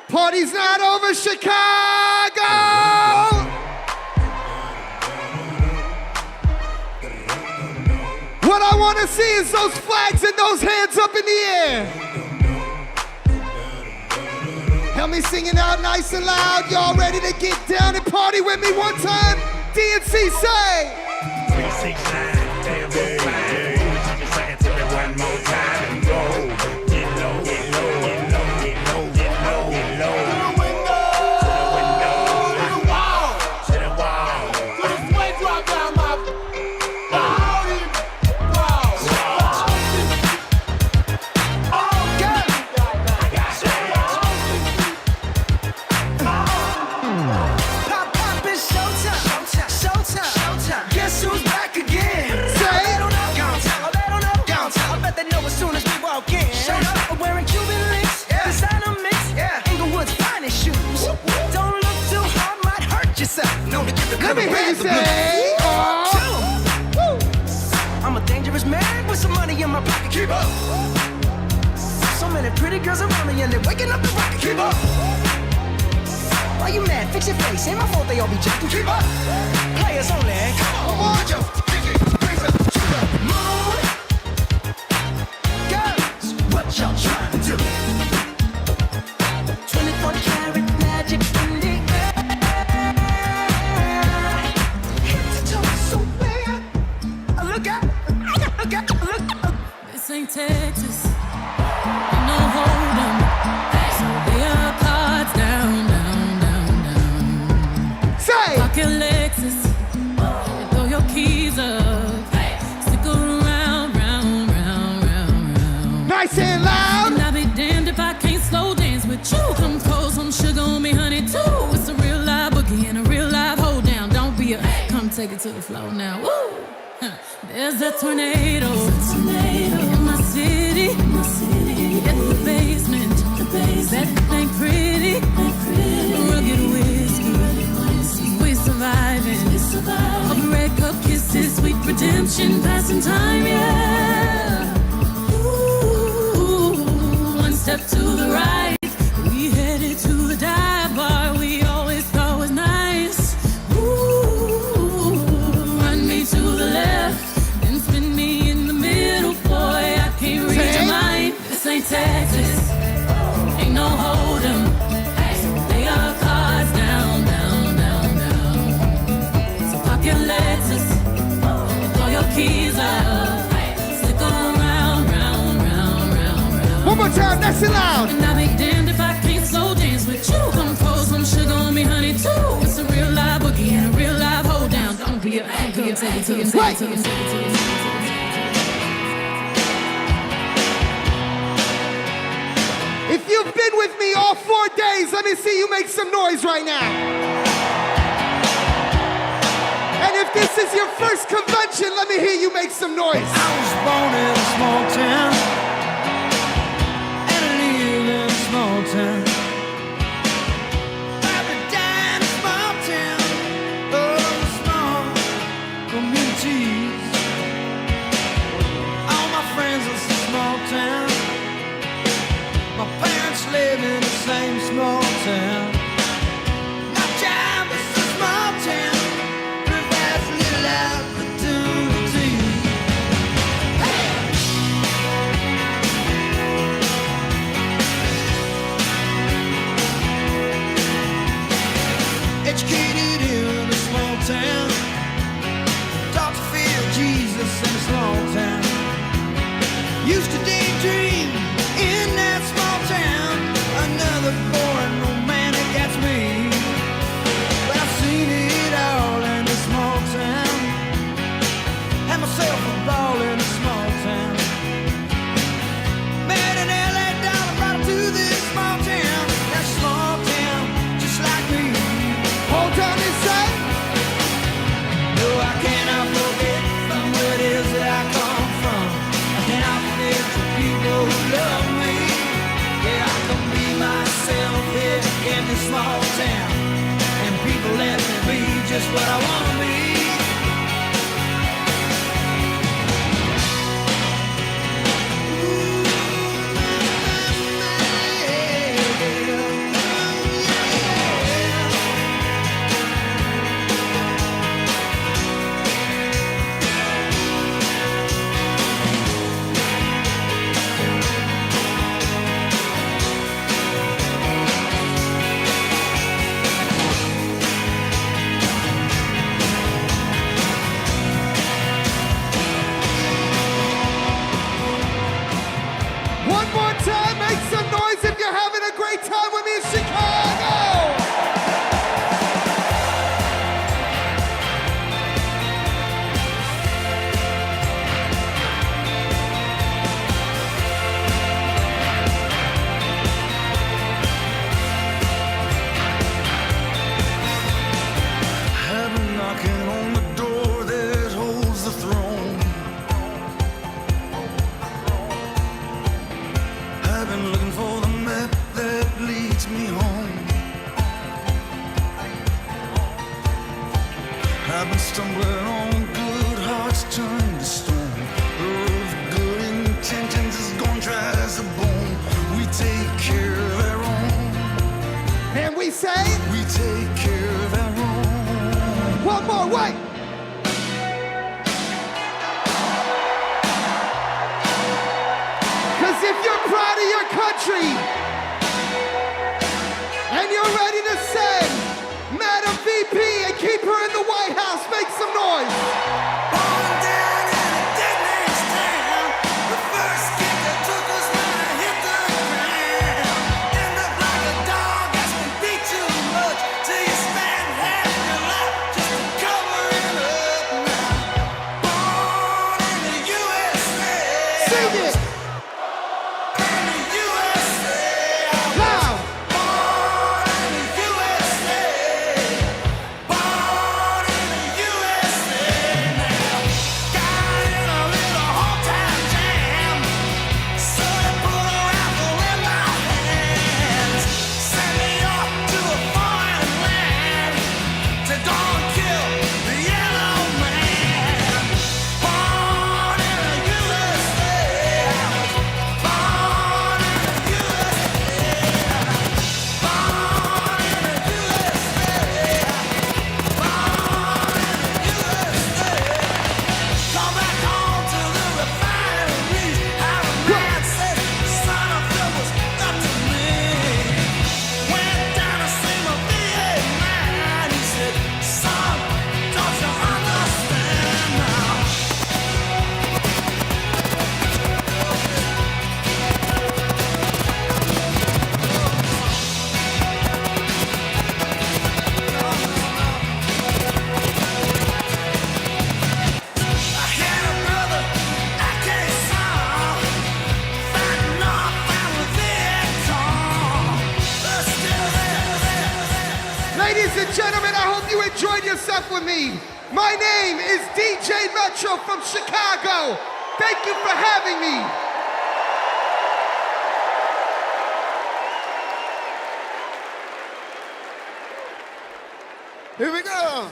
Party's not over, Chicago! What I want to see is those flags and those hands up in the air. Help me sing it out nice and loud. Y'all ready to get down and party with me one time? DNC say. 369, damn, fine. Tell me one more time and go. Get low, get low, get low, get low, get low, get low. To the window, to the wall, to the wall. To the sweat drop down my body. Pop, pop, it's showtime, showtime, showtime. Guess Let me hear you say, oh. I'm a dangerous man with some money in my pocket. Keep up. So many pretty girls around me and they're waking up the rocket. Keep up. Why you mad? Fix your face. Ain't my fault they all be jacking. Keep up. Players only. Come on, put your pinky rings up to the moon. Girls, what y'all trying to do? 24 karat magic in the air. Head to toe, so where? Look out, look out, look out. This ain't Texas. No hold 'em. So lay your cards down, down, down, down. Say! Pocket Lexus. And throw your keys up. Stick around, round, round, round, round. Nice and loud. And I'll be damned if I can't slow dance with you. Come pour some sugar on me, honey, too. It's a real live boogie and a real live hold down. Don't be a come take it to the floor now. Woo! There's a tornado. In my city. In the basement. That ain't pretty. Rugged whiskey. We're surviving. Of red cup kisses, sweet redemption, passing time, yeah. Ooh, one step to the right. We headed to the dive bar we always thought was nice. Ooh, run me to the left and spin me in the middle, boy. I can't read your mind. This ain't Texas. Ain't no hold 'em. Lay your cards down, down, down, down. So pocket Lexus and throw your keys up. Stick around, round, round, round, round. One more time, nice and loud. And I'll be damned if I can't slow dance with you. Come pour some sugar on me, honey, too. It's a real live boogie and a real live hold down. Don't be a come take it to the Wait. If you've been with me all 4 days, let me see you make some noise right now. And if this is your first convention, let me hear you make some noise. I was born in a small town, and I live in a small town. I would die in a small town, oh, small communities. All my friends are from small town. My parents live in the same small town. My job is a small town. Provides little opportunity. Hey! Educated in a small town. Taught to feel Jesus in a small town. Used to daydream in that small town. Another boring romantic, that's me. But I've seen it all in a small town. Had myself a ball in a small town. Met an LA dollar, brought him to this small town. That small town, just like me. Hold on and say. No, I cannot forget from where it is that I come from. I cannot forget the people who love me. Yeah, I can be myself here in this small town. And people let me be just what I want to be. I've been stumbling on good hearts turning to stone. The road of good intentions is gone dry as a bone. We take care of our own. And we say, we take care of our own. One more, wait. Cause if you're proud of your country and you're ready to send Madam VP and keep her in the White House, make some noise. Born down in a dead man's town, the first kick that took us when I hit the ground. End up like a dog that's been beat too much, till you spend half your life just to cover it up now. Born in the USA. Sing it. In the USA. Loud. Born in the USA. Born in the USA now. Got in a little hometown jam, so they put a rifle in my hands. Sent me off to a foreign land to go and kill the yellow man. Born in the USA. Born in the USA. Born in the USA. Come back home to the refineries. How a man said, son, if it was up to me. Went down to see my VA man. He said, son, don't you understand now? I had a brother I can't solve, fighting off our Vietcong. But still there. Ladies and gentlemen, I hope you enjoyed yourself with me. My name is DJ Metro from Chicago. Thank you for having me. Here we go.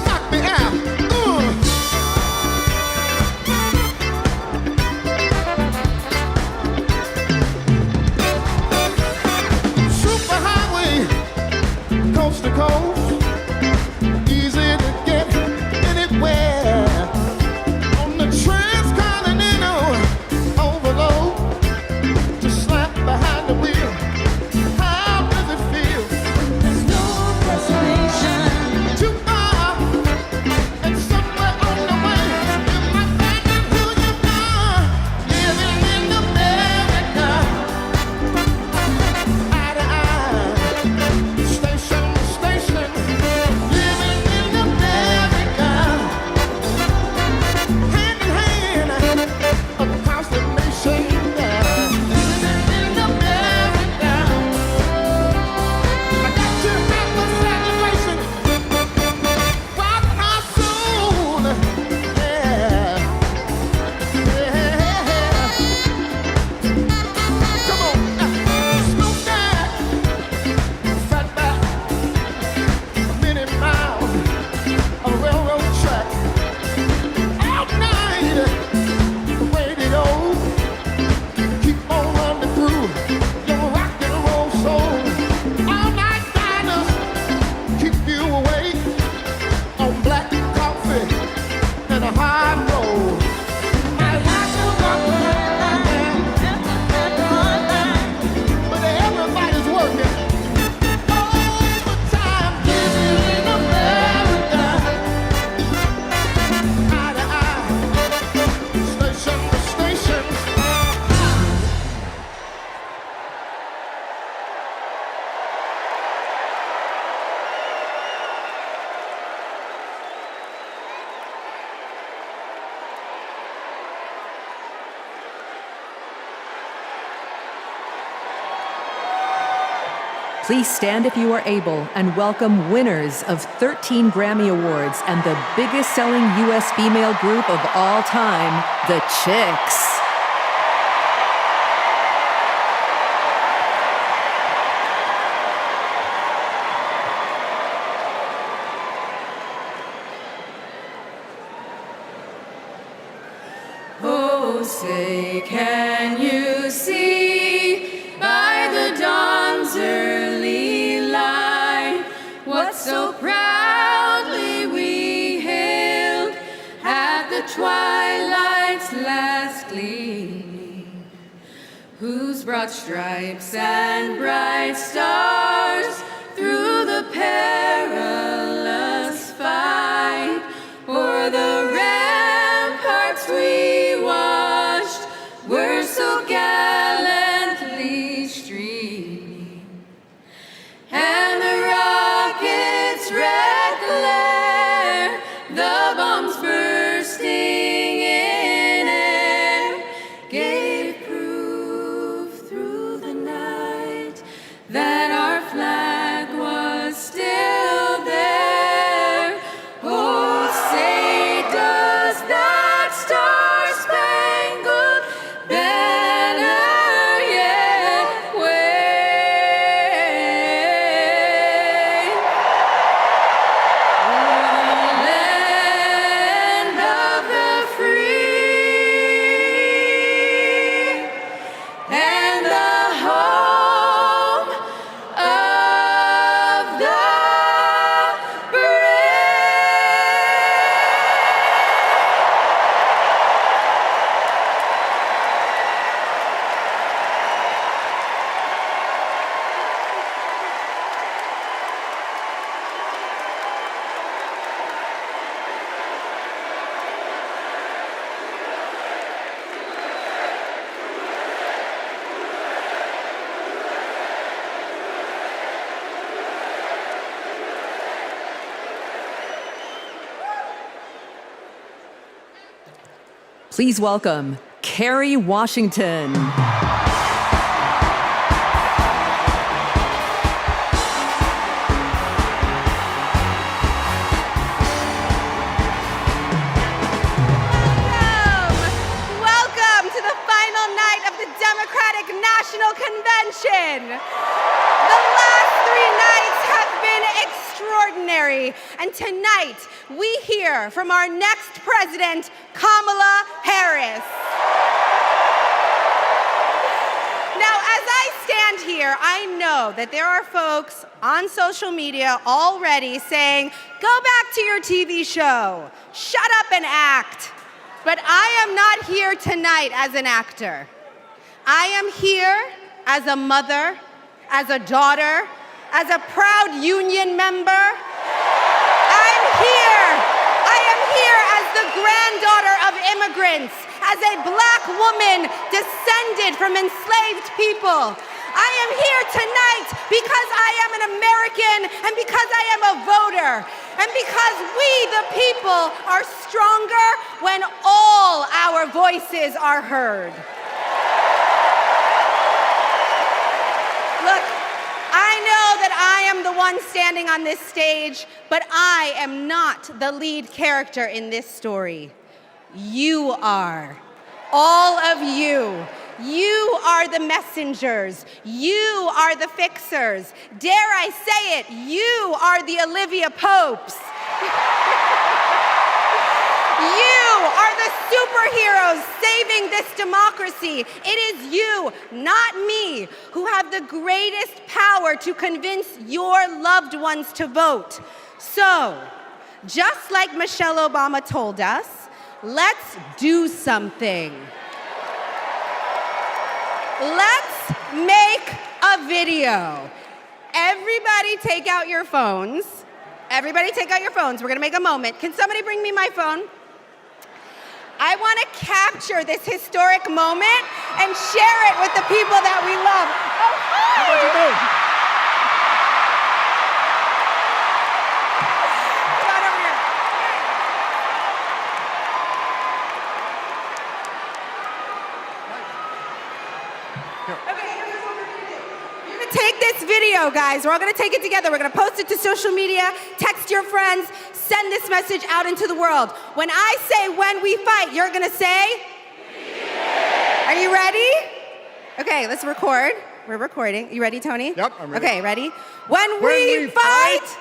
Knock me out. Superhighway, coast to coast, easy to get anywhere. On the transcontinental overload, to slap behind the wheel. How does it feel? There's no destination. Too far and somewhere on the way. You might find out who you are, living in America. Eye to eye, station to station, living in America. Hand in hand, across the nation, living in America. I got to have a celebration. Rock my soul, yeah. Come on, Snoop Dogg, Fatback, many miles of railroad track. All night, radio, keep on running through your rock and roll soul. All night diners keep you awake on black coffee and a hard roll. I like to rock but everybody's working overtime, living in America. Eye to eye, station to station. Please stand if you are able and welcome winners of 13 Grammy Awards and the biggest selling U.S. female group of all time, the Chicks. twilight's last gleaming, who's brought stripes and bright stars through the perilous fight, o'er the ramparts we watched were so gallantly streaming, and the rockets' red glare, the bombs bursting in air, gave proof through the night that our flag was still there. Oh, say does that star-spangled banner yet wave? Land of the free and the home of the Please welcome Kerry Washington. Welcome to the final night of the Democratic National Convention. The last 3 nights have been extraordinary, and tonight we hear from our next president, Kamala Harris. Now, as I stand here, I know that there are folks on social media already saying, go back to your TV show, shut up and act. But I am not here tonight as an actor. I am here as a mother, as a daughter, as a proud union member. I am here as the granddaughter of immigrants, as a black woman descended from enslaved people. I am here tonight because I am an American and because I am a voter and because we, the people, are stronger when all our voices are heard. Look, I know that I am the one standing on this stage, but I am not the lead character in this story. You are. All of you. You are the messengers. You are the fixers. Dare I say it, you are the Olivia Popes. You are the superheroes saving this democracy. It is you, not me, who have the greatest power to convince your loved ones to vote. So, just like Michelle Obama told us, let's do something. Let's make a video. Everybody take out your phones. Everybody take out your phones. We're gonna make a moment. Can somebody bring me my phone? I wanna capture this historic moment and share it with the people that we love. Oh, hi! What'd you do? Come on over here. You're gonna take this video, guys. We're all gonna take it together. We're gonna post it to social media, text your friends, send this message out into the world. When I say when we fight, you're gonna say? Are you ready? Okay, let's record. We're recording. You ready, Tony? Yep, I'm ready. Okay, ready? When we fight,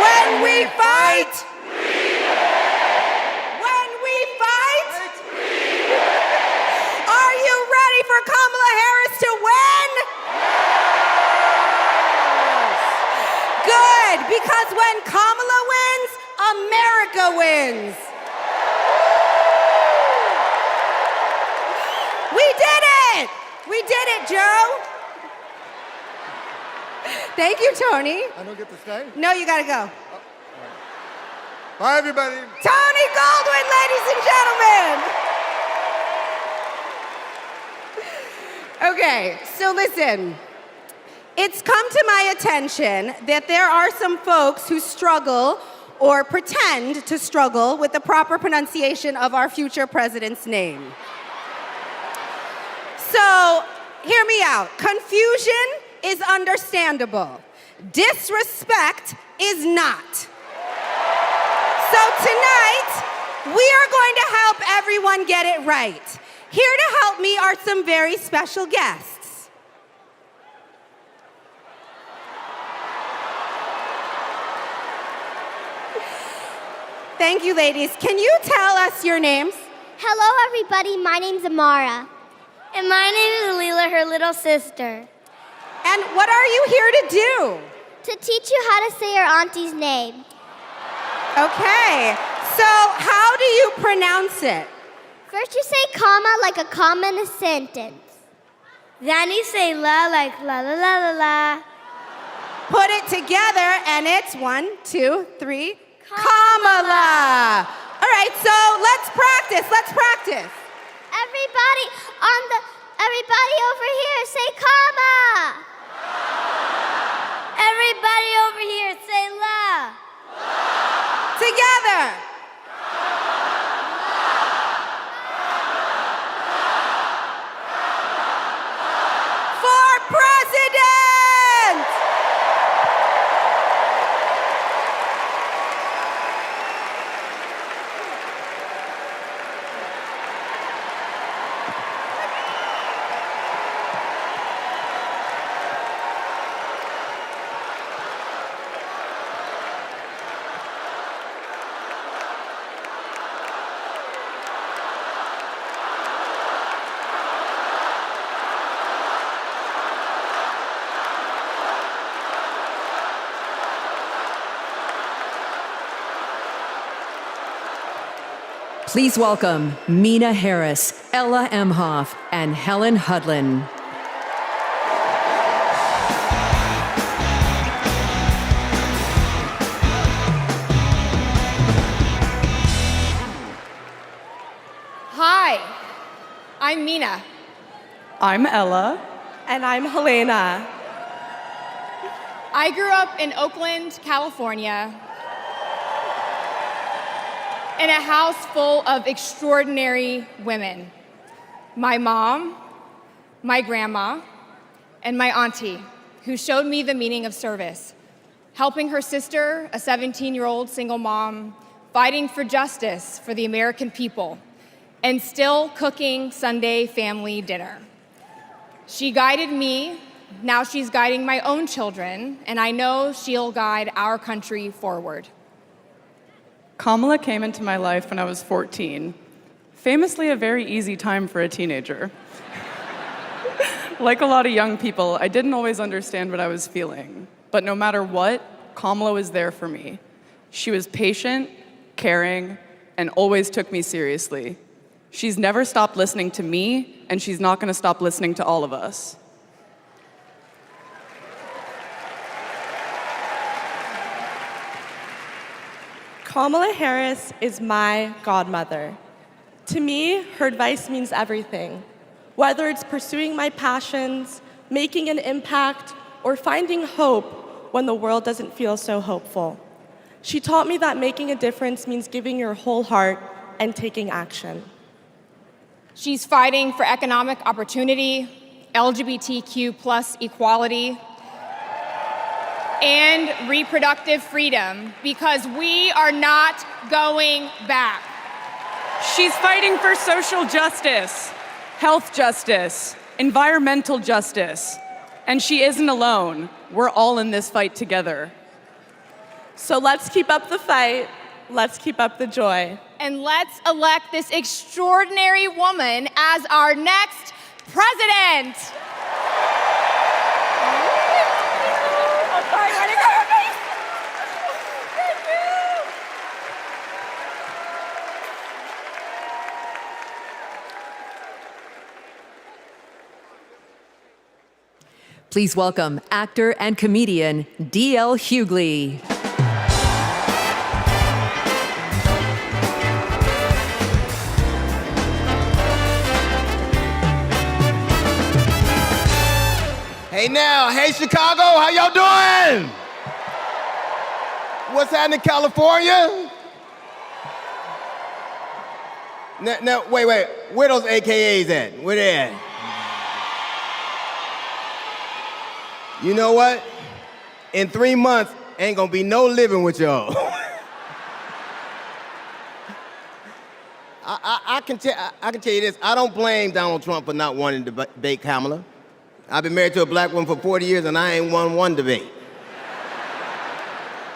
when we fight, when we fight, are you ready for Kamala Harris to win? Good, because when Kamala wins, America wins. We did it, Joe. Thank you, Tony. I don't get to stay? No, you gotta go. Bye, everybody. Tony Goldwyn, ladies and gentlemen. Okay, so listen. It's come to my attention that there are some folks who struggle or pretend to struggle with the proper pronunciation of our future president's name. So, hear me out. Confusion is understandable. Disrespect is not. So tonight, we are going to help everyone get it right. Here to help me are some very special guests. Thank you, ladies. Can you tell us your names? Hello, everybody. My name's Amara. And my name is Leela, her little sister. And what are you here to do? To teach you how to say your auntie's name. Okay, so how do you pronounce it? First you say comma like a comma in a sentence. Then you say la like la la la la la. Put it together and it's 1, 2, 3, Kamala. All right, so let's practice. Everybody over here say comma. Everybody over here say la. Together. For president! Please welcome Mina Harris, Ella Emhoff, and Helen Hudlin. Hi, I'm Mina. I'm Ella. And I'm Helena. I grew up in Oakland, California, in a house full of extraordinary women. My mom, my grandma, and my auntie, who showed me the meaning of service, helping her sister, a 17-year-old single mom, fighting for justice for the American people, and still cooking Sunday family dinner. She guided me, now she's guiding my own children, and I know she'll guide our country forward. Kamala came into my life when I was 14. Famously a very easy time for a teenager. Like a lot of young people, I didn't always understand what I was feeling. But no matter what, Kamala was there for me. She was patient, caring, and always took me seriously. She's never stopped listening to me, and she's not gonna stop listening to all of us. Kamala Harris is my godmother. To me, her advice means everything. Whether it's pursuing my passions, making an impact, or finding hope when the world doesn't feel so hopeful. She taught me that making a difference means giving your whole heart and taking action. She's fighting for economic opportunity, LGBTQ+ equality, and reproductive freedom, because we are not going back. She's fighting for social justice, health justice, environmental justice, and she isn't alone. We're all in this fight together. So let's keep up the fight, let's keep up the joy. And let's elect this extraordinary woman as our next president. Please welcome actor and comedian D.L. Hughley. Hey now, hey Chicago, how y'all doing? What's happening, California? Now, wait, where those AKAs at? Where they at? You know what? In 3 months, ain't gonna be no living with y'all. I can tell you this, I don't blame Donald Trump for not wanting to debate Kamala. I've been married to a black woman for 40 years and I ain't won one debate.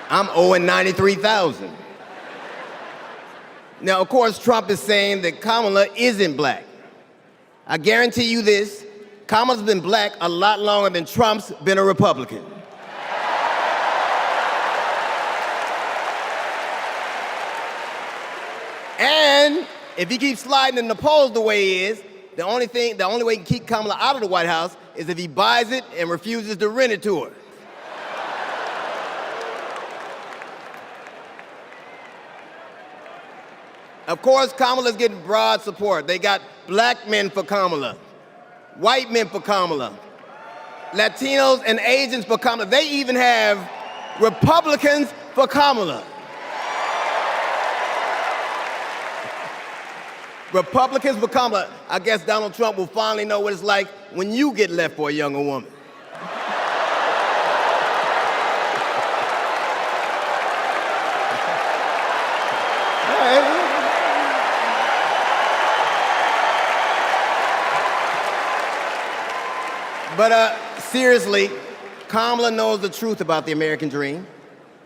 I'm owing $93,000. Now, of course, Trump is saying that Kamala isn't black. I guarantee you this, Kamala's been black a lot longer than Trump's been a Republican. And if he keeps sliding in the polls the way he is, the only way he can keep Kamala out of the White House is if he buys it and refuses to rent it to her. Of course, Kamala's getting broad support. They got black men for Kamala, white men for Kamala, Latinos and Asians for Kamala. They even have Republicans for Kamala. Republicans for Kamala. I guess Donald Trump will finally know what it's like when you get left for a younger woman. But seriously, Kamala knows the truth about the American dream,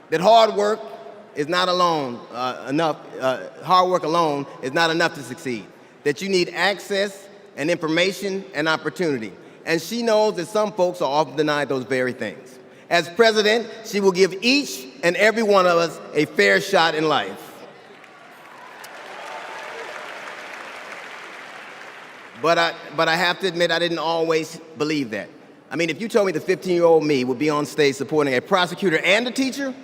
that hard work is not enough. Hard work alone is not enough to succeed. That you need access and information and opportunity. And she knows that some folks are often denied those very things. As president, she will give each and every one of us a fair shot in life. But I have to admit, I didn't always believe that. I mean, if you told me the 15-year-old me would be on stage supporting a prosecutor and a teacher,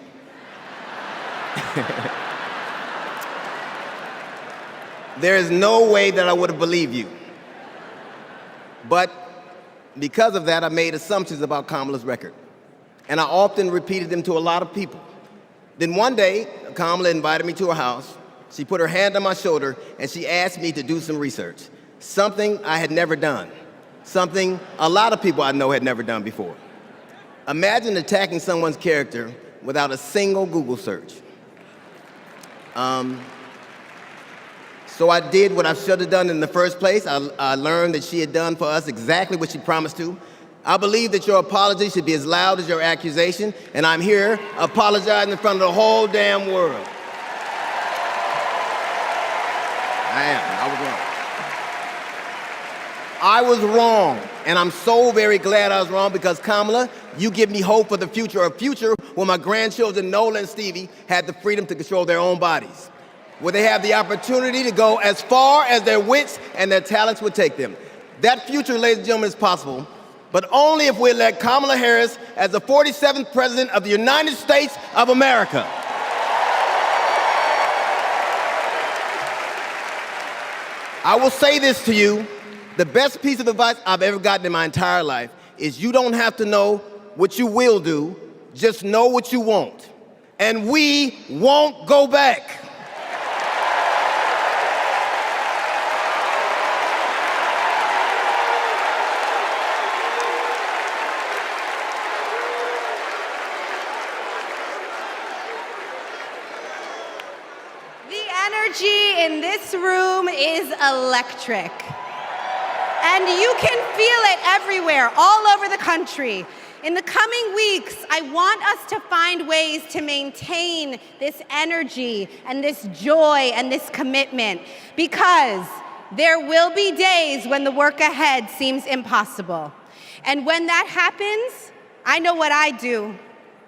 there is no way that I would have believed you. But because of that, I made assumptions about Kamala's record. And I often repeated them to a lot of people. Then one day, Kamala invited me to her house. She put her hand on my shoulder and she asked me to do some research. Something I had never done. Something a lot of people I know had never done before. Imagine attacking someone's character without a single Google search. So I did what I should have done in the first place. I learned that she had done for us exactly what she promised to. I believe that your apology should be as loud as your accusation, and I'm here apologizing in front of the whole damn world. I was wrong. I was wrong, and I'm so very glad I was wrong because, Kamala, you give me hope for the future, a future where my grandchildren, Nola and Stevie, had the freedom to control their own bodies, where they have the opportunity to go as far as their wits and their talents would take them. That future, ladies and gentlemen, is possible, but only if we elect Kamala Harris as the 47th President of the United States of America. I will say this to you. The best piece of advice I've ever gotten in my entire life is you don't have to know what you will do, just know what you won't. And we won't go back. The energy in this room is electric. And you can feel it everywhere, all over the country. In the coming weeks, I want us to find ways to maintain this energy and this joy and this commitment, because there will be days when the work ahead seems impossible. And when that happens, I know what I do.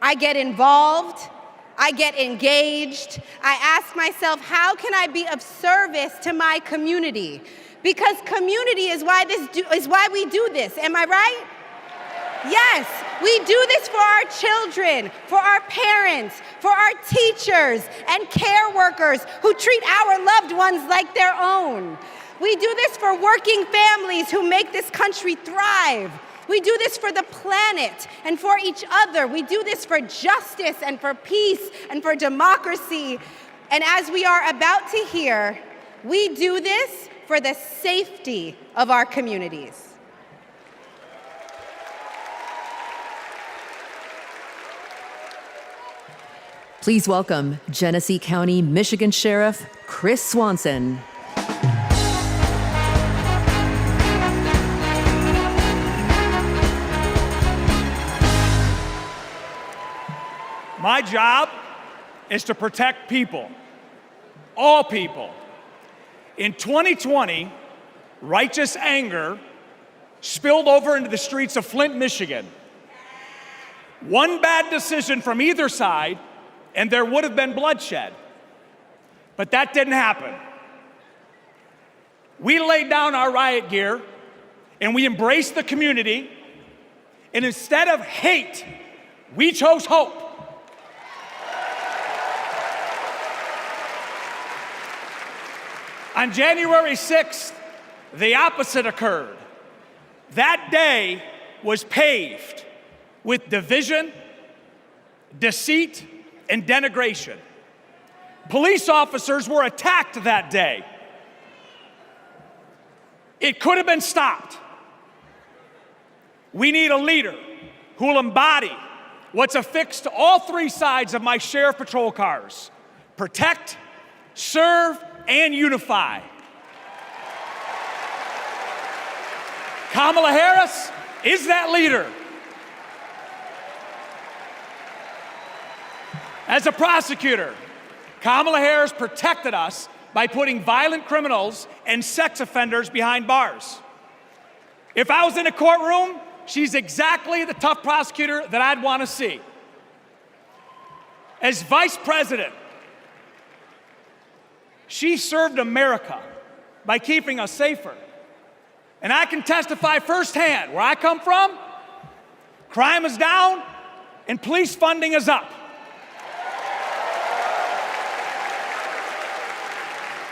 I get involved, I get engaged, I ask myself, how can I be of service to my community? Because community is why we do this, am I right? Yes, we do this for our children, for our parents, for our teachers and care workers who treat our loved ones like their own. We do this for working families who make this country thrive. We do this for the planet and for each other. We do this for justice and for peace and for democracy. And as we are about to hear, we do this for the safety of our communities. Please welcome Genesee County, Michigan Sheriff Chris Swanson. My job is to protect people, all people. In 2020, righteous anger spilled over into the streets of Flint, Michigan. One bad decision from either side, and there would have been bloodshed. But that didn't happen. We laid down our riot gear, and we embraced the community, and instead of hate, we chose hope. On January 6th, the opposite occurred. That day was paved with division, deceit, and denigration. Police officers were attacked that day. It could have been stopped. We need a leader who will embody what's affixed to all three sides of my sheriff patrol cars: protect, serve, and unify. Kamala Harris is that leader. As a prosecutor, Kamala Harris protected us by putting violent criminals and sex offenders behind bars. If I was in a courtroom, she's exactly the tough prosecutor that I'd want to see. As vice president, she served America by keeping us safer. And I can testify firsthand, where I come from, crime is down and police funding is up.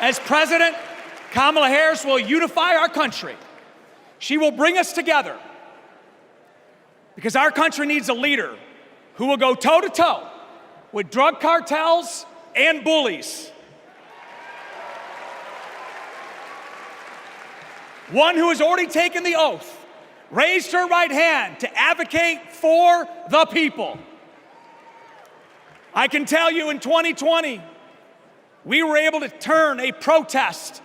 As president, Kamala Harris will unify our country. She will bring us together because our country needs a leader who will go toe-to-toe with drug cartels and bullies. One who has already taken the oath, raised her right hand to advocate for the people. I can tell you in 2020, we were able to turn a protest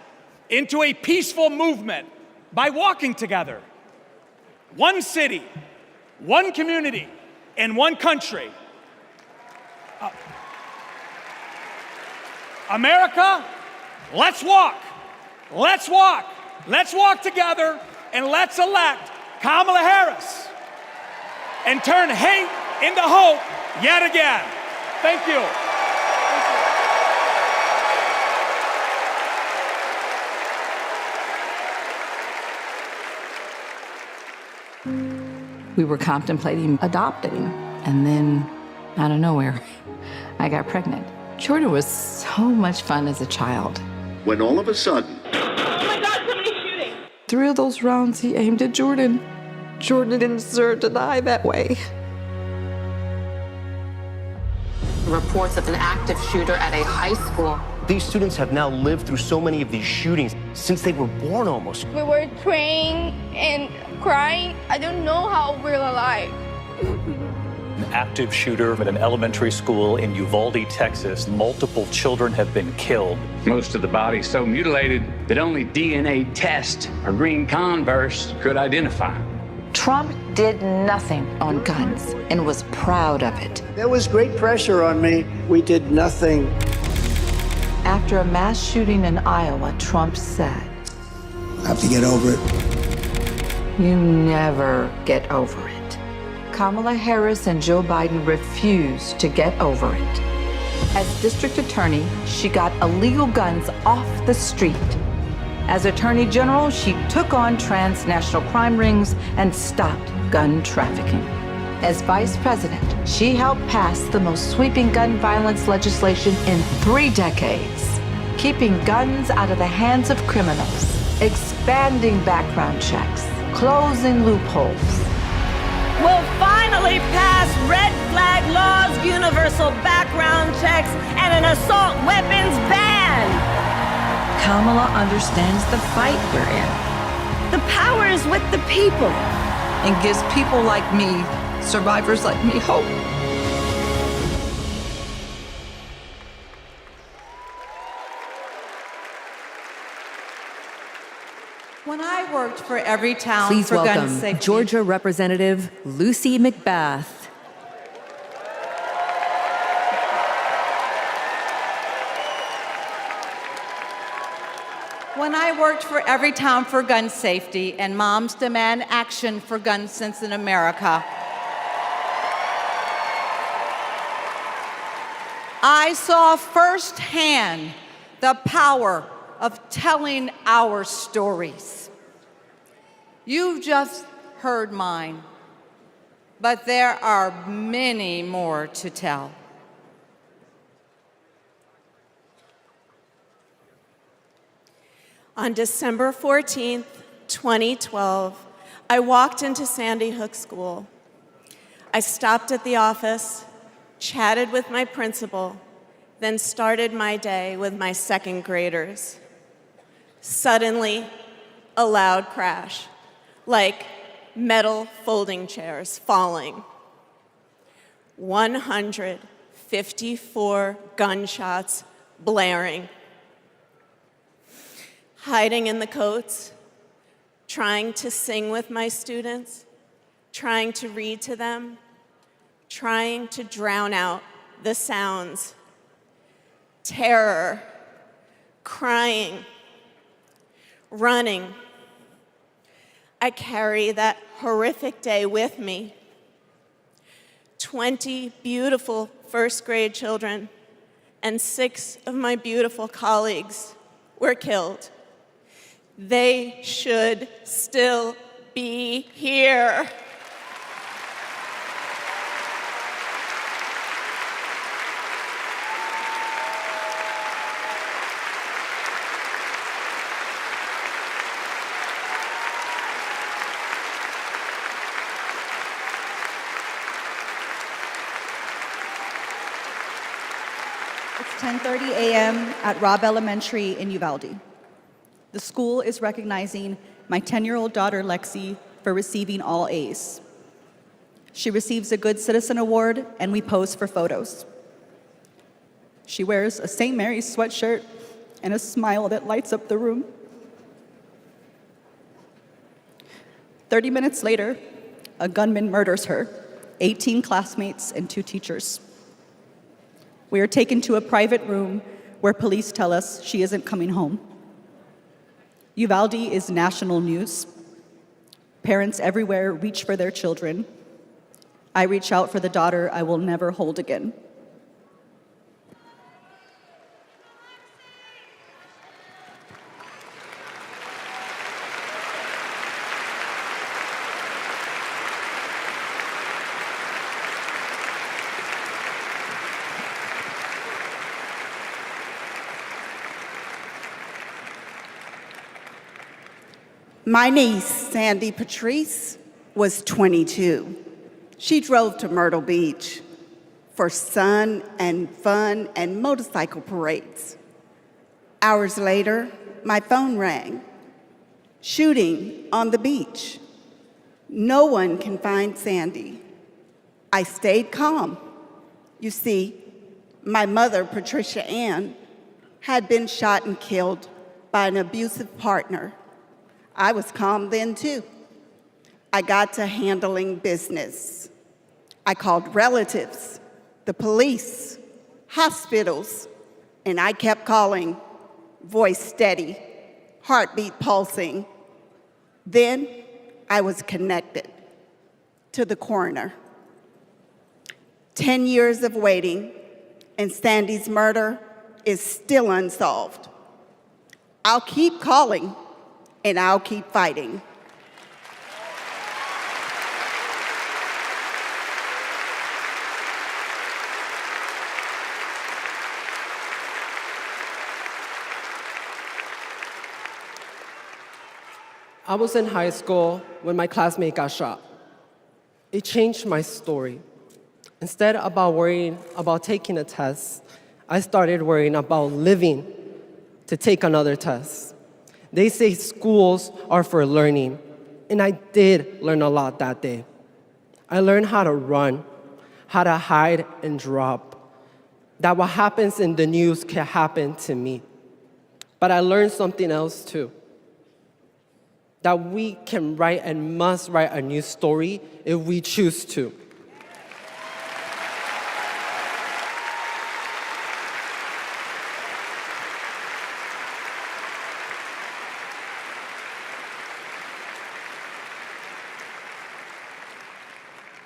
into a peaceful movement by walking together. One city, one community, and one country. America, let's walk. Let's walk. Let's walk together and let's elect Kamala Harris and turn hate into hope yet again. Thank you. We were contemplating adopting, and then out of nowhere, I got pregnant. Jordan was so much fun as a child. When all of a sudden, 3 of those rounds he aimed at Jordan. Jordan didn't deserve to die that way. Reports of an active shooter at a high school. These students have now lived through so many of these shootings since they were born almost. We were praying and crying. I don't know how we're alive. An active shooter at an elementary school in Uvalde, Texas. Multiple children have been killed. Most of the body so mutilated that only DNA test or green Converse could identify. Trump did nothing on guns and was proud of it. There was great pressure on me. We did nothing. After a mass shooting in Iowa, Trump said, I have to get over it. "You never get over it." Kamala Harris and Joe Biden refused to get over it. As district attorney, she got illegal guns off the street. As Attorney General, she took on transnational crime rings and stopped gun trafficking. As Vice President, she helped pass the most sweeping gun violence legislation in 3 decades, keeping guns out of the hands of criminals, expanding background checks, closing loopholes. We'll finally pass red flag laws, universal background checks, and an assault weapons ban. Kamala understands the fight we're in. The power is with the people. And gives people like me, survivors like me, hope. When I worked for Every Town Please for Gun welcome Safety. Georgia Representative Lucy McBath. When I worked for Every Town for Gun Safety and Moms Demand Action for Gun Sense in America, I saw firsthand the power of telling our stories. You've just heard mine, but there are many more to tell. On December 14th, 2012, I walked into Sandy Hook School. I stopped at the office, chatted with my principal, then started my day with my second graders. Suddenly, a loud crash, like metal folding chairs falling. 154 gunshots blaring. Hiding in the coats, trying to sing with my students, trying to read to them, trying to drown out the sounds. Terror, crying, running. I carry that horrific day with me. 20 beautiful first grade children and 6 of my beautiful colleagues were killed. They should still be here. It's 10:30 a.m. at Robb Elementary in Uvalde. The school is recognizing my 10-year-old daughter, Lexi, for receiving all A's. She receives a Good Citizen Award, and we pose for photos. She wears a St. Mary's sweatshirt and a smile that lights up the room. 30 minutes later, a gunman murders her, 18 classmates, and 2 teachers. We are taken to a private room where police tell us she isn't coming home. Uvalde is national news. Parents everywhere reach for their children. I reach out for the daughter I will never hold again. My niece, Sandy Patrice, was 22. She drove to Myrtle Beach for sun and fun and motorcycle parades. Hours later, my phone rang. Shooting on the beach. No one can find Sandy. I stayed calm. You see, my mother, Patricia Ann, had been shot and killed by an abusive partner. I was calm then too. I got to handling business. I called relatives, the police, hospitals, and I kept calling, voice steady, heartbeat pulsing. Then I was connected to the coroner. 10 years of waiting, and Sandy's murder is still unsolved. I'll keep calling, and I'll keep fighting. I was in high school when my classmate got shot. It changed my story. Instead of worrying about taking a test, I started worrying about living to take another test. They say schools are for learning, and I did learn a lot that day. I learned how to run, how to hide and drop, that what happens in the news can happen to me. But I learned something else too, that we can write and must write a new story if we choose to.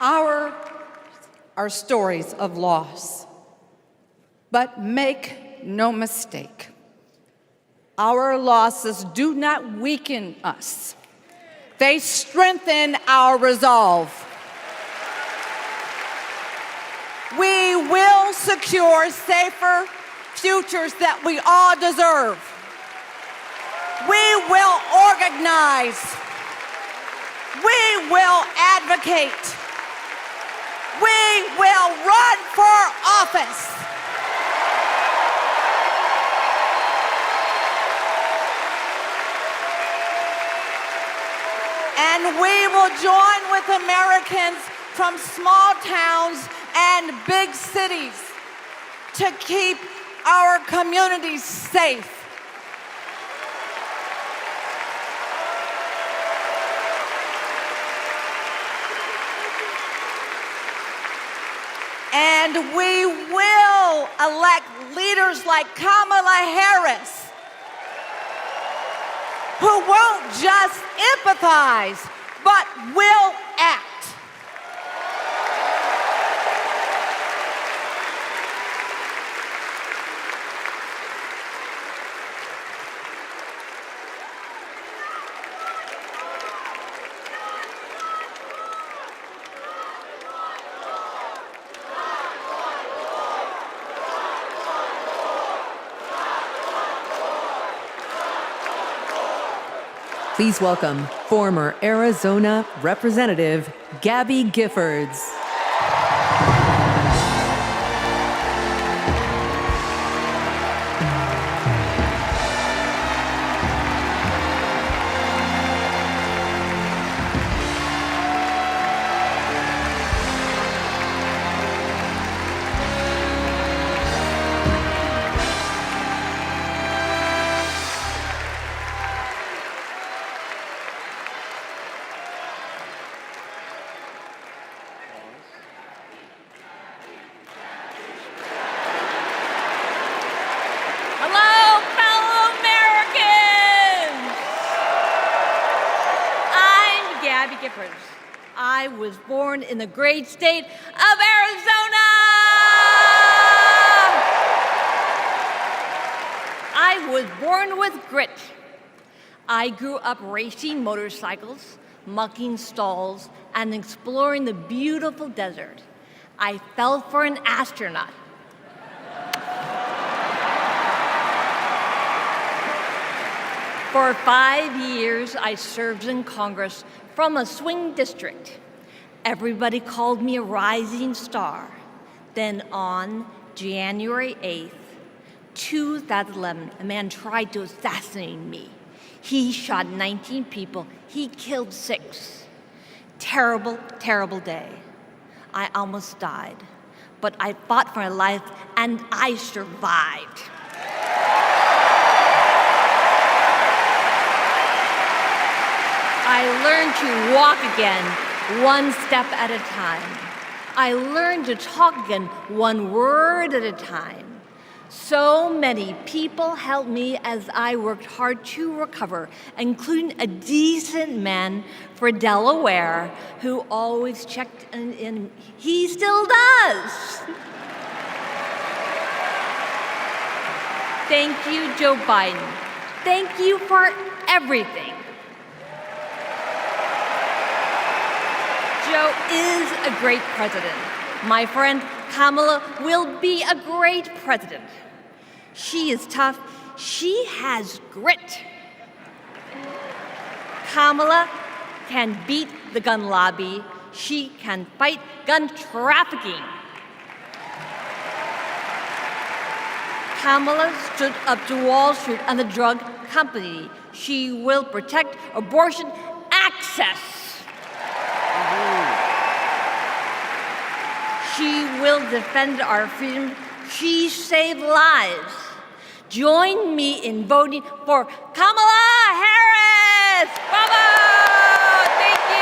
Our are stories of loss. But make no mistake, our losses do not weaken us. They strengthen our resolve. We will secure safer futures that we all deserve. We will organize. We will advocate. We will run for office. And we will join with Americans from small towns and big cities to keep our communities safe. And we will elect leaders like Kamala Harris, who won't just empathize, but will act. Please welcome former Arizona Representative Gabby Giffords. I was born in the great state of Arizona. I was born with grit. I grew up racing motorcycles, mucking stalls, and exploring the beautiful desert. I fell for an astronaut. For 5 years, I served in Congress from a swing district. Everybody called me a rising star. Then on January 8th, 2011, a man tried to assassinate me. He shot 19 people. He killed 6. Terrible, terrible day. I almost died, but I fought for my life and I survived. I learned to walk again, one step at a time. I learned to talk again, one word at a time. So many people helped me as I worked hard to recover, including a decent man for Delaware who always checked in. He still does. Thank you, Joe Biden. Thank you for everything. Joe is a great president. My friend Kamala will be a great president. She is tough. She has grit. Kamala can beat the gun lobby. She can fight gun trafficking. Kamala stood up to Wall Street and the drug company. She will protect abortion access. She will defend our freedom. She saved lives. Join me in voting for Kamala Harris. Bravo! Thank you.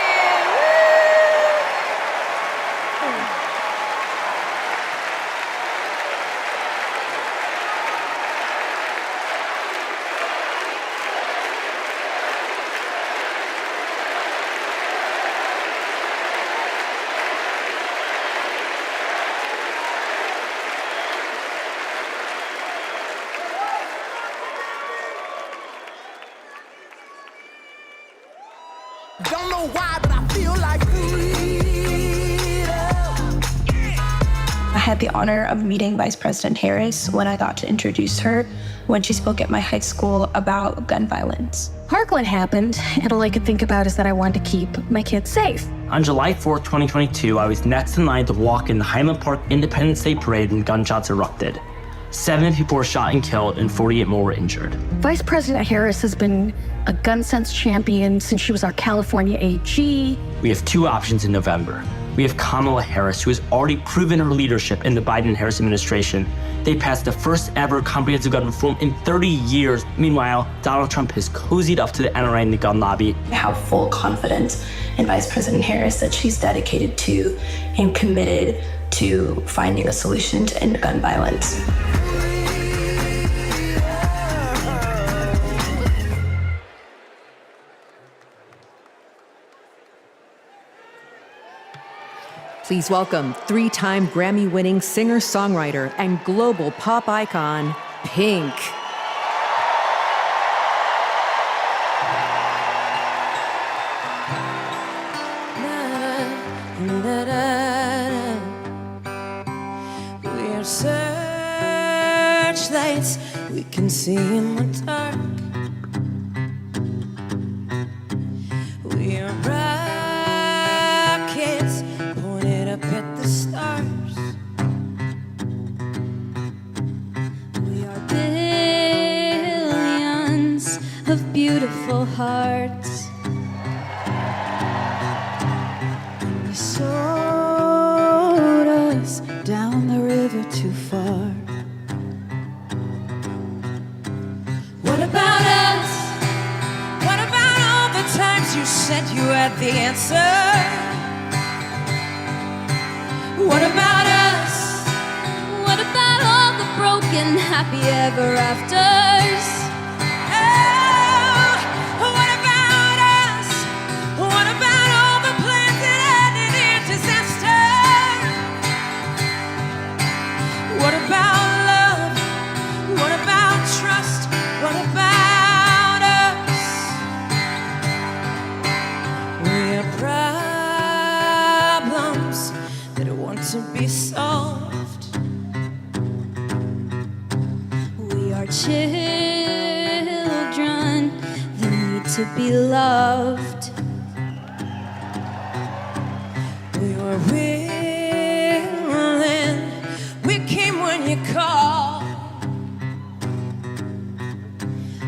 Don't know why, but I feel like I had the honor of meeting Vice President Harris when I got to introduce her when she spoke at my high school about gun violence. Parkland happened, and all I could think about is that I wanted to keep my kids safe. On July 4th, 2022, I was next in line to walk in the Highland Park Independence Day Parade when gunshots erupted. 7 people were shot and killed, and 48 more were injured. Vice President Harris has been a gun sense champion since she was our California AG. We have 2 options in November. We have Kamala Harris, who has already proven her leadership in the Biden-Harris administration. They passed the first ever comprehensive gun reform in 30 years. Meanwhile, Donald Trump has cozied up to the NRA and the gun lobby. I have full confidence in Vice President Harris that she's dedicated to and committed to finding a solution to end gun violence. Please welcome 3-time Grammy-winning singer-songwriter and global pop icon, Pink. We're searchlights we can see in the dark. We're rockets pointed up at the stars. We are billions of beautiful hearts. You sold us down the river too far. What about us? What about all the times you said you had the answer? What about us? What about all the broken happy ever afters? Oh, what about us? What about all the plans that ended in disaster? What about love? What about trust? What about us? We're problems that want to be solved. We are children that need to be loved. We were willing, we came when you called.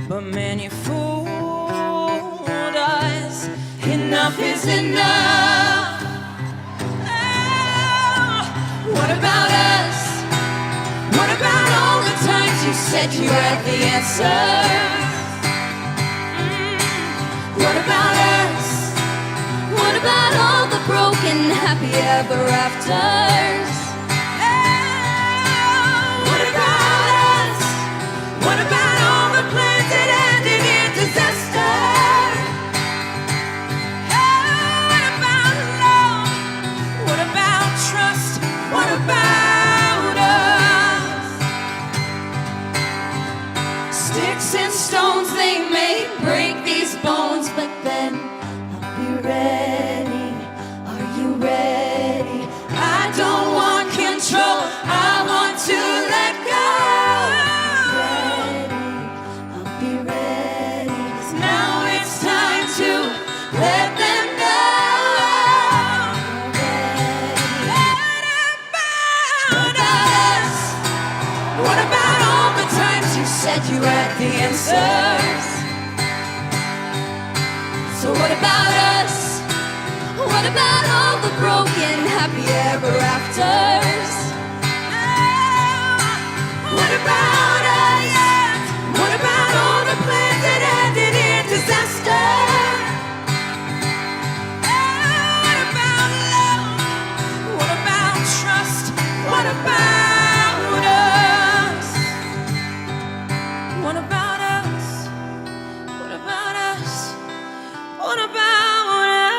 But man, you fooled us. Enough is enough. Oh, what about us? What about all the times you said you had the answers? What about us? What about all the broken happy ever afters? What about us? What about all the plans that ended in disaster? What about love? What about trust? What about us? Sticks and stones, they the answers. So what about us? What about all the broken happy ever afters? What about us? What about all the plans that ended in disaster? What about love? What about trust? What about us? What about us? What about us? What about us?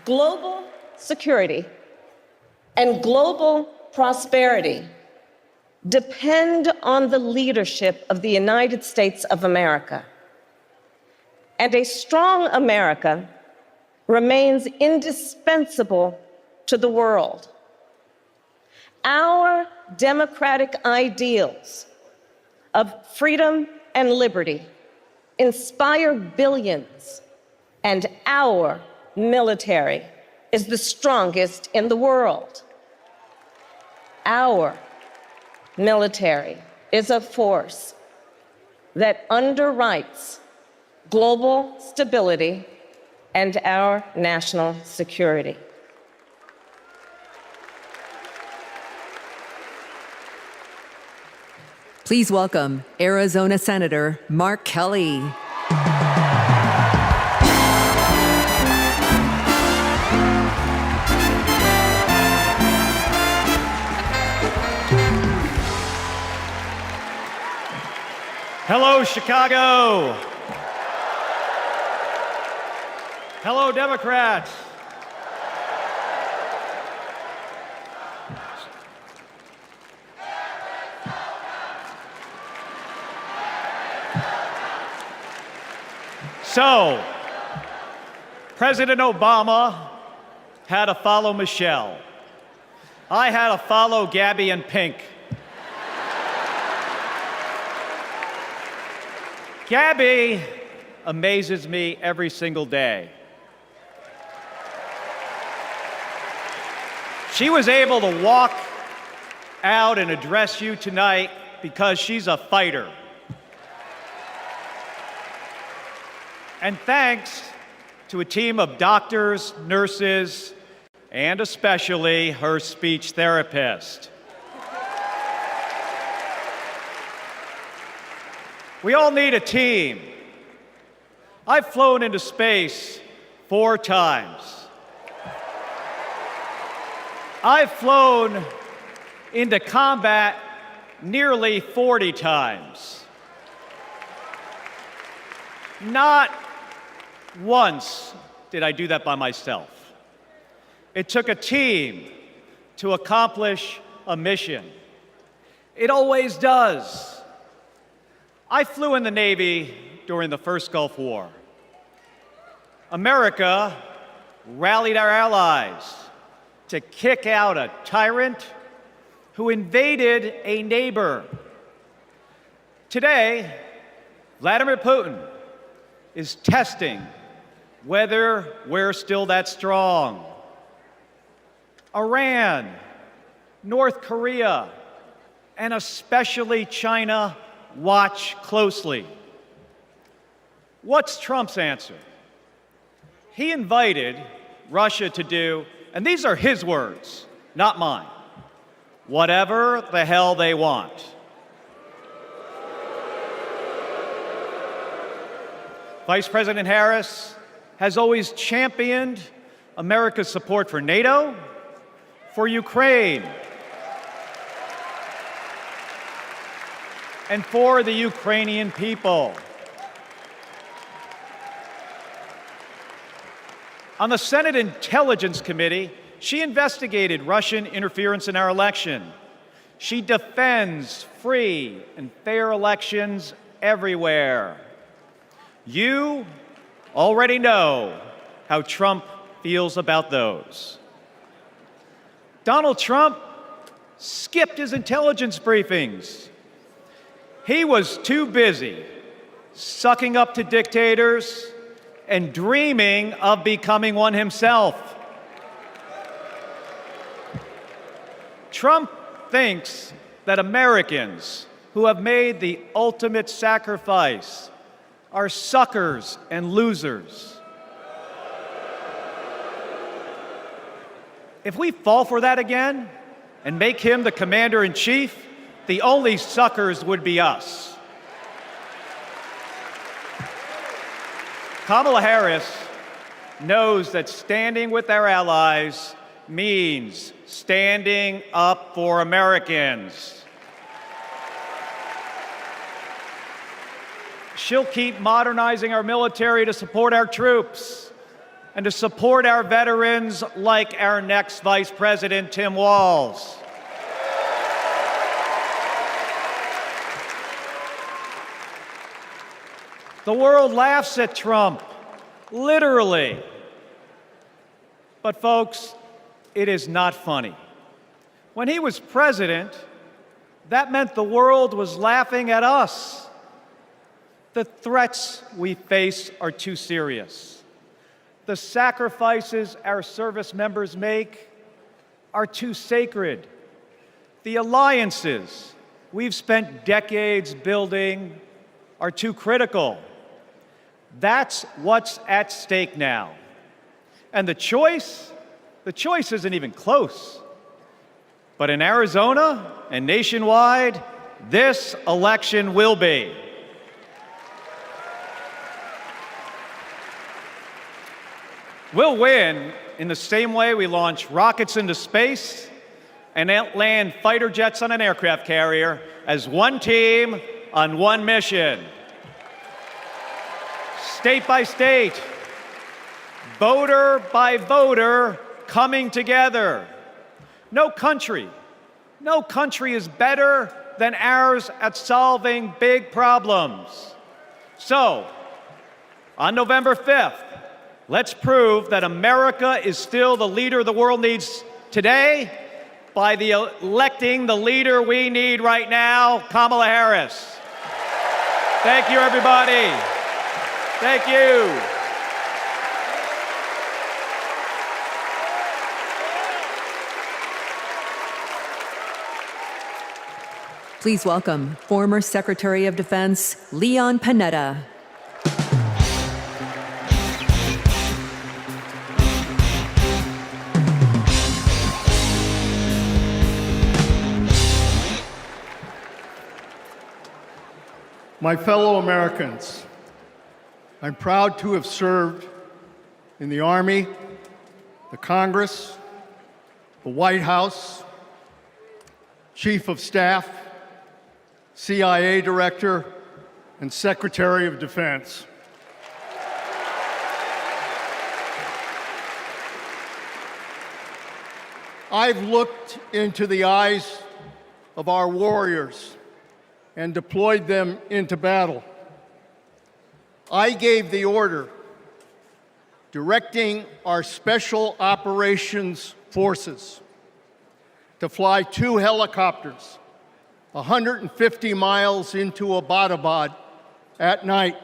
Global security and global prosperity depend on the leadership of the United States of America. And a strong America remains indispensable to the world. Our democratic ideals of freedom and liberty inspire billions, and our military is the strongest in the world. Our military is a force that underwrites global stability and our national security. Please welcome Arizona Senator Mark Kelly. Hello, Chicago. Hello, Democrats. So, President Obama had to follow Michelle. I had to follow Gabby and Pink. Gabby amazes me every single day. She was able to walk out and address you tonight because she's a fighter. And thanks to a team of doctors, nurses, and especially her speech therapist. We all need a team. I've flown into space 4 times. I've flown into combat nearly 40 times. Not once did I do that by myself. It took a team to accomplish a mission. It always does. I flew in the Navy during the first Gulf War. America rallied our allies to kick out a tyrant who invaded a neighbor. Today, Vladimir Putin is testing whether we're still that strong. Iran, North Korea, and especially China watch closely. What's Trump's answer? He invited Russia to do, and these are his words, not mine, whatever the hell they want. Vice President Harris has always championed America's support for NATO, for Ukraine, and for the Ukrainian people. On the Senate Intelligence Committee, she investigated Russian interference in our election. She defends free and fair elections everywhere. You already know how Trump feels about those. Donald Trump skipped his intelligence briefings. He was too busy sucking up to dictators and dreaming of becoming one himself. Trump thinks that Americans who have made the ultimate sacrifice are suckers and losers. If we fall for that again and make him the commander-in-chief, the only suckers would be us. Kamala Harris knows that standing with our allies means standing up for Americans. She'll keep modernizing our military to support our troops and to support our veterans like our next Vice President, Tim Walz. The world laughs at Trump, literally. But folks, it is not funny. When he was president, that meant the world was laughing at us. The threats we face are too serious. The sacrifices our service members make are too sacred. The alliances we've spent decades building are too critical. That's what's at stake now. And the choice isn't even close. But in Arizona and nationwide, this election will be. We'll win in the same way we launch rockets into space and land fighter jets on an aircraft carrier as one team on one mission. State by state, voter by voter, coming together. No country is better than ours at solving big problems. So, on November 5th, let's prove that America is still the leader the world needs today by electing the leader we need right now, Kamala Harris. Thank you, everybody. Thank you. Please welcome former Secretary of Defense Leon Panetta. My fellow Americans, I'm proud to have served in the Army, the Congress, the White House, Chief of Staff, CIA Director, and Secretary of Defense. I've looked into the eyes of our warriors and deployed them into battle. I gave the order directing our Special Operations Forces to fly 2 helicopters 150 miles into Abbottabad at night.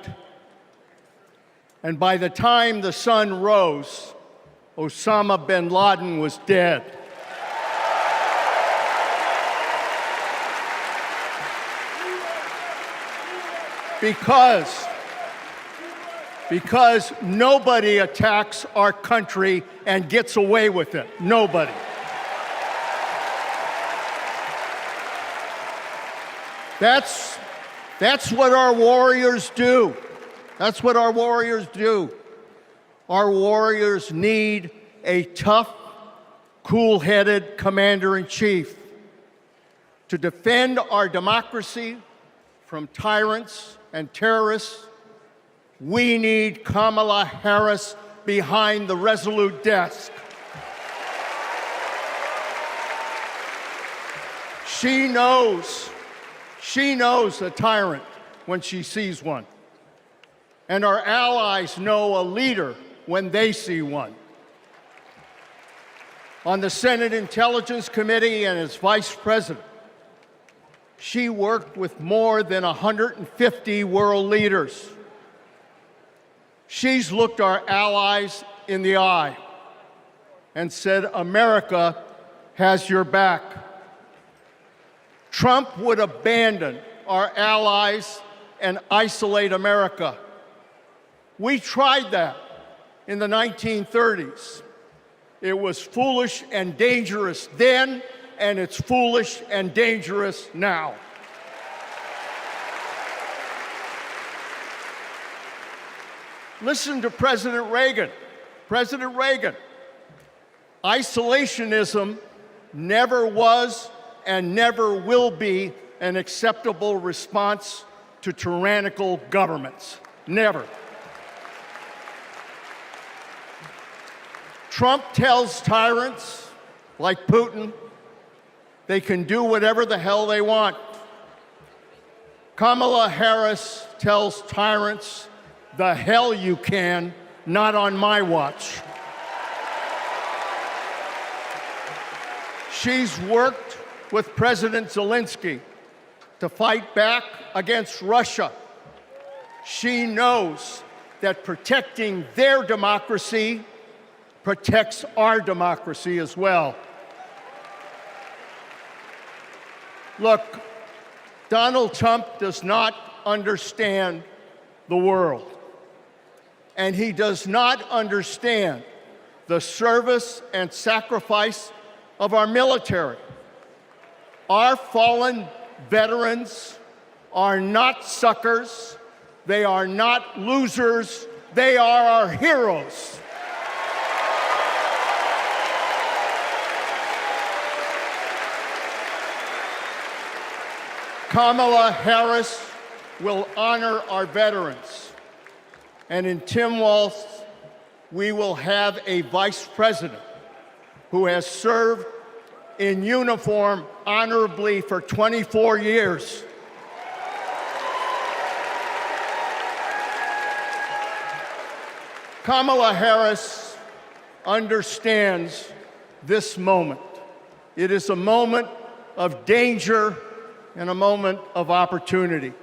And by the time the sun rose, Osama bin Laden was dead. Because nobody attacks our country and gets away with it. Nobody. That's what our warriors do. That's what our warriors do. Our warriors need a tough, cool-headed commander-in-chief to defend our democracy from tyrants and terrorists. We need Kamala Harris behind the resolute desk. She knows a tyrant when she sees one. And our allies know a leader when they see one. On the Senate Intelligence Committee and as vice president, she worked with more than 150 world leaders. She's looked our allies in the eye and said, America has your back. Trump would abandon our allies and isolate America. We tried that in the 1930s. It was foolish and dangerous then, and it's foolish and dangerous now. Listen to President Reagan. President Reagan. Isolationism never was and never will be an acceptable response to tyrannical governments. Never. Trump tells tyrants like Putin they can do whatever the hell they want. Kamala Harris tells tyrants, the hell you can, not on my watch. She's worked with President Zelensky to fight back against Russia. She knows that protecting their democracy protects our democracy as well. Look, Donald Trump does not understand the world, and he does not understand the service and sacrifice of our military. Our fallen veterans are not suckers, they are not losers, they are our heroes. Kamala Harris will honor our veterans. And in Tim Walz, we will have a vice president who has served in uniform honorably for 24 years. Kamala Harris understands this moment. It is a moment of danger and a moment of opportunity.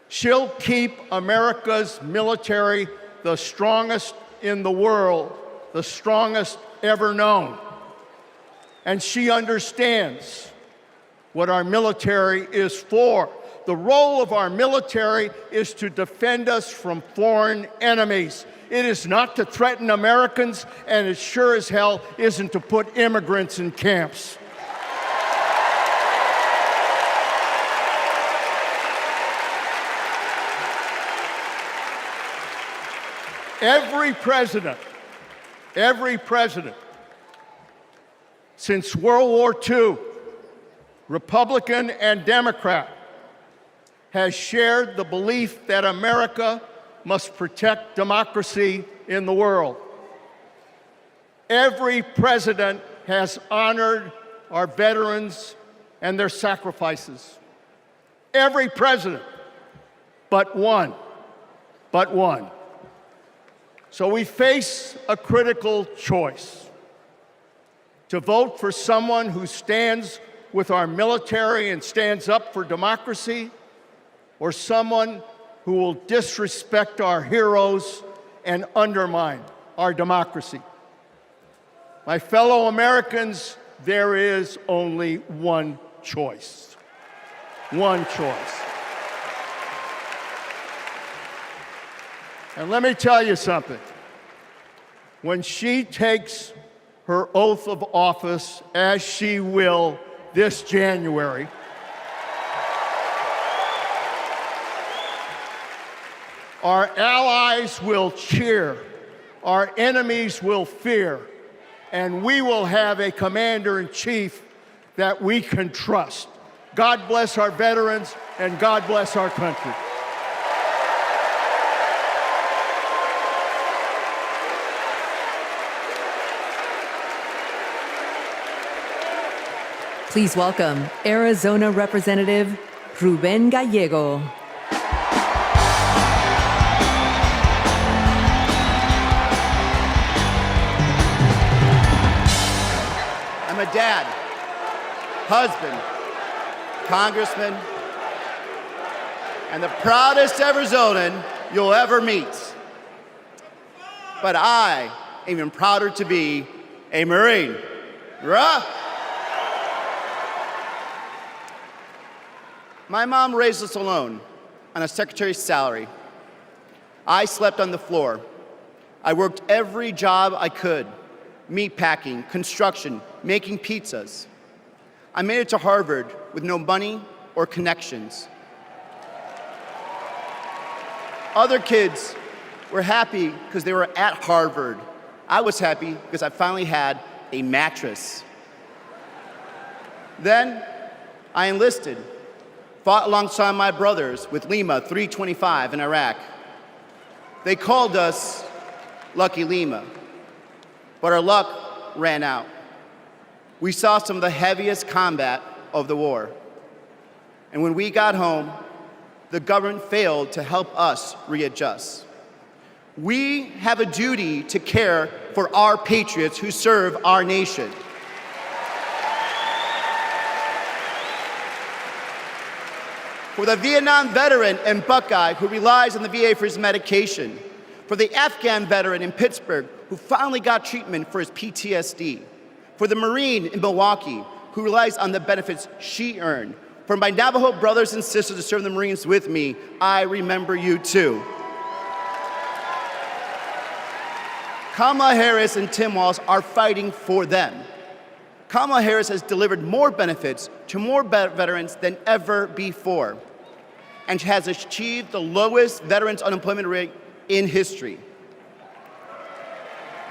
She'll keep America's military the strongest in the world, the strongest ever known. And she understands what our military is for. The role of our military is to defend us from foreign enemies. It is not to threaten Americans, and it sure as hell isn't to put immigrants in camps. Every president since World War II, Republican and Democrat, has shared the belief that America must protect democracy in the world. Every president has honored our veterans and their sacrifices. Every president, but one. So we face a critical choice: to vote for someone who stands with our military and stands up for democracy, or someone who will disrespect our heroes and undermine our democracy. My fellow Americans, there is only one choice. One choice. And let me tell you something. When she takes her oath of office, as she will this January, our allies will cheer, our enemies will fear, and we will have a commander-in-chief that we can trust. God bless our veterans, and God bless our country. Please welcome Arizona Representative Ruben Gallego. a dad, husband, congressman, and the proudest Arizonan you'll ever meet. But I am even prouder to be a Marine. Rah! My mom raised us alone on a secretary's salary. I slept on the floor. I worked every job I could: meat packing, construction, making pizzas. I made it to Harvard with no money or connections. Other kids were happy because they were at Harvard. I was happy because I finally had a mattress. Then I enlisted, fought alongside my brothers with Lima 325 in Iraq. They called us Lucky Lima, but our luck ran out. We saw some of the heaviest combat of the war. And when we got home, the government failed to help us readjust. We have a duty to care for our patriots who serve our nation. For the Vietnam veteran in Buckeye who relies on the VA for his medication. For the Afghan veteran in Pittsburgh who finally got treatment for his PTSD. For the Marine in Milwaukee who relies on the benefits she earned. For my Navajo brothers and sisters who serve in the Marines with me, I remember you too. Kamala Harris and Tim Walz are fighting for them. Kamala Harris has delivered more benefits to more veterans than ever before, and has achieved the lowest veterans unemployment rate in history.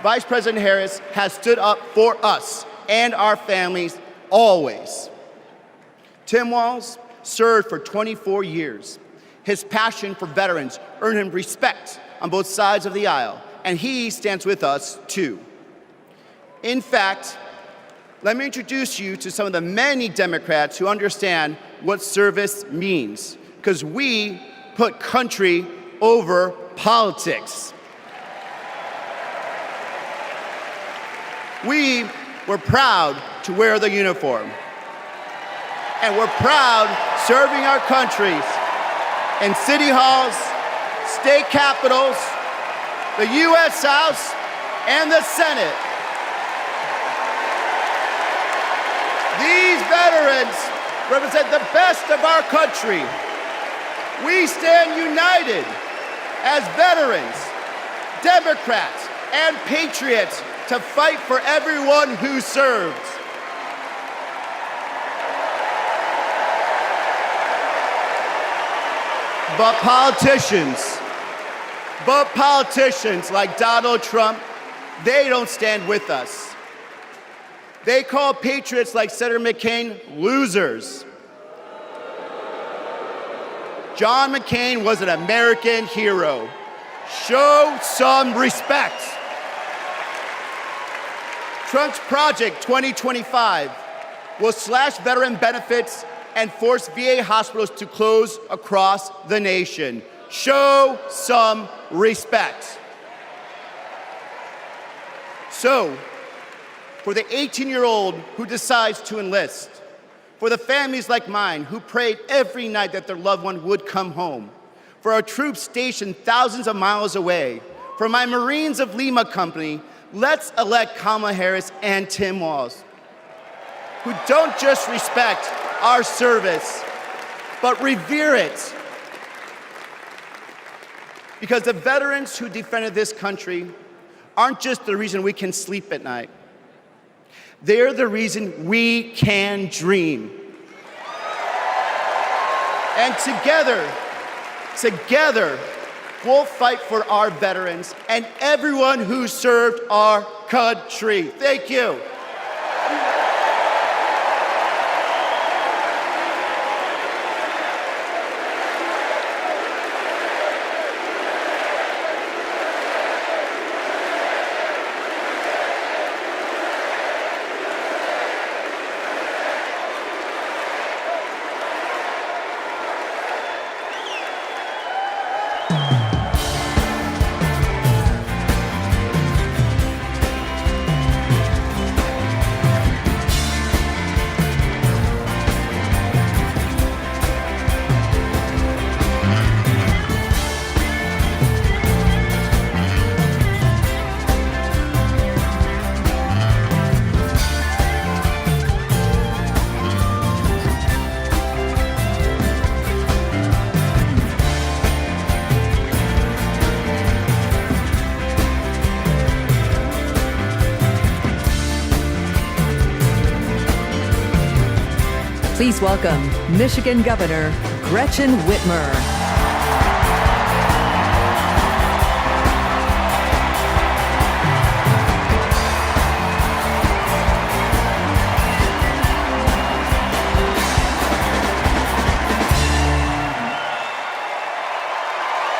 Vice President Harris has stood up for us and our families always. Tim Walz served for 24 years. His passion for veterans earned him respect on both sides of the aisle, and he stands with us too. In fact, let me introduce you to some of the many Democrats who understand what service means, because we put country over politics. We were proud to wear the uniform. And we're proud serving our countries in city halls, state capitals, the U.S. House, and the Senate. These veterans represent the best of our country. We stand united as veterans, Democrats, and patriots to fight for everyone who serves. But politicians like Donald Trump, they don't stand with us. They call patriots like Senator McCain losers. John McCain was an American hero. Show some respect. Trump's Project 2025 will slash veteran benefits and force VA hospitals to close across the nation. Show some respect. So, for the 18-year-old who decides to enlist, for the families like mine who prayed every night that their loved one would come home, for our troops stationed thousands of miles away, for my Marines of Lima Company, let's elect Kamala Harris and Tim Walz, who don't just respect our service, but revere it. Because the veterans who defended this country aren't just the reason we can sleep at night. They're the reason we can dream. And together, we'll fight for our veterans and everyone who served our country. Thank you. Please welcome Michigan Governor Gretchen Whitmer.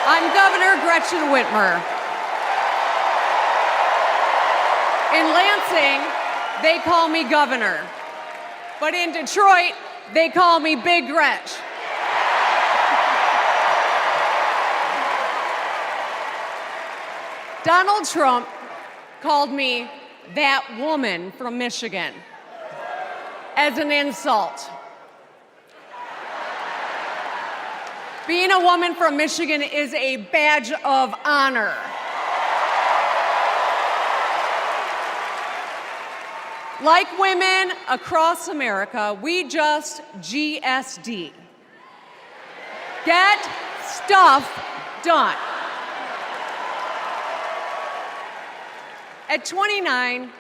I'm Governor Gretchen Whitmer. In Lansing, they call me Governor. But in Detroit, they call me Big Gretch. Donald Trump called me that woman from Michigan as an insult. Being a woman from Michigan is a badge of honor. Like women across America, we just GSD. Get stuff done. At 29,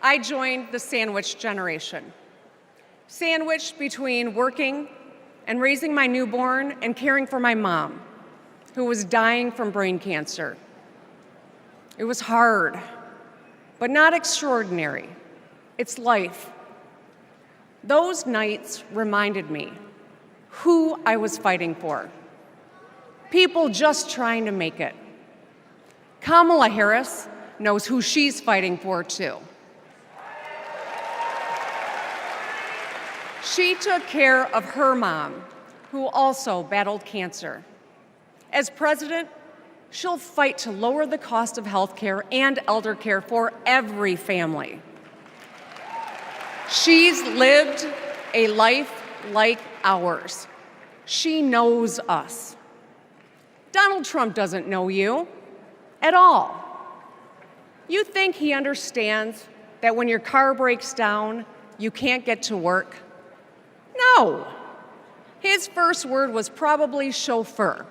I joined the sandwich generation. Sandwiched between working and raising my newborn and caring for my mom, who was dying from brain cancer. It was hard, but not extraordinary. It's life. Those nights reminded me who I was fighting for. People just trying to make it. Kamala Harris knows who she's fighting for, too. She took care of her mom, who also battled cancer. As president, she'll fight to lower the cost of health care and elder care for every family. She's lived a life like ours. She knows us. Donald Trump doesn't know you at all. You think he understands that when your car breaks down, you can't get to work? No. His first word was probably chauffeur.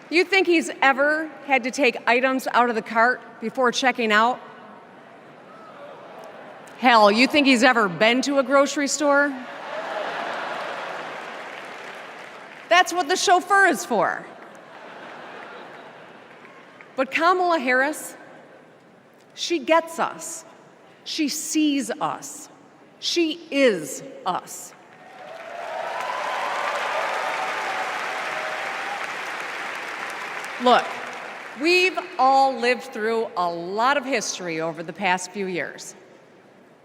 You think he's ever had to take items out of the cart before checking out? Hell, you think he's ever been to a grocery store? That's what the chauffeur is for. But Kamala Harris, she gets us. She sees us. She is us. Look, we've all lived through a lot of history over the past few years.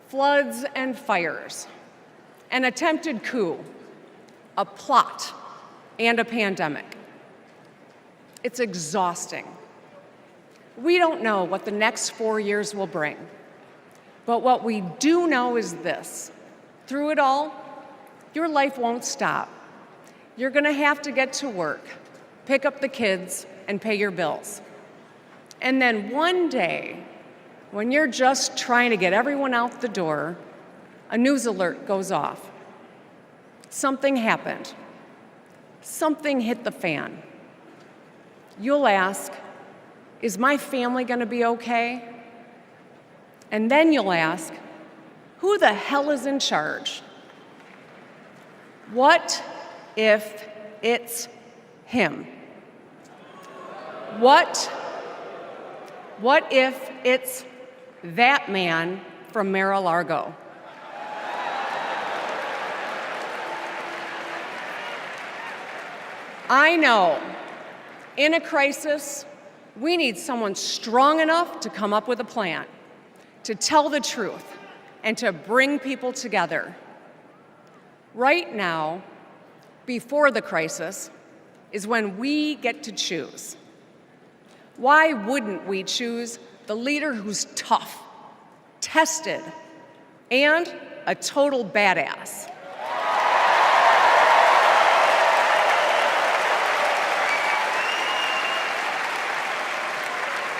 Floods and fires, an attempted coup, a plot, and a pandemic. It's exhausting. We don't know what the next 4 years will bring. But what we do know is this. Through it all, your life won't stop. You're going to have to get to work, pick up the kids, and pay your bills. And then one day, when you're just trying to get everyone out the door, a news alert goes off. Something happened. Something hit the fan. You'll ask, is my family going to be okay? And then you'll ask, who the hell is in charge? What if it's him? What if it's that man from Mar-a-Lago? I know, in a crisis, we need someone strong enough to come up with a plan, to tell the truth, and to bring people together. Right now, before the crisis, is when we get to choose. Why wouldn't we choose the leader who's tough, tested, and a total badass?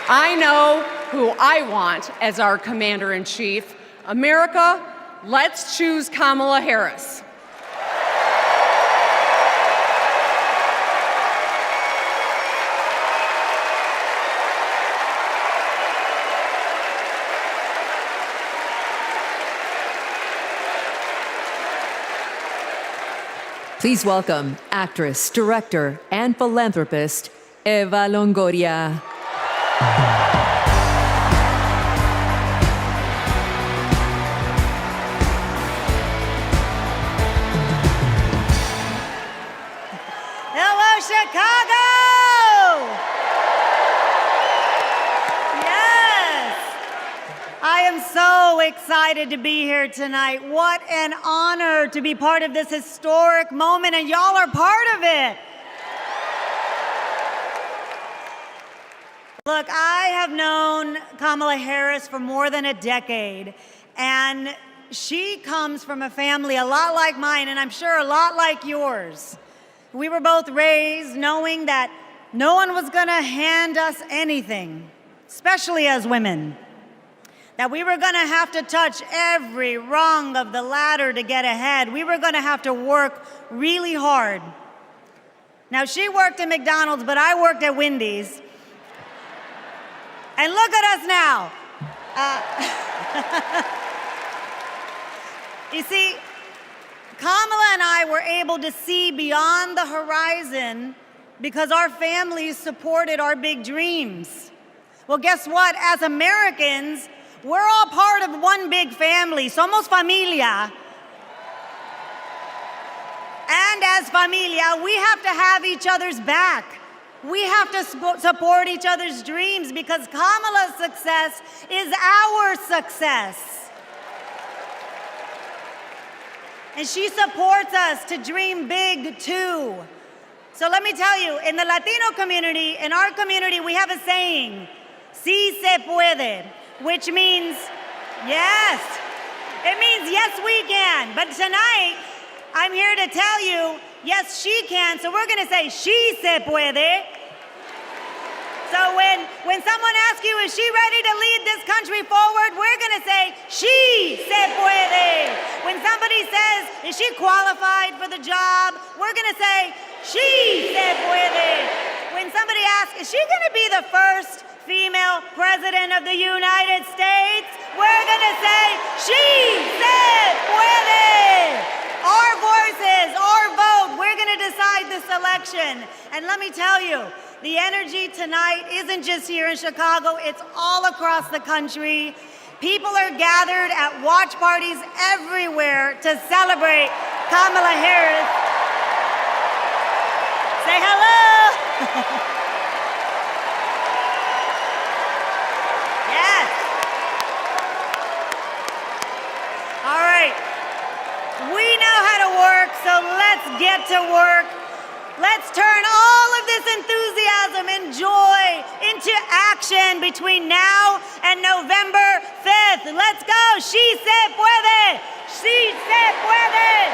I know who I want as our commander-in-chief. America, let's choose Kamala Harris. Please welcome actress, director, and philanthropist, Eva Longoria. Hello, Chicago! Yes! I am so excited to be here tonight. What an honor to be part of this historic moment, and y'all are part of it. Look, I have known Kamala Harris for more than a decade, and she comes from a family a lot like mine, and I'm sure a lot like yours. We were both raised knowing that no one was going to hand us anything, especially as women. That we were going to have to touch every rung of the ladder to get ahead. We were going to have to work really hard. Now, she worked at McDonald's, but I worked at Wendy's. And look at us now. You see, Kamala and I were able to see beyond the horizon because our families supported our big dreams. Well, guess what? As Americans, we're all part of one big family. Somos familia. And as familia, we have to have each other's back. We have to support each other's dreams because Kamala's success is our success. And she supports us to dream big too. So let me tell you, in the Latino community, in our community, we have a saying, sí se puede, which means yes. It means yes, we can. But tonight, I'm here to tell you, yes, she can. So we're going to say, she se puede. So when someone asks you, is she ready to lead this country forward? We're going to say, she se puede. When somebody says, is she qualified for the job? We're going to say, she se puede. When somebody asks, is she going to be the first female president of the United States? We're going to say, she se puede. Our voices, our vote, we're going to decide this election. And let me tell you, the energy tonight isn't just here in Chicago, it's all across the country. People are gathered at watch parties everywhere to celebrate Kamala Harris. Say hello. Yes. All right. We know how to work, so let's get to work. Let's turn all of this enthusiasm and joy into action between now and November 5th. Let's go. She se puede. She se puede.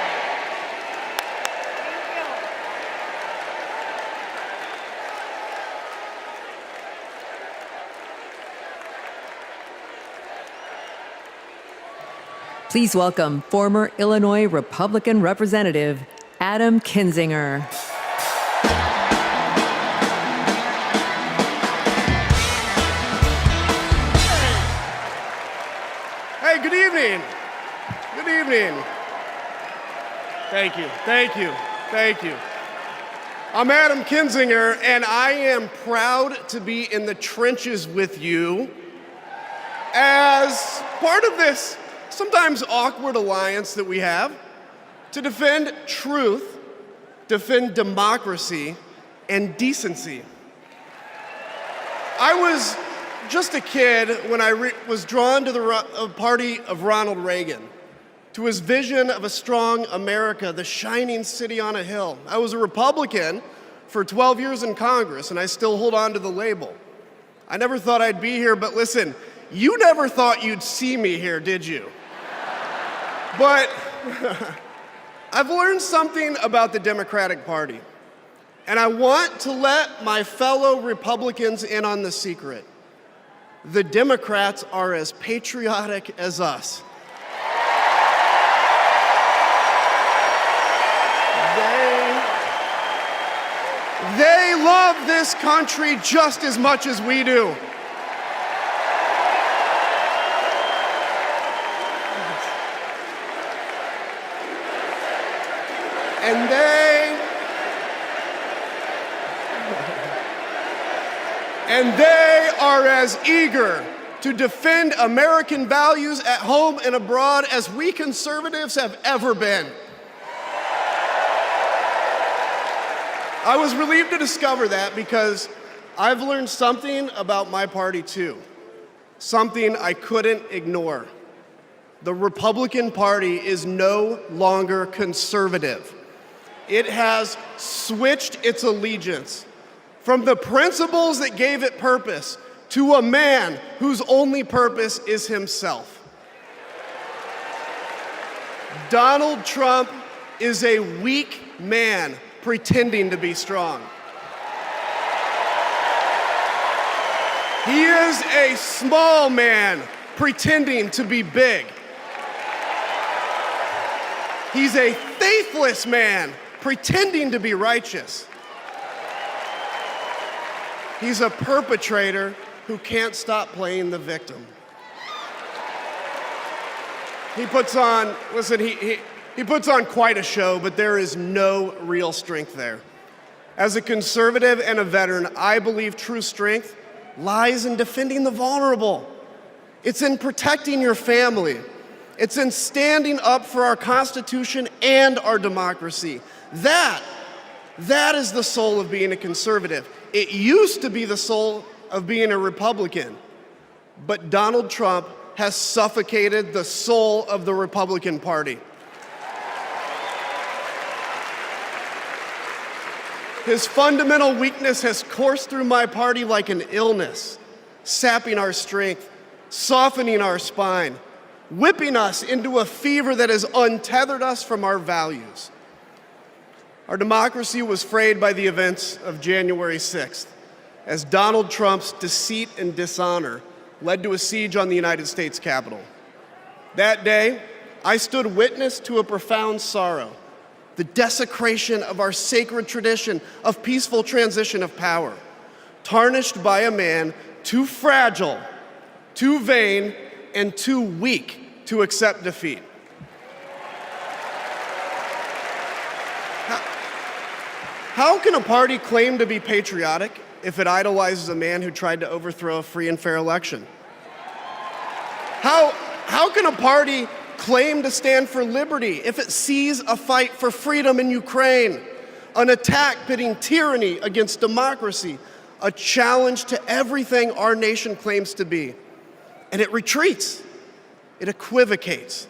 Please welcome former Illinois Republican Representative Adam Kinzinger. Hey, good evening. Good evening. Thank you, thank you, thank you. I'm Adam Kinzinger, and I am proud to be in the trenches with you as part of this sometimes awkward alliance that we have to defend truth, defend democracy, and decency. I was just a kid when I was drawn to the party of Ronald Reagan, to his vision of a strong America, the shining city on a hill. I was a Republican for 12 years in Congress, and I still hold on to the label. I never thought I'd be here, but listen, you never thought you'd see me here, did you? But I've learned something about the Democratic Party, and I want to let my fellow Republicans in on the secret. The Democrats are as patriotic as us. They love this country just as much as we do. And And they are as eager to defend American values at home and abroad as we conservatives have ever been. I was relieved to discover that because I've learned something about my party too, something I couldn't ignore. The Republican Party is no longer conservative. It has switched its allegiance from the principles that gave it purpose to a man whose only purpose is himself. Donald Trump is a weak man pretending to be strong. He is a small man pretending to be big. He's a faithless man pretending to be righteous. He's a perpetrator who can't stop playing the victim. He puts on, listen, he puts on quite a show, but there is no real strength there. As a conservative and a veteran, I believe true strength lies in defending the vulnerable. It's in protecting your family. It's in standing up for our Constitution and our democracy. That is the soul of being a conservative. It used to be the soul of being a Republican, but Donald Trump has suffocated the soul of the Republican Party. His fundamental weakness has coursed through my party like an illness, sapping our strength, softening our spine, whipping us into a fever that has untethered us from our values. Our democracy was frayed by the events of January 6th, as Donald Trump's deceit and dishonor led to a siege on the United States Capitol. That day, I stood witness to a profound sorrow, the desecration of our sacred tradition of peaceful transition of power, tarnished by a man too fragile, too vain, and too weak to accept defeat. How can a party claim to be patriotic if it idolizes a man who tried to overthrow a free and fair election? How can a party claim to stand for liberty if it sees a fight for freedom in Ukraine, an attack pitting tyranny against democracy, a challenge to everything our nation claims to be, and it retreats, it equivocates,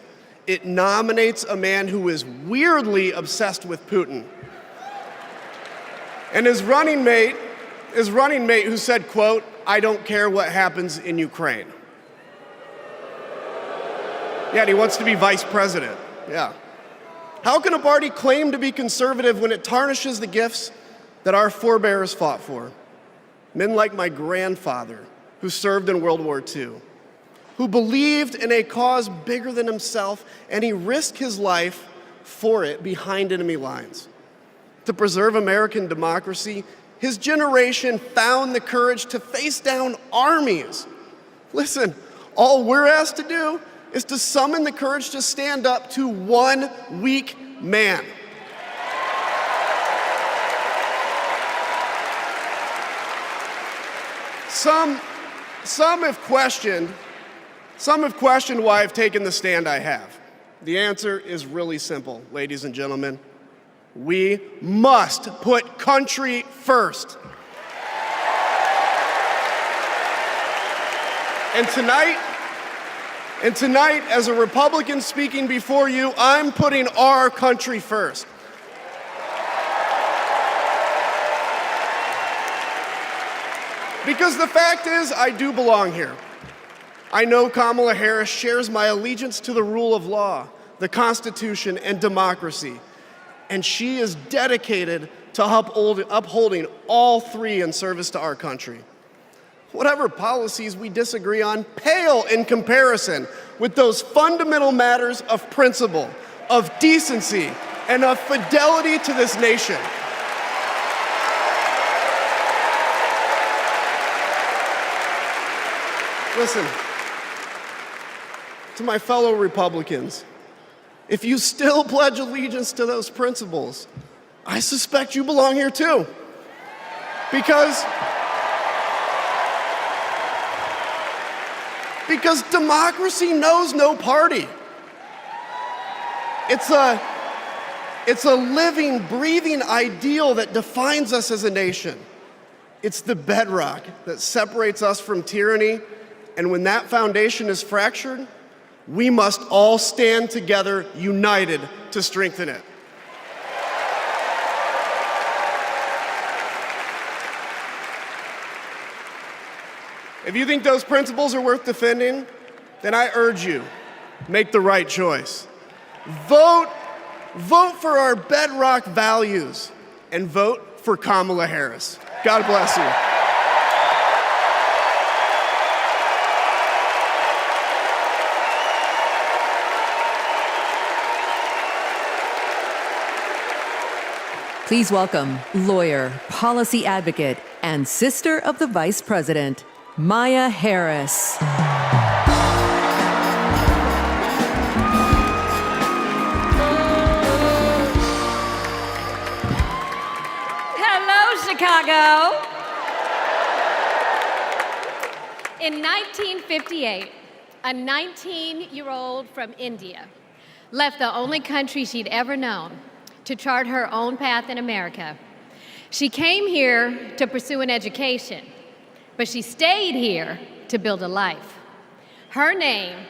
it nominates a man who is weirdly obsessed with Putin? And his running mate who said, quote, "I don't care what happens in Ukraine." Yeah, and he wants to be vice president. Yeah. How can a party claim to be conservative when it tarnishes the gifts that our forebears fought for? Men like my grandfather, who served in World War II, who believed in a cause bigger than himself, and he risked his life for it behind enemy lines. To preserve American democracy, his generation found the courage to face down armies. Listen, all we're asked to do is to summon the courage to stand up to one weak man. Some have questioned why I've taken the stand I have. The answer is really simple, ladies and gentlemen. We must put country first. And tonight, as a Republican speaking before you, I'm putting our country first. Because the fact is, I do belong here. I know Kamala Harris shares my allegiance to the rule of law, the Constitution, and democracy. And she is dedicated to upholding all three in service to our country. Whatever policies we disagree on pale in comparison with those fundamental matters of principle, of decency, and of fidelity to this nation. Listen, to my fellow Republicans, if you still pledge allegiance to those principles, I suspect you belong here too. Because Because democracy knows no party. It's a living, breathing ideal that defines us as a nation. It's the bedrock that separates us from tyranny, and when that foundation is fractured, we must all stand together, united, to strengthen it. If you think those principles are worth defending, then I urge you, make the right choice. Vote for our bedrock values and vote for Kamala Harris. God bless you. Please welcome lawyer, policy advocate, and sister of the Vice President, Maya Harris. Hello, Chicago. In 1958, a 19-year-old from India left the only country she'd ever known to chart her own path in America. She came here to pursue an education, but she stayed here to build a life. Her name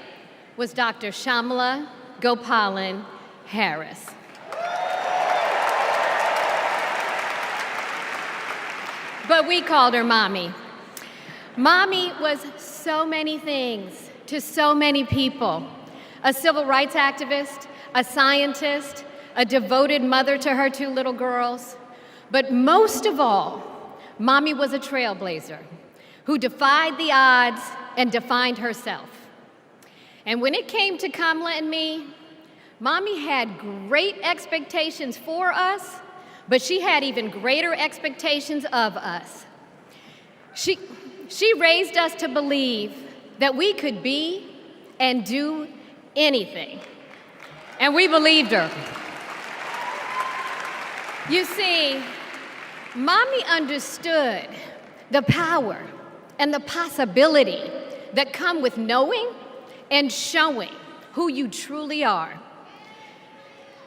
was Dr. Shamala Gopalan Harris. But we called her Mommy. Mommy was so many things to so many people. A civil rights activist, a scientist, a devoted mother to her 2 little girls. But most of all, Mommy was a trailblazer who defied the odds and defined herself. And when it came to Kamala and me, Mommy had great expectations for us, but she had even greater expectations of us. She raised us to believe that we could be and do anything. And we believed her. You see, Mommy understood the power and the possibility that come with knowing and showing who you truly are.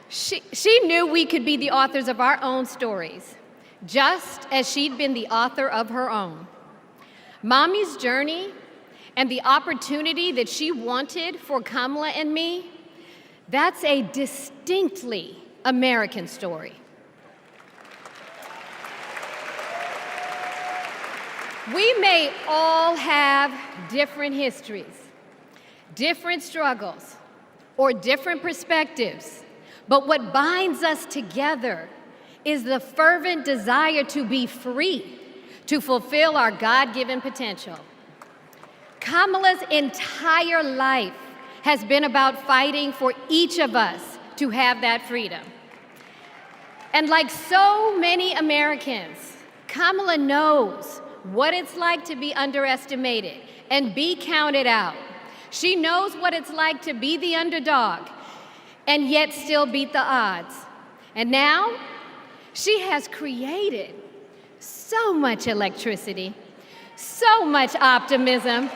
She knew we could be the authors of our own stories, just as she'd been the author of her own. Mommy's journey and the opportunity that she wanted for Kamala and me, that's a distinctly American story. We may all have different histories, different struggles, or different perspectives, but what binds us together is the fervent desire to be free, to fulfill our God-given potential. Kamala's entire life has been about fighting for each of us to have that freedom. And like so many Americans, Kamala knows what it's like to be underestimated and be counted out. She knows what it's like to be the underdog and yet still beat the odds. And now, she has created so much electricity, so much optimism,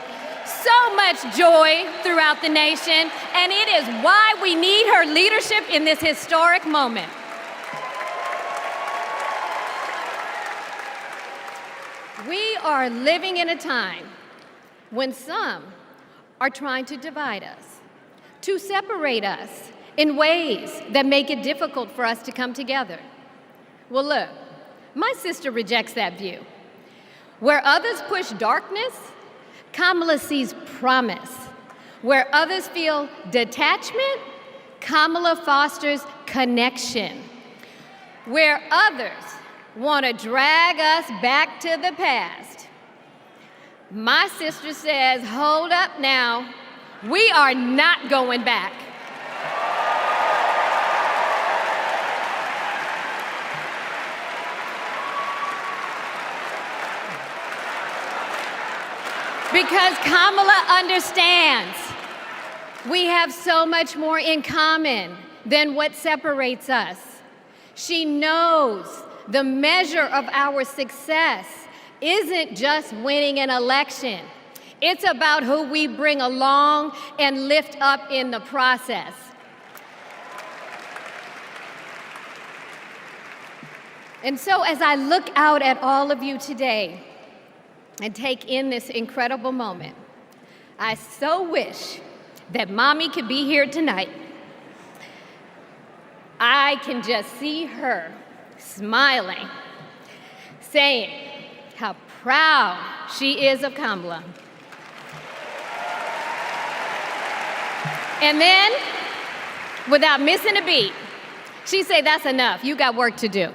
so much joy throughout the nation, and it is why we need her leadership in this historic moment. We are living in a time when some are trying to divide us, to separate us in ways that make it difficult for us to come together. Well, look, my sister rejects that view. Where others push darkness, Kamala sees promise. Where others feel detachment, Kamala fosters connection. Where others want to drag us back to the past, my sister says, hold up now, we are not going back. Because Kamala understands we have so much more in common than what separates us. She knows the measure of our success isn't just winning an election. It's about who we bring along and lift up in the process. And so as I look out at all of you today and take in this incredible moment, I so wish that Mommy could be here tonight. I can just see her smiling, saying how proud she is of Kamala. And then, without missing a beat, she say, "That's enough, you got work to do."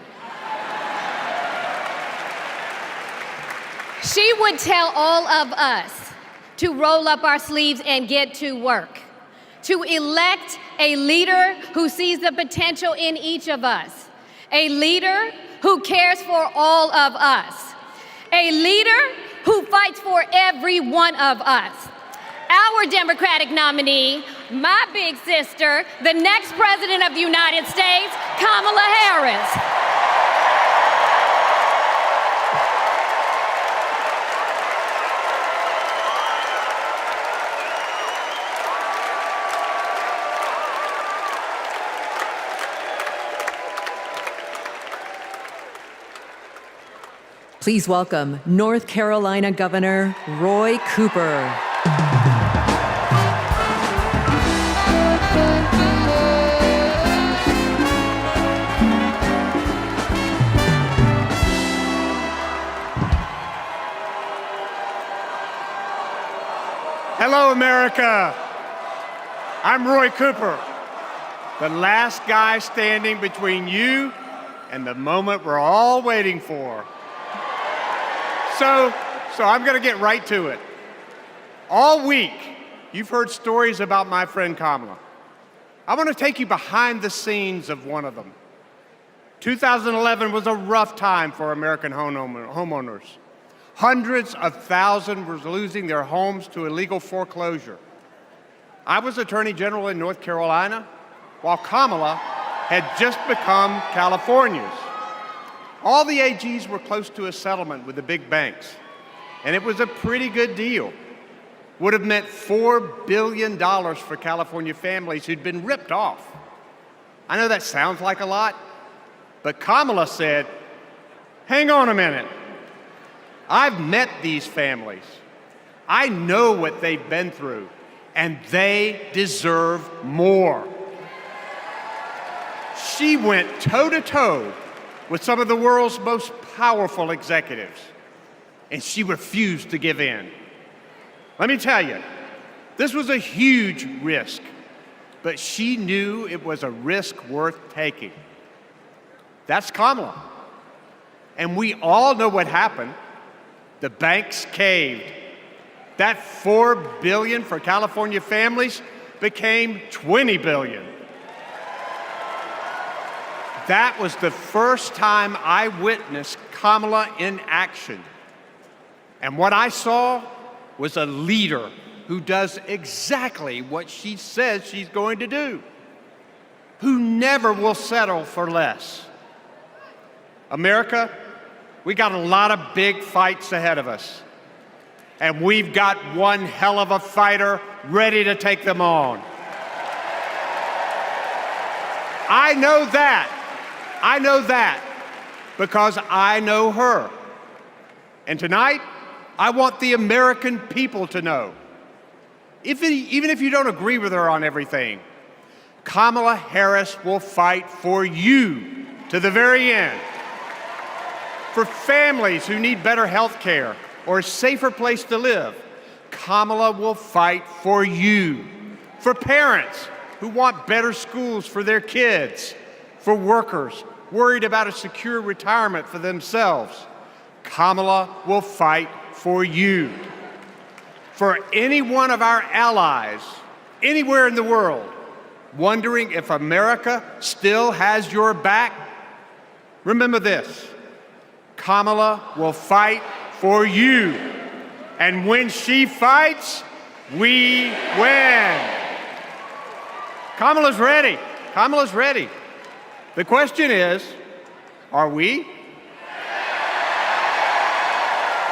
She would tell all of us to roll up our sleeves and get to work, to elect a leader who sees the potential in each of us, a leader who cares for all of us, a leader who fights for every one of us. Our Democratic nominee, my big sister, the next President of the United States, Kamala Harris. Please welcome North Carolina Governor Roy Cooper. Hello, America. I'm Roy Cooper, the last guy standing between you and the moment we're all waiting for. So I'm going to get right to it. All week, you've heard stories about my friend Kamala. I want to take you behind the scenes of one of them. 2011 was a rough time for American homeowners. Hundreds of thousands were losing their homes to illegal foreclosure. I was Attorney General in North Carolina, while Kamala had just become California's. All the AGs were close to a settlement with the big banks, and it was a pretty good deal. Would have meant $4 billion for California families who'd been ripped off. I know that sounds like a lot, but Kamala said, hang on a minute. I've met these families. I know what they've been through, and they deserve more. She went toe-to-toe with some of the world's most powerful executives, and she refused to give in. Let me tell you, this was a huge risk, but she knew it was a risk worth taking. That's Kamala. And we all know what happened. The banks caved. That $4 billion for California families became $20 billion. That was the first time I witnessed Kamala in action. And what I saw was a leader who does exactly what she says she's going to do, who never will settle for less. America, we got a lot of big fights ahead of us, and we've got one hell of a fighter ready to take them on. I know that because I know her. And tonight, I want the American people to know, even if you don't agree with her on everything, Kamala Harris will fight for you to the very end. For families who need better health care or a safer place to live, Kamala will fight for you. For parents who want better schools for their kids, for workers worried about a secure retirement for themselves, Kamala will fight for you. For any one of our allies, anywhere in the world, wondering if America still has your back, remember this: Kamala will fight for you. And when she fights, we win. Kamala's ready. Kamala's ready. The question is, are we?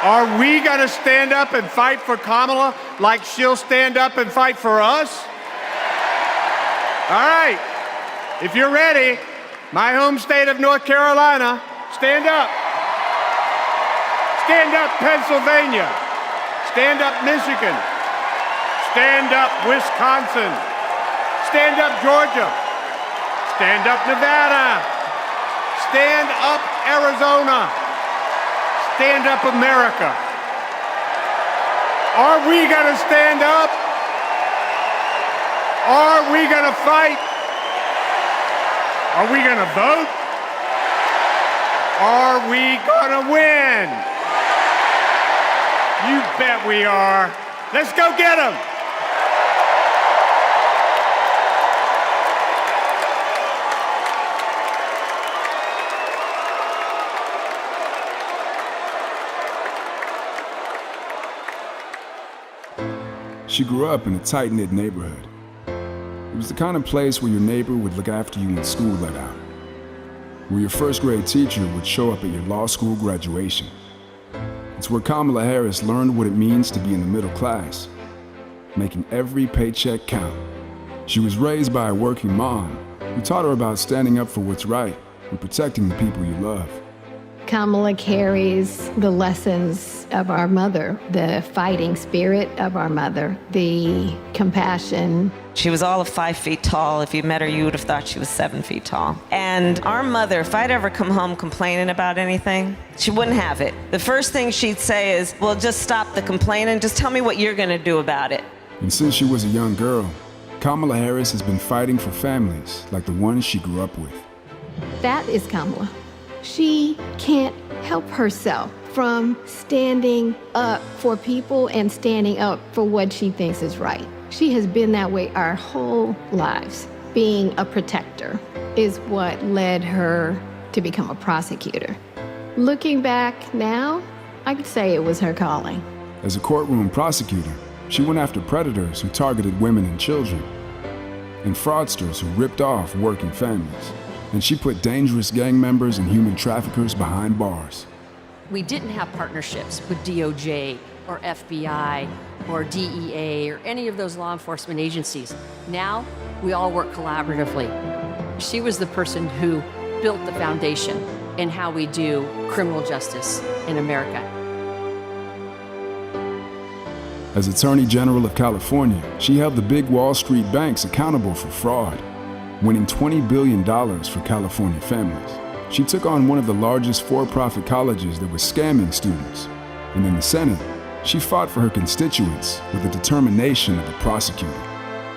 Are we going to stand up and fight for Kamala like she'll stand up and fight for us? All right. If you're ready, my home state of North Carolina, stand up. Stand up, Pennsylvania. Stand up, Michigan. Stand up, Wisconsin. Stand up, Georgia. Stand up, Nevada. Stand up, Arizona. Stand up, America. Are we going to stand up? Are we going to fight? Are we going to vote? Are we going to win? You bet we are. Let's go get them. She grew up in a tight-knit neighborhood. It was the kind of place where your neighbor would look after you when school let out, where your first grade teacher would show up at your law school graduation. It's where Kamala Harris learned what it means to be in the middle class, making every paycheck count. She was raised by a working mom who taught her about standing up for what's right and protecting the people you love. Kamala carries the lessons of our mother, the fighting spirit of our mother, the compassion. She was all of 5 feet tall. If you met her, you would have thought she was 7 feet tall. And our mother, if I'd ever come home complaining about anything, she wouldn't have it. The first thing she'd say is, well, just stop the complaining. Just tell me what you're going to do about it. And since she was a young girl, Kamala Harris has been fighting for families like the ones she grew up with. That is Kamala. She can't help herself from standing up for people and standing up for what she thinks is right. She has been that way our whole lives. Being a protector is what led her to become a prosecutor. Looking back now, I could say it was her calling. As a courtroom prosecutor, she went after predators who targeted women and children, and fraudsters who ripped off working families. And she put dangerous gang members and human traffickers behind bars. We didn't have partnerships with DOJ or FBI or DEA or any of those law enforcement agencies. Now, we all work collaboratively. She was the person who built the foundation in how we do criminal justice in America. As Attorney General of California, she held the big Wall Street banks accountable for fraud, winning $20 billion for California families. She took on one of the largest for-profit colleges that was scamming students. And in the Senate, she fought for her constituents with the determination of a prosecutor,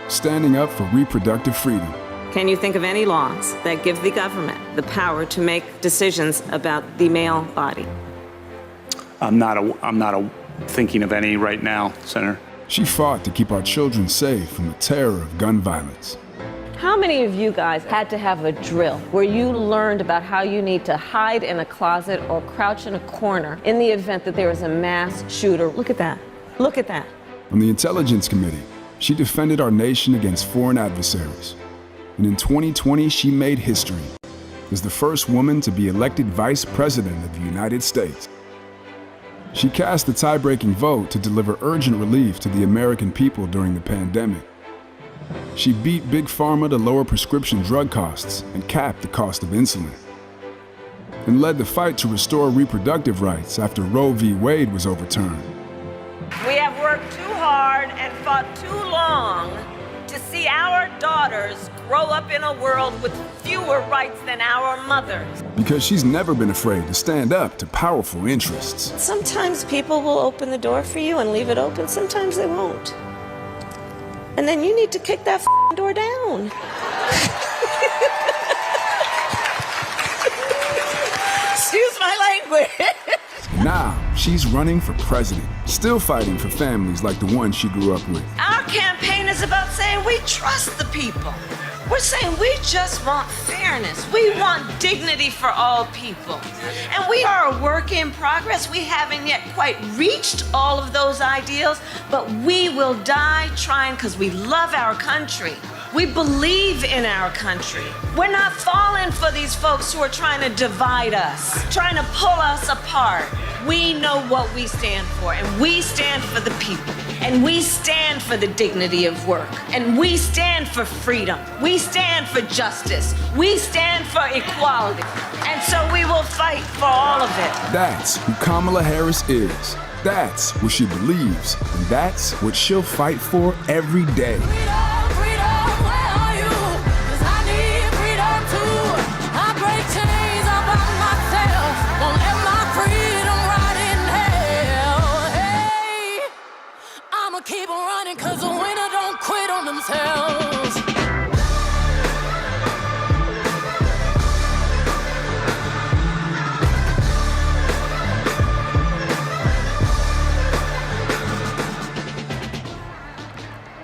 standing up for reproductive freedom. Can you think of any laws that give the government the power to make decisions about the male body? I'm not thinking of any right now, Senator. She fought to keep our children safe from the terror of gun violence. How many of you guys had to have a drill where you learned about how you need to hide in a closet or crouch in a corner in the event that there was a mass shooter? Look at that. Look at that. On the Intelligence Committee, she defended our nation against foreign adversaries. And in 2020, she made history as the first woman to be elected Vice President of the United States. She cast the tie-breaking vote to deliver urgent relief to the American people during the pandemic. She beat Big Pharma to lower prescription drug costs and cap the cost of insulin, and led the fight to restore reproductive rights after Roe v. Wade was overturned. We have worked too hard and fought too long to see our daughters grow up in a world with fewer rights than our mothers. Because she's never been afraid to stand up to powerful interests. Sometimes people will open the door for you and leave it open, sometimes they won't. And then you need to kick that door down. Excuse my language. Now, she's running for president, still fighting for families like the one she grew up with. Our campaign is about saying we trust the people. We're saying we just want fairness. We want dignity for all people. And we are a work in progress. We haven't yet quite reached all of those ideals, but we will die trying because we love our country. We believe in our country. We're not falling for these folks who are trying to divide us, trying to pull us apart. We know what we stand for, and we stand for the people, and we stand for the dignity of work, and we stand for freedom. We stand for justice. We stand for equality. And so we will fight for all of it. That's who Kamala Harris is. That's what she believes, and that's what she'll fight for every day. Keep on running, cause the winner don't quit on themselves.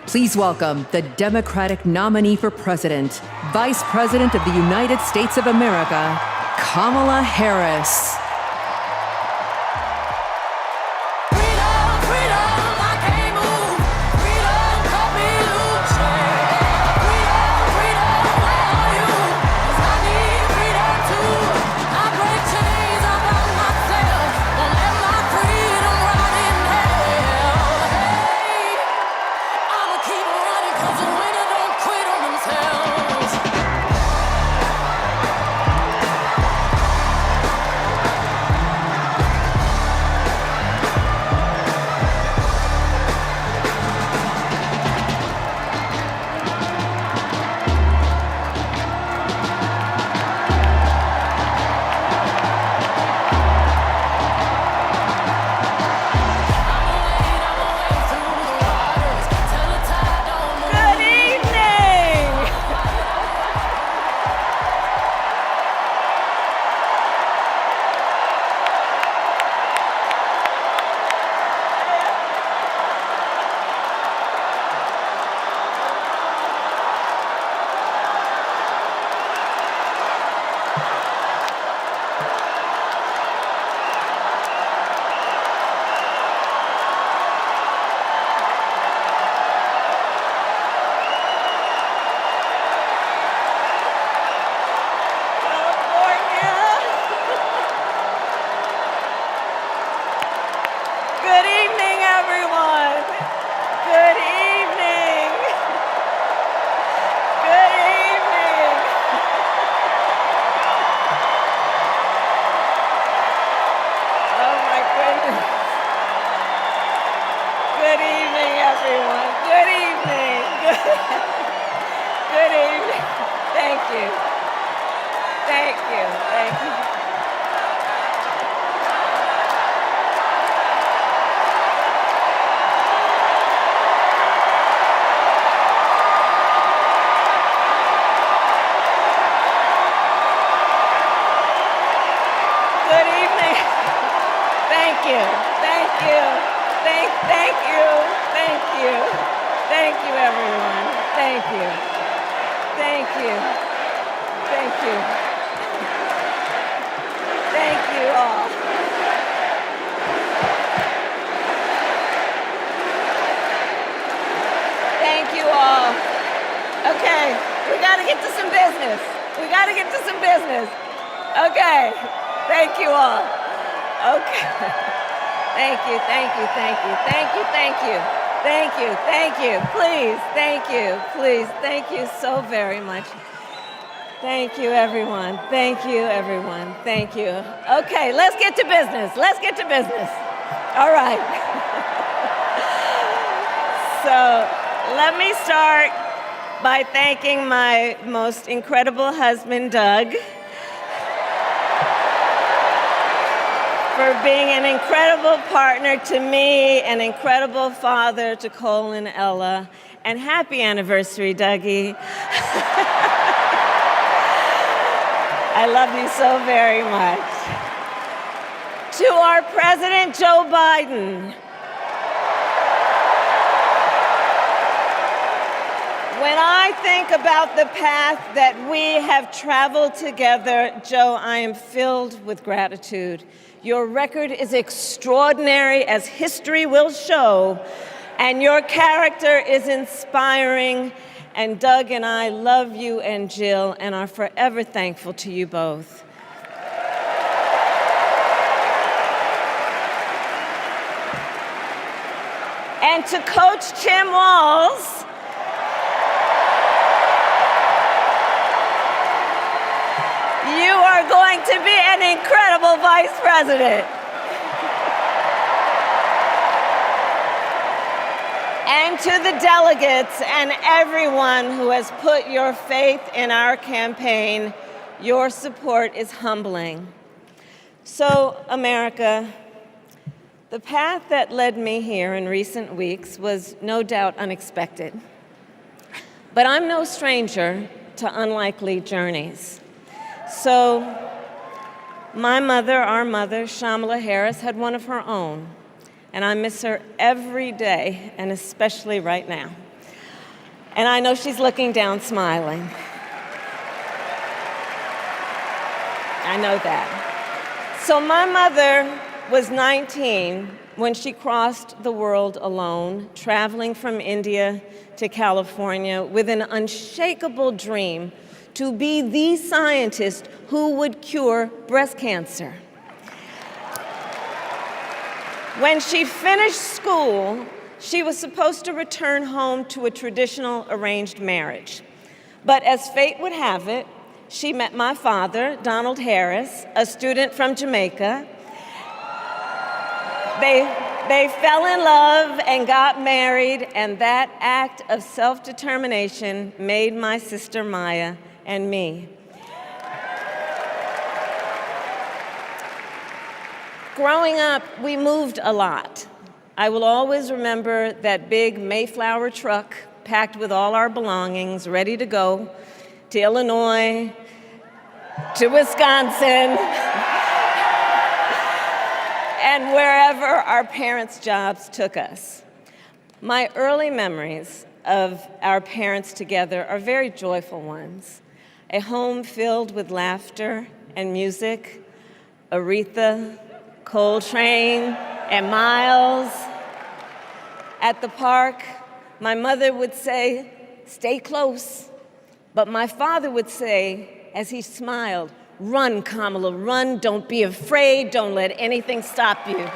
Please welcome the Democratic nominee for president, Vice President of the United States of America, Kamala Harris. Thank you so very much. Thank you, everyone. Thank you, everyone. Thank you. Okay, let's get to business. Let's get to business. All right. So let me start by thanking my most incredible husband, Doug, for being an incredible partner to me, an incredible father to Cole and Ella. And happy anniversary, Dougie. I love you so very much. To our President, Joe Biden. When I think about the path that we have traveled together, Joe, I am filled with gratitude. Your record is extraordinary, as history will show, and your character is inspiring, And Doug and I love you and Jill and are forever thankful to you both. And to Coach Tim Walz, you are going to be an incredible vice president. And to the delegates and everyone who has put your faith in our campaign, your support is humbling. So, America, the path that led me here in recent weeks was no doubt unexpected. But I'm no stranger to unlikely journeys. So, my mother, our mother, Shamala Harris, had one of her own. And I miss her every day, and especially right now. And I know she's looking down smiling. I know that. So my mother was 19 when she crossed the world alone, traveling from India to California with an unshakable dream to be the scientist who would cure breast cancer. When she finished school, she was supposed to return home to a traditional arranged marriage. But as fate would have it, she met my father, Donald Harris, a student from Jamaica. They fell in love and got married, and that act of self-determination made my sister Maya and me. Growing up, we moved a lot. I will always remember that big Mayflower truck packed with all our belongings, ready to go to Illinois, to Wisconsin, and wherever our parents' jobs took us. My early memories of our parents together are very joyful ones. A home filled with laughter and music, Aretha, Coltrane, and Miles. At the park, my mother would say, "Stay close." But my father would say, as he smiled, "Run, Kamala, run. Don't be afraid. Don't let anything stop you."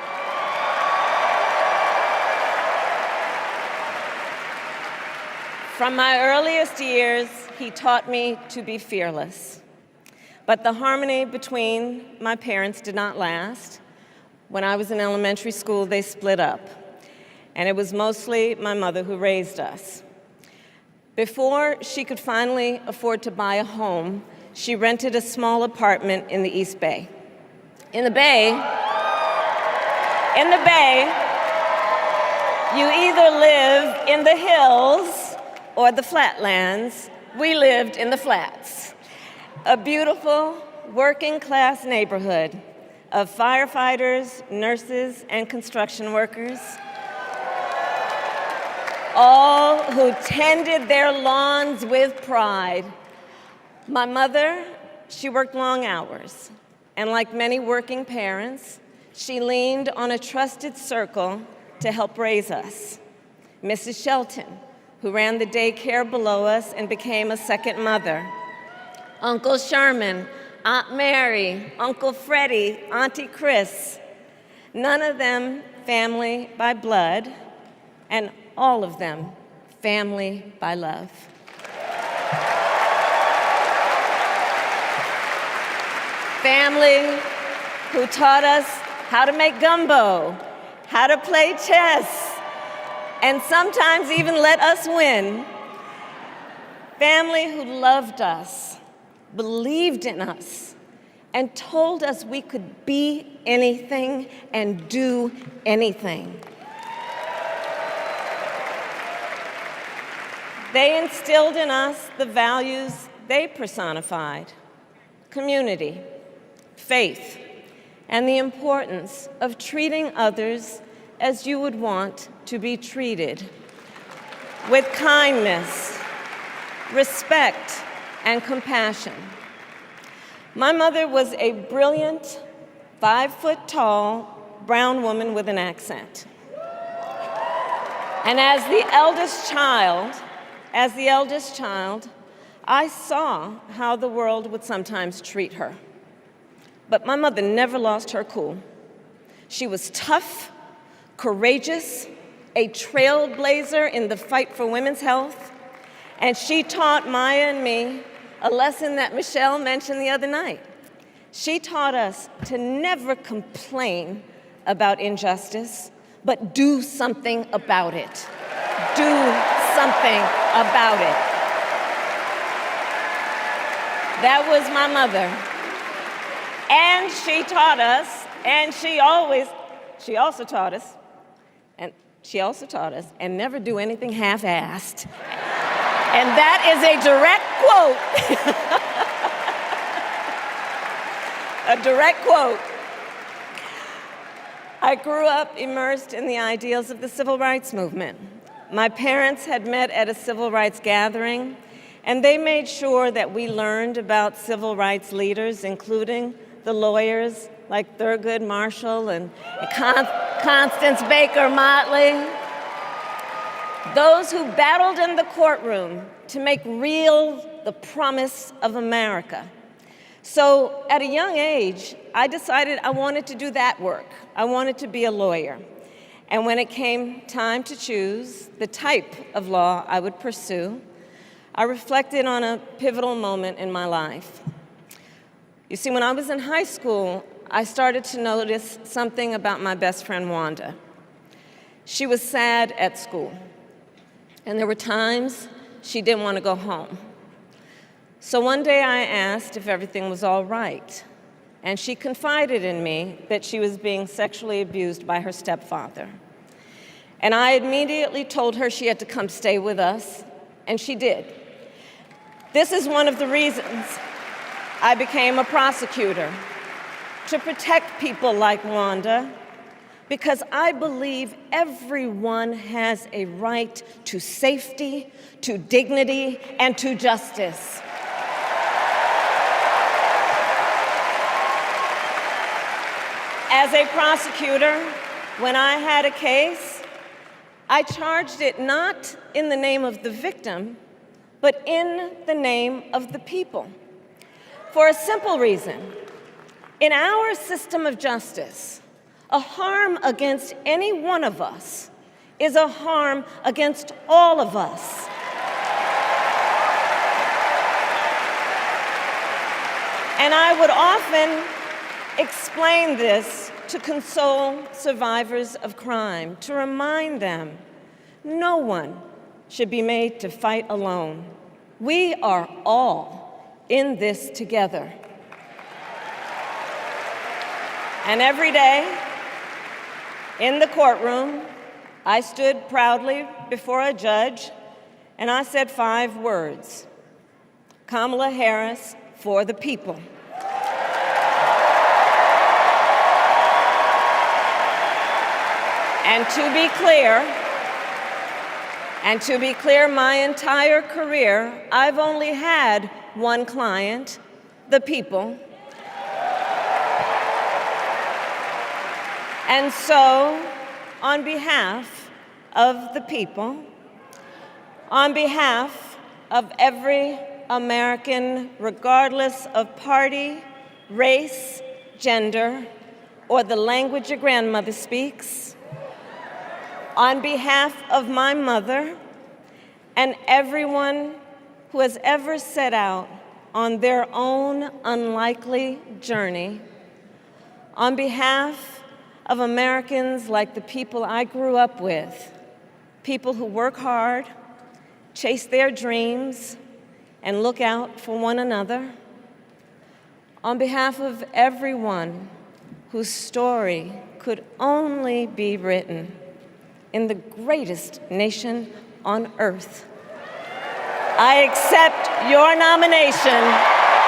From my earliest years, he taught me to be fearless. But the harmony between my parents did not last. When I was in elementary school, they split up. And it was mostly my mother who raised us. Before she could finally afford to buy a home, she rented a small apartment in the East Bay. In the Bay, you either live in the hills or the flatlands. We lived in the flats. A beautiful working-class neighborhood of firefighters, nurses, and construction workers, all who tended their lawns with pride. My mother, she worked long hours, and like many working parents, she leaned on a trusted circle to help raise us. Mrs. Shelton, who ran the daycare below us and became a second mother. Uncle Sherman, Aunt Mary, Uncle Freddie, Auntie Chris. None of them family by blood, and all of them family by love. Family who taught us how to make gumbo, how to play chess, and sometimes even let us win. Family who loved us, believed in us, and told us we could be anything and do anything. They instilled in us the values they personified: community, faith, and the importance of treating others as you would want to be treated, with kindness, respect, and compassion. My mother was a brilliant, 5-foot-tall, brown woman with an accent. And as the eldest child, As the eldest child, I saw how the world would sometimes treat her. But my mother never lost her cool. She was tough, courageous, a trailblazer in the fight for women's health, and she taught Maya and me a lesson that Michelle mentioned the other night. She taught us to never complain about injustice, but do something about it. Do something about it. That was my mother. And she taught us, and she also taught us, and never do anything half-assed. And that is a direct quote. A direct quote. I grew up immersed in the ideals of the civil rights movement. My parents had met at a civil rights gathering, and they made sure that we learned about civil rights leaders, including the lawyers like Thurgood Marshall and Constance Baker Motley, those who battled in the courtroom to make real the promise of America. So at a young age, I decided I wanted to do that work. I wanted to be a lawyer. And when it came time to choose the type of law I would pursue, I reflected on a pivotal moment in my life. You see, when I was in high school, I started to notice something about my best friend, Wanda. She was sad at school, and there were times she didn't want to go home. So one day I asked if everything was all right, and she confided in me that she was being sexually abused by her stepfather. And I immediately told her she had to come stay with us, and she did. This is one of the reasons I became a prosecutor, to protect people like Wanda, because I believe everyone has a right to safety, to dignity, and to justice. As a prosecutor, when I had a case, I charged it not in the name of the victim, but in the name of the people. For a simple reason. In our system of justice, a harm against any one of us is a harm against all of us. And I would often explain this to console survivors of crime, to remind them no one should be made to fight alone. We are all in this together. And every day in the courtroom, I stood proudly before a judge and I said 5 words: Kamala Harris for the people. And to be clear, my entire career, I've only had one client, the people. And so, on behalf of the people, on behalf of every American, regardless of party, race, gender, or the language your grandmother speaks, on behalf of my mother and everyone who has ever set out on their own unlikely journey, on behalf of Americans like the people I grew up with, people who work hard, chase their dreams, and look out for one another, on behalf of everyone whose story could only be written in the greatest nation on earth, I accept your nomination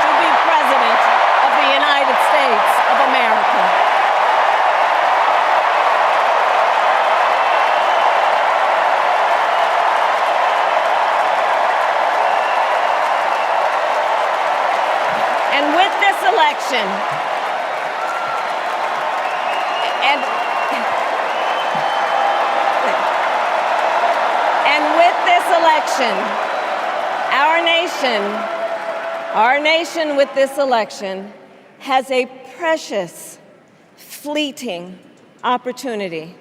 to be President of the United States of America. And with this election, and with this election, Our nation with this election has a precious, fleeting opportunity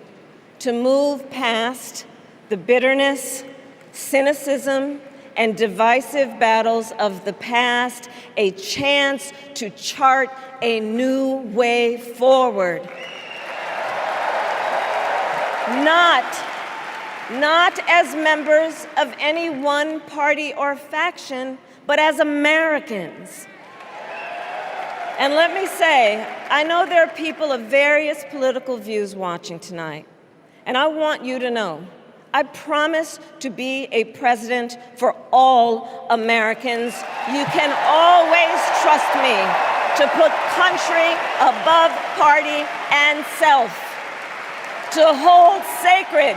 to move past the bitterness, cynicism, and divisive battles of the past, a chance to chart a new way forward. Not as members of any one party or faction, but as Americans. And let me say, I know there are people of various political views watching tonight, and I want you to know, I promise to be a president for all Americans. You can always trust me to put country above party and self, to hold sacred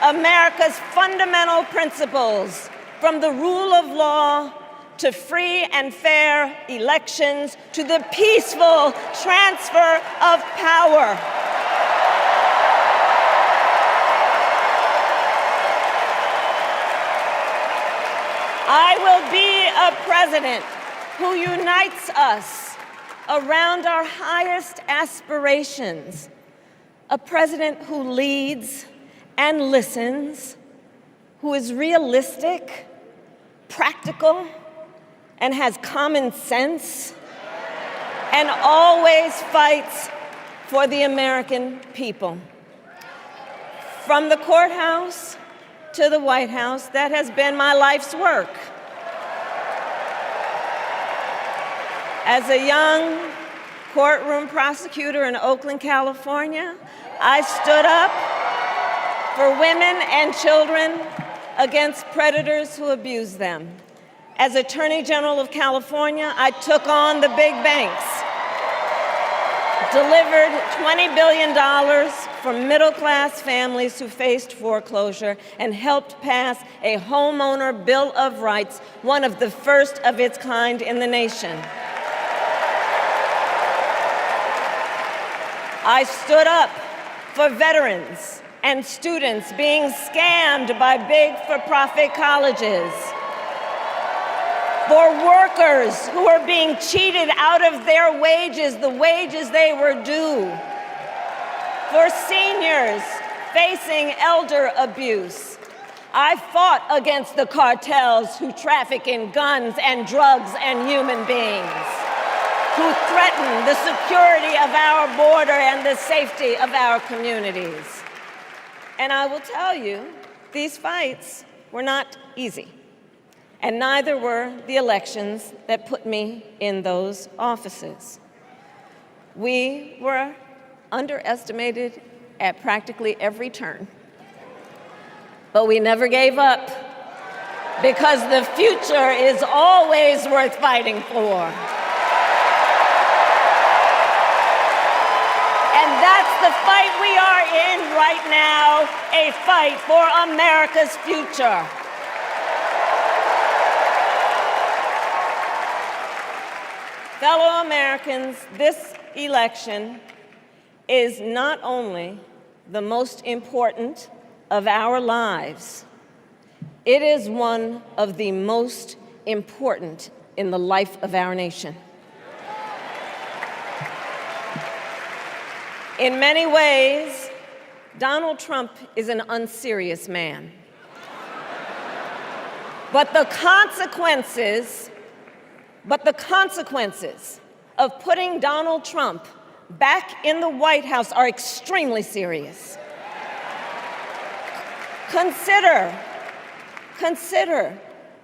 America's fundamental principles, from the rule of law to free and fair elections to the peaceful transfer of power. I will be a president who unites us around our highest aspirations, a president who leads and listens, who is realistic, practical, and has common sense, and always fights for the American people. From the courthouse to the White House, that has been my life's work. As a young courtroom prosecutor in Oakland, California, I stood up for women and children against predators who abuse them. As Attorney General of California, I took on the big banks, delivered $20 billion for middle-class families who faced foreclosure, and helped pass a homeowner Bill of Rights, one of the first of its kind in the nation. I stood up for veterans and students being scammed by big for-profit colleges, for workers who are being cheated out of their wages, the wages they were due, for seniors facing elder abuse. I fought against the cartels who traffic in guns and drugs and human beings, who threaten the security of our border and the safety of our communities. And I will tell you, these fights were not easy. And neither were the elections that put me in those offices. We were underestimated at practically every turn. But we never gave up, because the future is always worth fighting for. And that's the fight we are in right now, a fight for America's future. Fellow Americans, this election is not only the most important of our lives, it is one of the most important in the life of our nation. In many ways, Donald Trump is an unserious man. But the consequences of putting Donald Trump back in the White House are extremely serious. Consider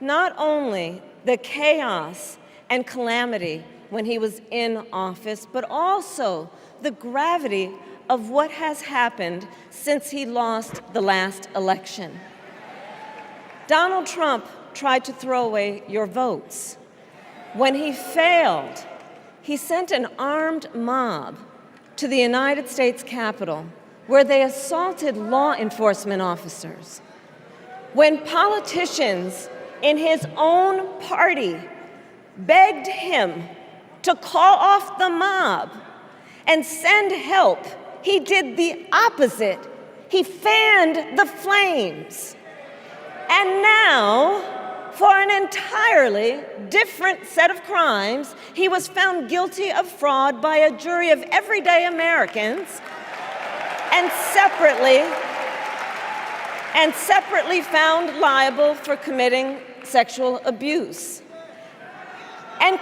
not only the chaos and calamity when he was in office, but also the gravity of what has happened since he lost the last election. Donald Trump tried to throw away your votes. When he failed, he sent an armed mob to the United States Capitol, where they assaulted law enforcement officers. When politicians in his own party begged him to call off the mob and send help, he did the opposite. He fanned the flames. And now, for an entirely different set of crimes. He was found guilty of fraud by a jury of everyday Americans and separately found liable for committing sexual abuse. And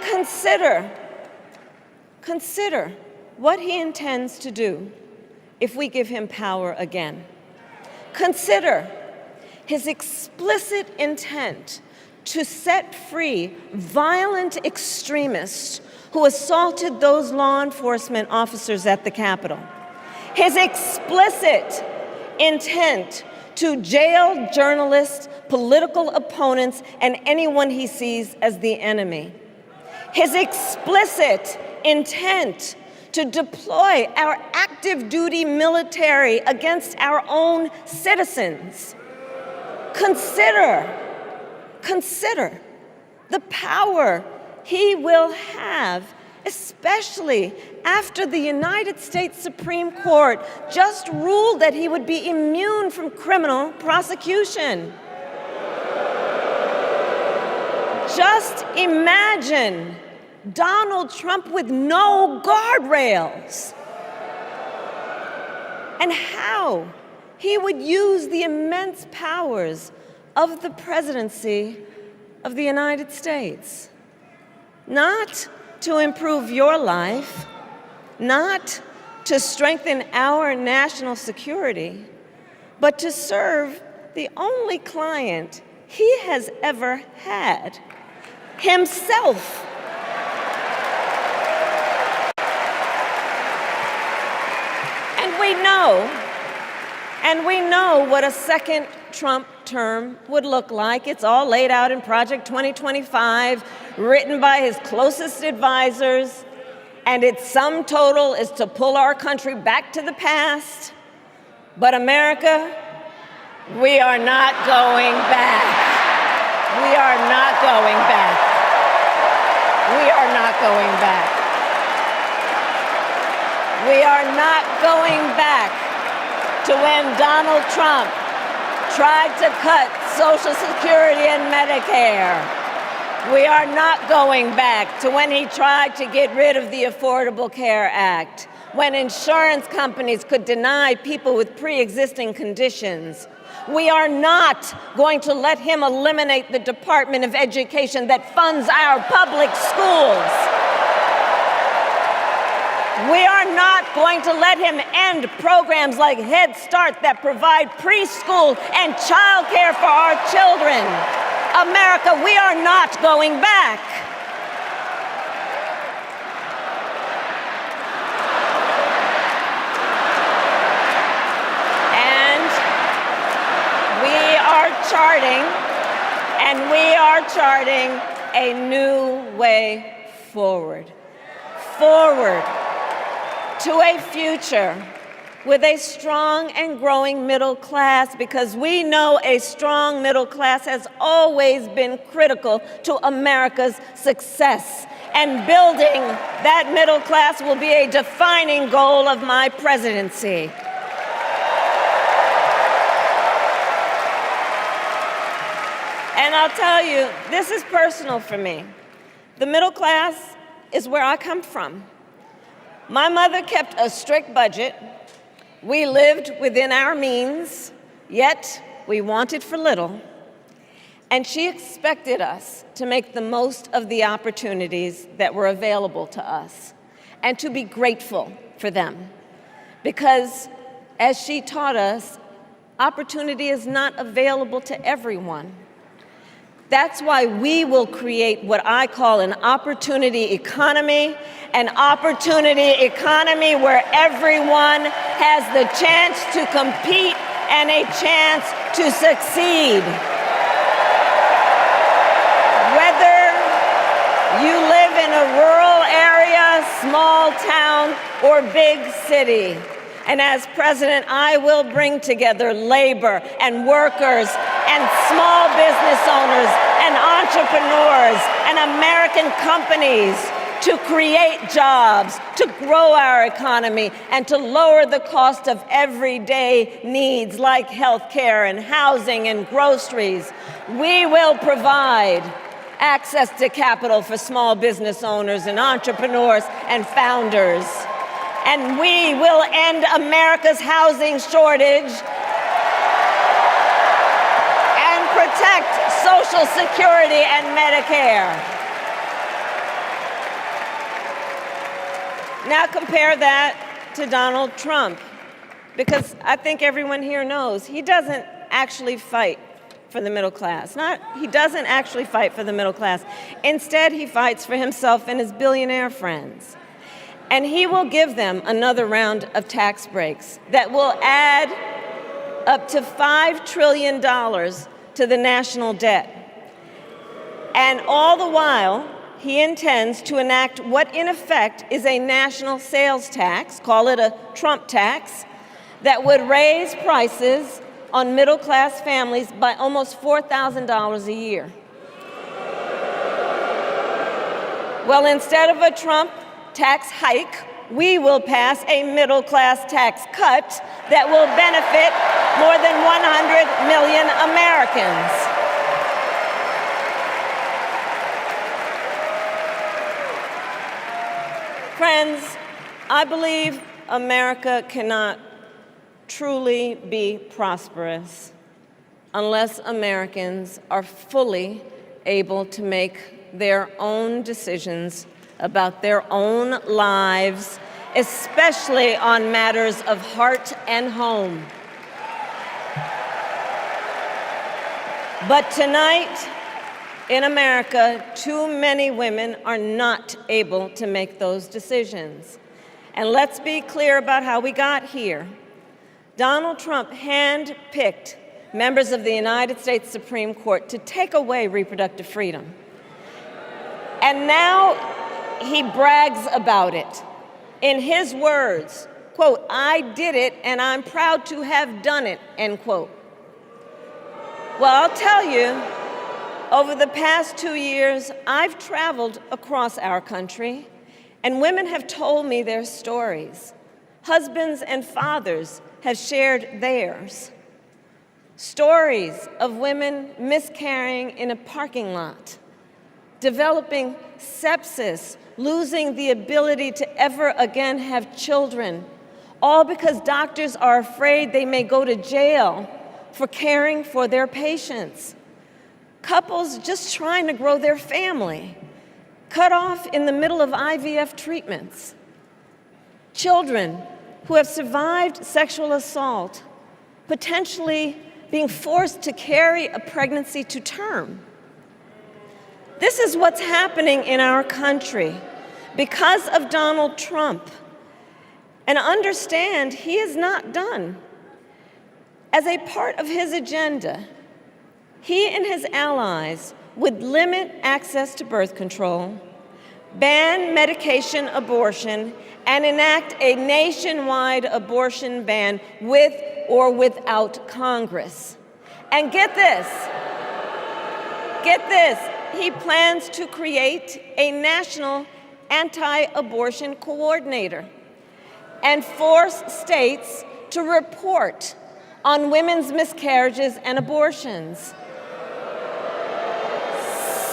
consider what he intends to do if we give him power again. Consider his explicit intent to set free violent extremists who assaulted those law enforcement officers at the Capitol. His explicit intent to jail journalists, political opponents, and anyone he sees as the enemy. His explicit intent to deploy our active duty military against our own citizens. Consider the power he will have, especially after the United States Supreme Court just ruled that he would be immune from criminal prosecution. Just imagine Donald Trump with no guardrails, and how he would use the immense powers of the presidency of the United States, not to improve your life, not to strengthen our national security, but to serve the only client he has ever had, himself. And we know what a second Trump term would look like. It's all laid out in Project 2025, written by his closest advisors, and its sum total is to pull our country back to the past. But America, we are not going back. We are not going back. We are not going back. We are not going back to when Donald Trump tried to cut Social Security and Medicare. We are not going back to when he tried to get rid of the Affordable Care Act, when insurance companies could deny people with pre-existing conditions. We are not going to let him eliminate the Department of Education that funds our public schools. We are not going to let him end programs like Head Start that provide preschool and childcare for our children. America, we are not going back. And we are charting a new way forward. Forward to a future with a strong and growing middle class, because we know a strong middle class has always been critical to America's success. And building that middle class will be a defining goal of my presidency. And I'll tell you, this is personal for me. The middle class is where I come from. My mother kept a strict budget. We lived within our means, yet we wanted for little. And she expected us to make the most of the opportunities that were available to us and to be grateful for them. Because, as she taught us, opportunity is not available to everyone. That's why we will create what I call an opportunity economy where everyone has the chance to compete and a chance to succeed. Whether you live in a rural area, small town, or big city. And as president, I will bring together labor and workers and small business owners and entrepreneurs and American companies to create jobs, to grow our economy, and to lower the cost of everyday needs like health care and housing and groceries. We will provide access to capital for small business owners and entrepreneurs and founders. And we will end America's housing shortage and protect Social Security and Medicare. Now compare that to Donald Trump, because I think everyone here knows he doesn't actually fight for the middle class. He doesn't actually fight for the middle class. Instead, he fights for himself and his billionaire friends. And he will give them another round of tax breaks that will add up to $5 trillion to the national debt. And all the while, he intends to enact what in effect is a national sales tax, call it a Trump tax, that would raise prices on middle-class families by almost $4,000 a year. Well, instead of a Trump tax hike, we will pass a middle-class tax cut that will benefit more than 100 million Americans. Friends, I believe America cannot truly be prosperous unless Americans are fully able to make their own decisions about their own lives, especially on matters of heart and home. But tonight, in America, too many women are not able to make those decisions. And let's be clear about how we got here. Donald Trump handpicked members of the United States Supreme Court to take away reproductive freedom. And now he brags about it. In his words, quote, "I did it and I'm proud to have done it," end quote. Well, I'll tell you, over the past 2 years, I've traveled across our country, and women have told me their stories. Husbands and fathers have shared theirs. Stories of women miscarrying in a parking lot, developing sepsis, losing the ability to ever again have children, all because doctors are afraid they may go to jail for caring for their patients. Couples just trying to grow their family, cut off in the middle of IVF treatments. Children who have survived sexual assault, potentially being forced to carry a pregnancy to term. This is what's happening in our country because of Donald Trump. And understand, he is not done. As a part of his agenda, he and his allies would limit access to birth control, ban medication abortion, and enact a nationwide abortion ban with or without Congress. And get this, he plans to create a national anti-abortion coordinator and force states to report on women's miscarriages and abortions.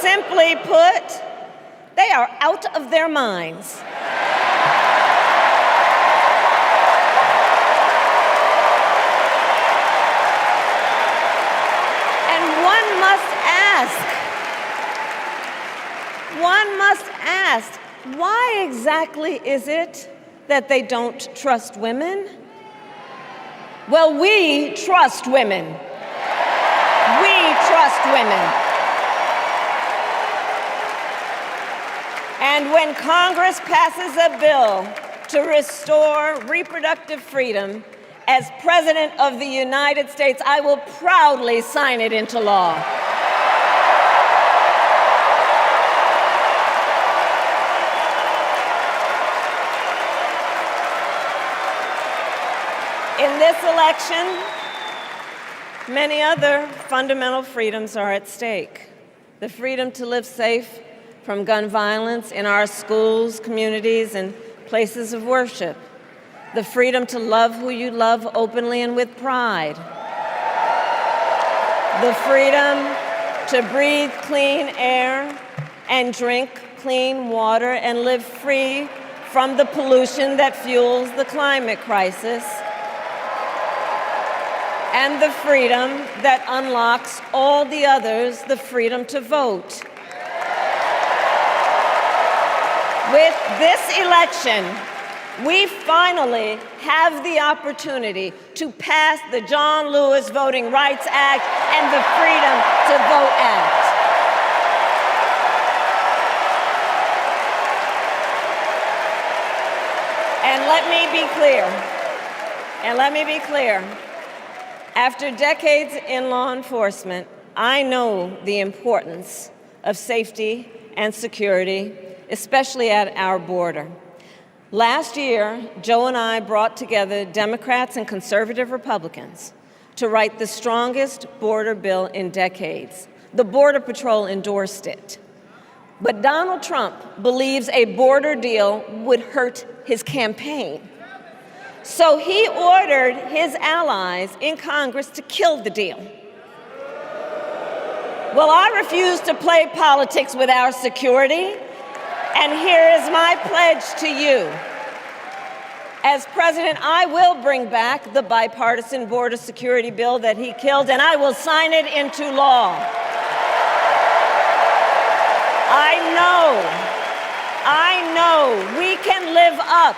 Simply put, they are out of their minds. And one must ask, why exactly is it that they don't trust women? Well, we trust women. We trust women. And when Congress passes a bill to restore reproductive freedom, as President of the United States, I will proudly sign it into law. In this election, many other fundamental freedoms are at stake. The freedom to live safe from gun violence in our schools, communities, and places of worship. The freedom to love who you love openly and with pride. The freedom to breathe clean air and drink clean water and live free from the pollution that fuels the climate crisis. And the freedom that unlocks all the others, the freedom to vote. With this election, we finally have the opportunity to pass the John Lewis Voting Rights Act and the Freedom to Vote Act. And let me be clear, after decades in law enforcement, I know the importance of safety and security, especially at our border. Last year, Joe and I brought together Democrats and conservative Republicans to write the strongest border bill in decades. The Border Patrol endorsed it. But Donald Trump believes a border deal would hurt his campaign. So he ordered his allies in Congress to kill the deal. Well, I refuse to play politics with our security. And here is my pledge to you. As president, I will bring back the bipartisan border security bill that he killed, and I will sign it into law. I know we can live up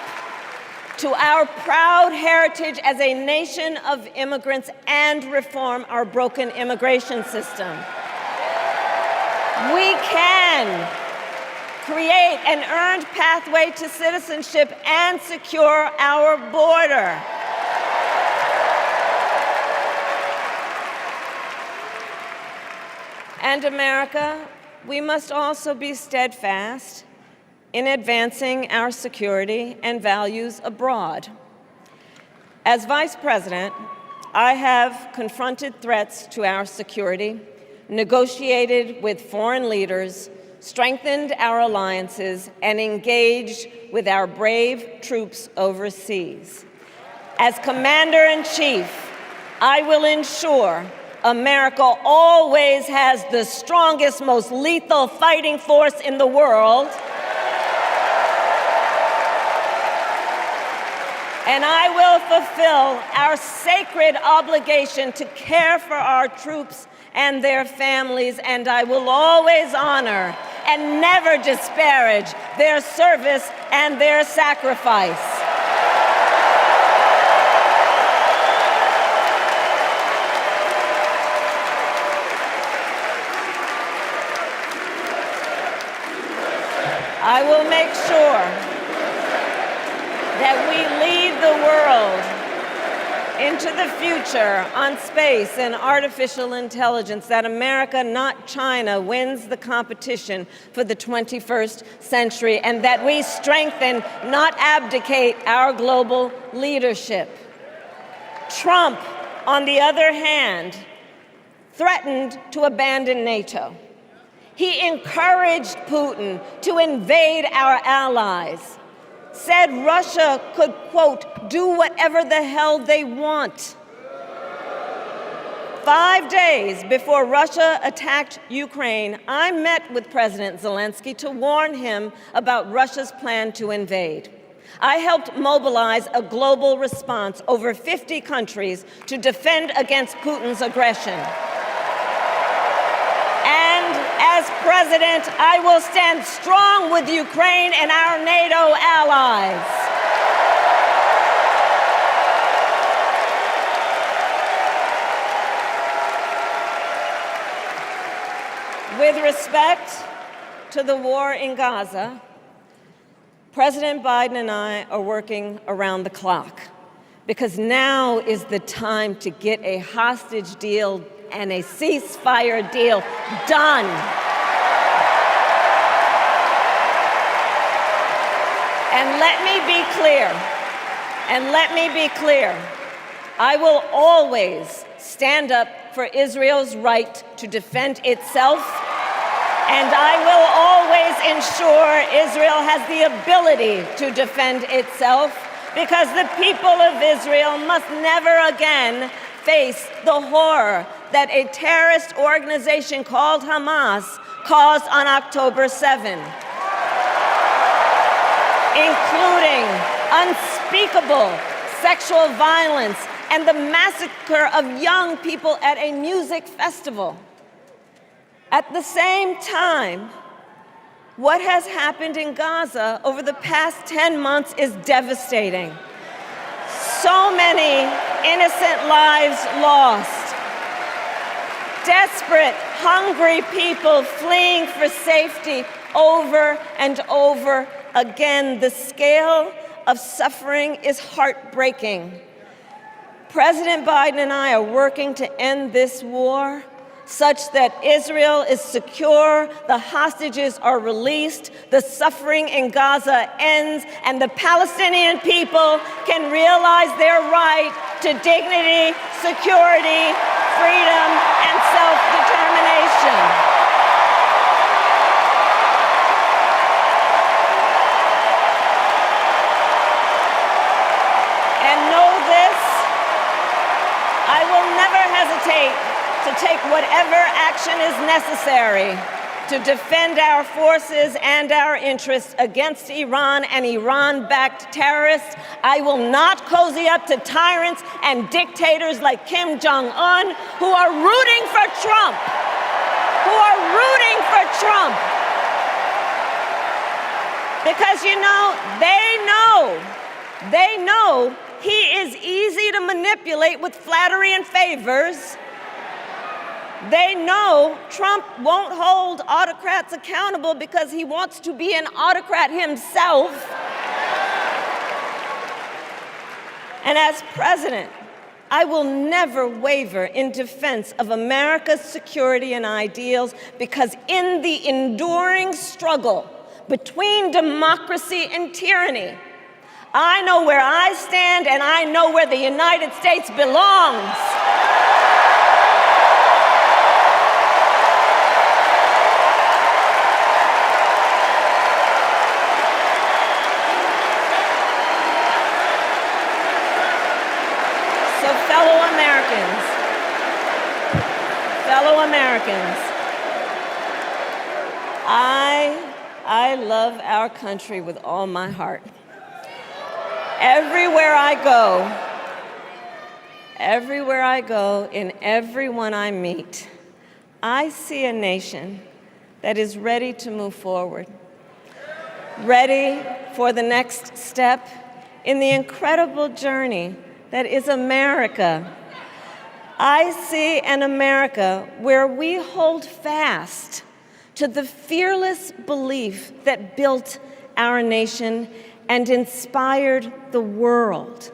to our proud heritage as a nation of immigrants and reform our broken immigration system. We can create an earned pathway to citizenship and secure our border. And America, we must also be steadfast in advancing our security and values abroad. As Vice President, I have confronted threats to our security, negotiated with foreign leaders, strengthened our alliances, and engaged with our brave troops overseas. As Commander-in-Chief, I will ensure America always has the strongest, most lethal fighting force in the world. And I will fulfill our sacred obligation to care for our troops and their families, and I will always honor and never disparage their service and their sacrifice. I will make sure that we lead the world into the future on space and artificial intelligence, that America, not China, wins the competition for the 21st century, and that we strengthen, not abdicate, our global leadership. Trump, on the other hand, threatened to abandon NATO. He encouraged Putin to invade our allies, said Russia could, quote, do whatever the hell they want. 5 days before Russia attacked Ukraine, I met with President Zelensky to warn him about Russia's plan to invade. I helped mobilize a global response, over 50 countries, to defend against Putin's aggression. And as president, I will stand strong with Ukraine and our NATO allies. With respect to the war in Gaza, President Biden and I are working around the clock, because now is the time to get a hostage deal and a ceasefire deal done. And let me be clear, I will always stand up for Israel's right to defend itself And I will always ensure Israel has the ability to defend itself, because the people of Israel must never again face the horror that a terrorist organization called Hamas caused on October 7, including unspeakable sexual violence and the massacre of young people at a music festival. At the same time, what has happened in Gaza over the past 10 months is devastating. So many innocent lives lost. Desperate, hungry people fleeing for safety over and over again. The scale of suffering is heartbreaking. President Biden and I are working to end this war such that Israel is secure, the hostages are released, the suffering in Gaza ends, and the Palestinian people can realize their right to dignity, security, freedom, and self-determination. And know this, I will never hesitate to take whatever action is necessary to defend our forces and our interests against Iran and Iran-backed terrorists. I will not cozy up to tyrants and dictators like Kim Jong-un, who are rooting for Trump, Because, they know he is easy to manipulate with flattery and favors. They know Trump won't hold autocrats accountable because he wants to be an autocrat himself. And as president, I will never waver in defense of America's security and ideals, because in the enduring struggle between democracy and tyranny, I know where I stand and I know where the United States belongs. Fellow Americans, I love our country with all my heart. Everywhere I go, in everyone I meet, I see a nation that is ready to move forward, ready for the next step in the incredible journey that is America. I see an America where we hold fast to the fearless belief that built our nation and inspired the world,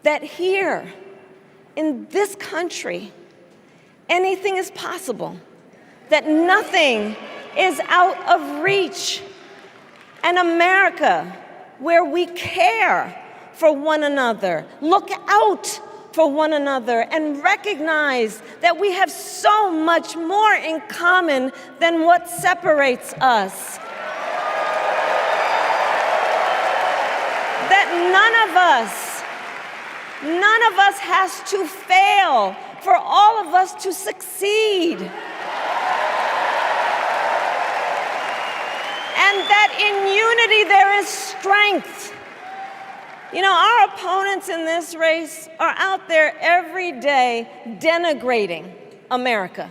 that here in this country, anything is possible, that nothing is out of reach. An America where we care for one another, look out for one another, and recognize that we have so much more in common than what separates us. That none of us has to fail for all of us to succeed. And that in unity there is strength. Our opponents in this race are out there every day denigrating America,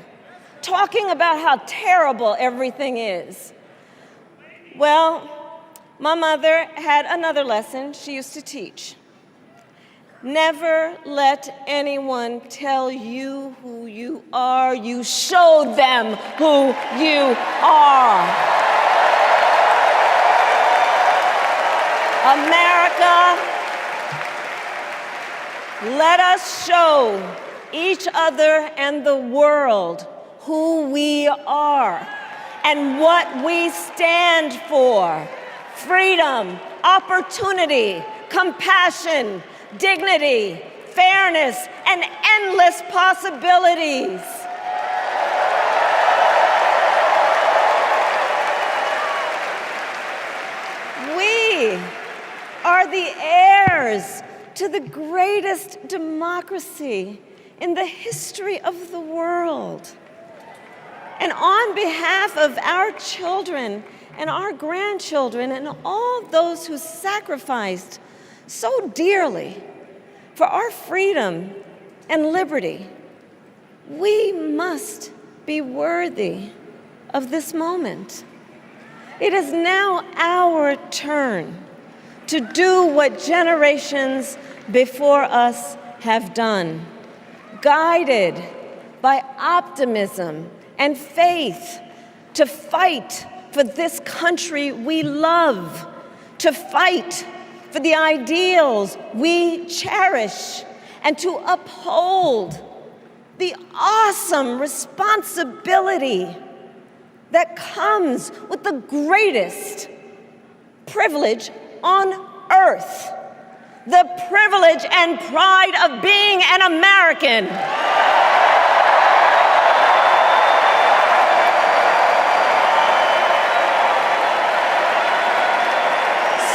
talking about how terrible everything is. Well, my mother had another lesson she used to teach. Never let anyone tell you who you are. You show them who you are. America, let us show each other and the world who we are and what we stand for. Freedom, opportunity, compassion, dignity, fairness, and endless possibilities. We are the heirs to the greatest democracy in the history of the world. And on behalf of our children and our grandchildren and all those who sacrificed so dearly for our freedom and liberty, we must be worthy of this moment. It is now our turn to do what generations before us have done, guided by optimism and faith, to fight for this country we love, to fight for the ideals we cherish, and to uphold the awesome responsibility that comes with the greatest privilege on earth, the privilege and pride of being an American.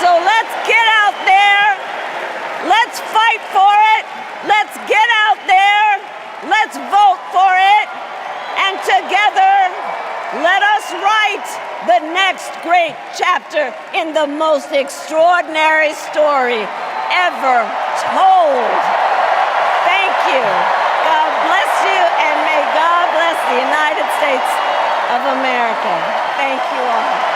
So let's get out there, let's fight for it, let's get out there, let's vote for it, and together, let us write the next great chapter in the most extraordinary story ever told. Thank you. God bless you, and may God bless the United States of America. Thank you all.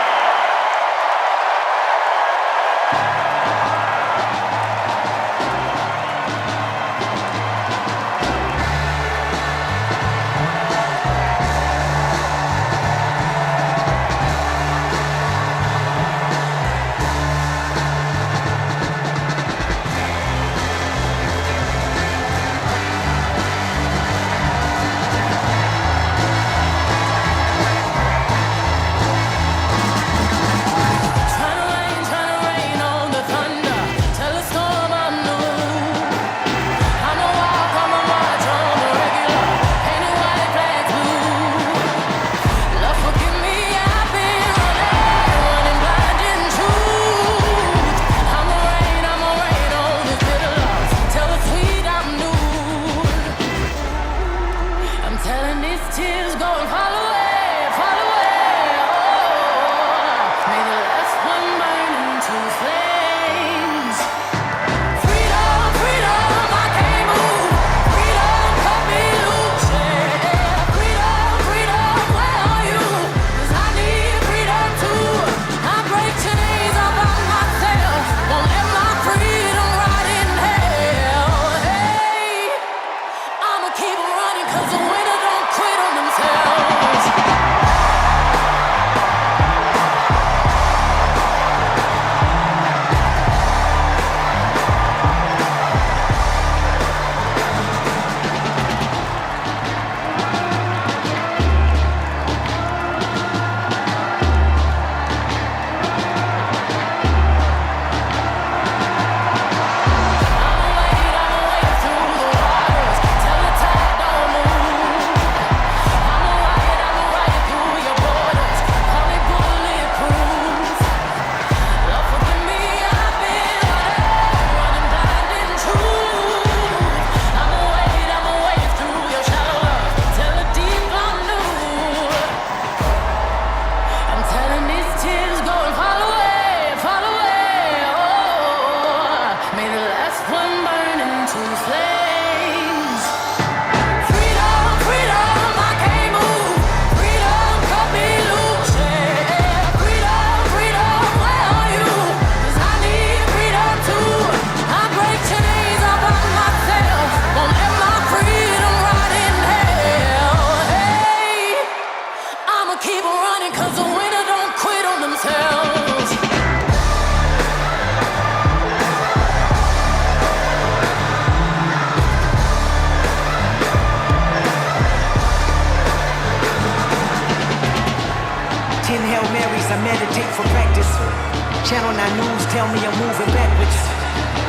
Channel 9 News tell me I'm moving backwards.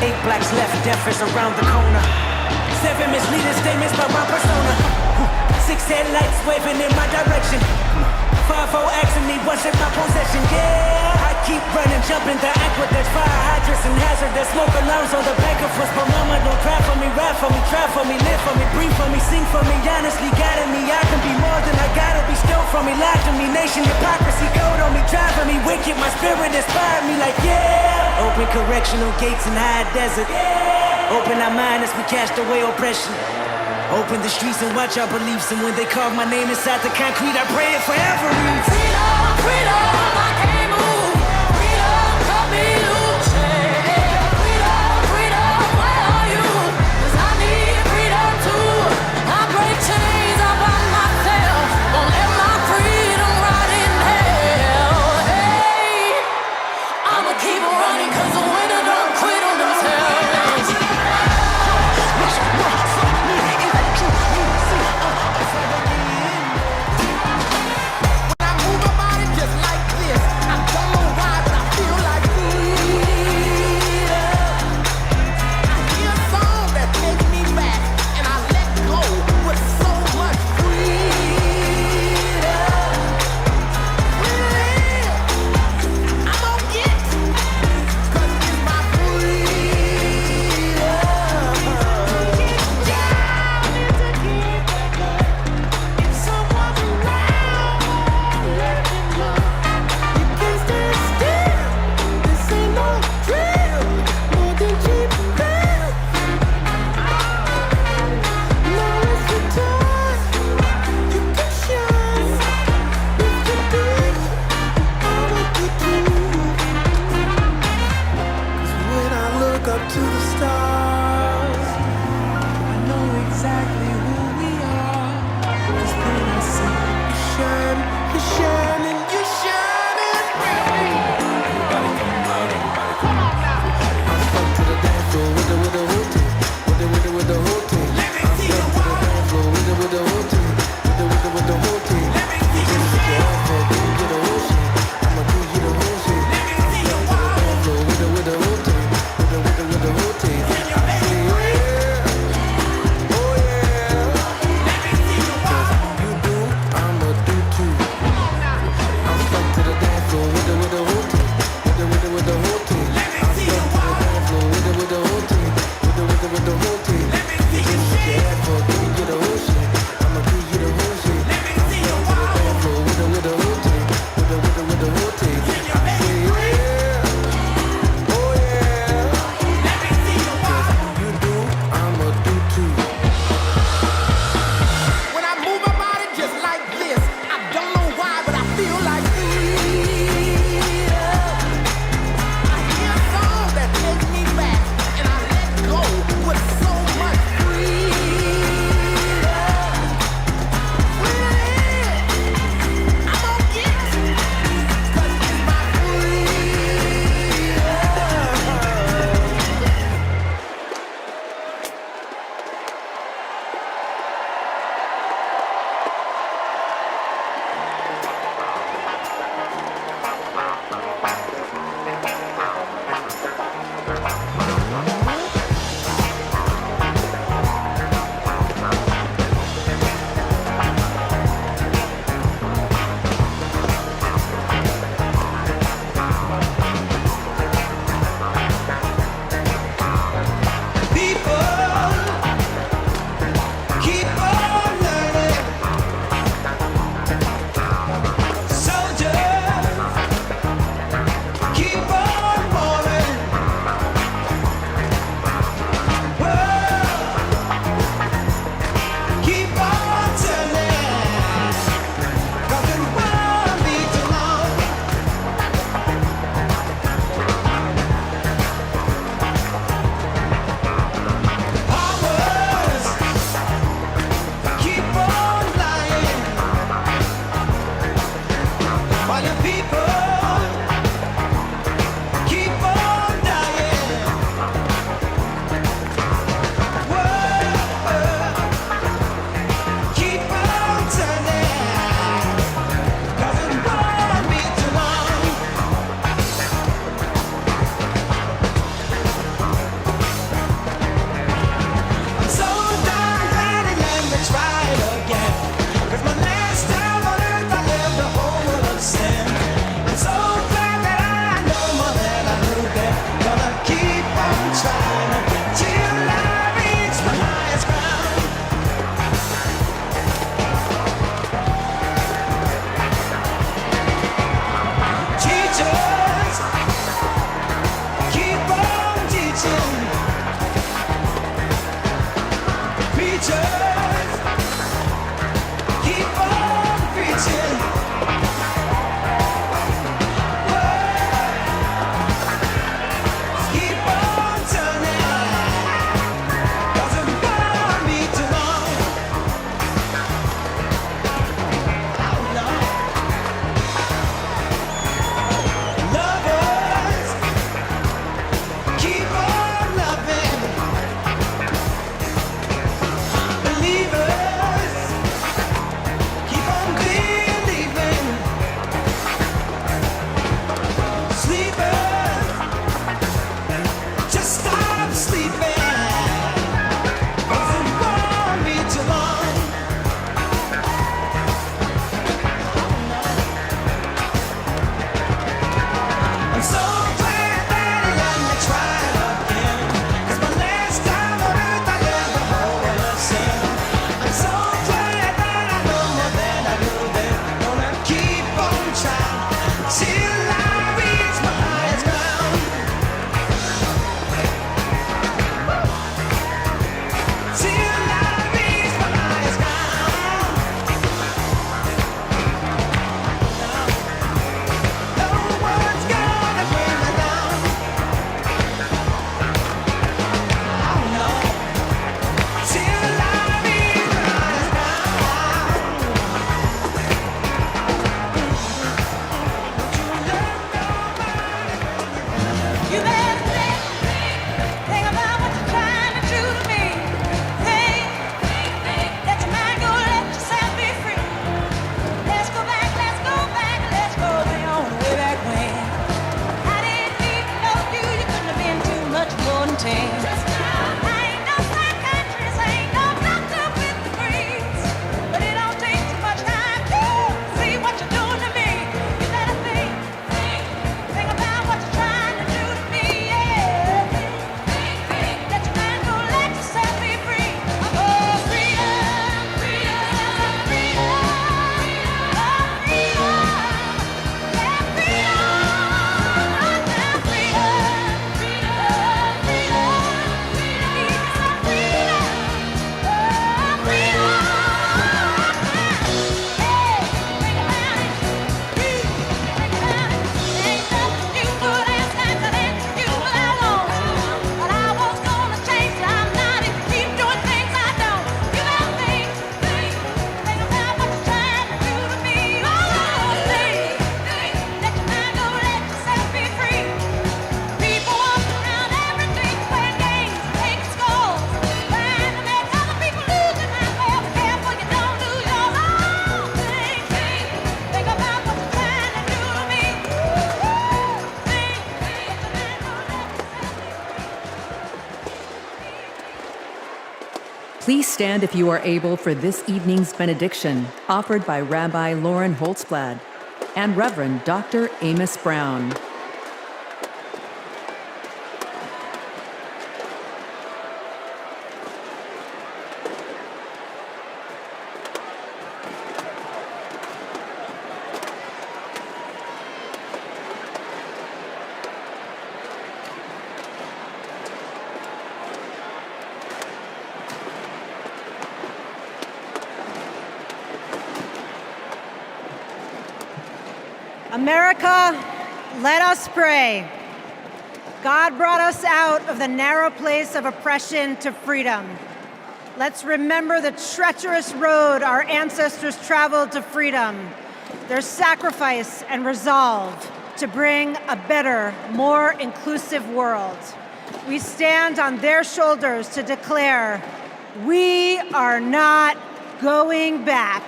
8 blacks left, death is around the corner. 7 misleading statements by my persona. 6 headlights waving in my direction. 5-0 asking me what's in my possession. Yeah, I keep running. jumping the aqueducts, fire hydrants and hazardous smoke alarms on the back of us. But mama don't cry for me, rap for me, try for me, live for me, breathe for me, sing for me, honestly guiding me. I can be more than I gotta be, stole from me, lied to me, nation hypocrisy, code on me, driving me wicked. My spirit inspired me like yeah. Open correctional gates in high desert. Open our mind as we cast away oppression. Open the streets and watch our beliefs. And when they carve my name inside the concrete, I pray it forever. Freedom, freedom, I can't move. Freedom, cut me loose. Freedom, freedom, where are you? 'Cause I need freedom too. I break chains all by myself. Won't let my freedom rot in hell. Hey, I'ma keep running 'cause the winner don't quit on themselves. When I move my body just like this, You better think about what you're trying to do to me. Think, let your mind go, let yourself be free. Let's go back, let's go way on, way back when. I didn't even know you, you couldn't have been too much more than 10. I ain't no psychiatrist, I ain't no doctor with degrees, but it don't take too much time to see what you're doing to me. You better think about what you're trying to do to me, yeah. Let your mind go, let yourself be free. Oh, freedom, freedom, freedom, oh, freedom, yeah, freedom, freedom, freedom, freedom, freedom, oh, freedom. Please stand if you are able for this evening's benediction, offered by Rabbi Lauren Holtzblad and Reverend Dr. Amos Brown. America, let us pray. God brought us out of the narrow place of oppression to freedom. Let's remember the treacherous road our ancestors traveled to freedom, their sacrifice and resolve to bring a better, more inclusive world. We stand on their shoulders to declare, we are not going back.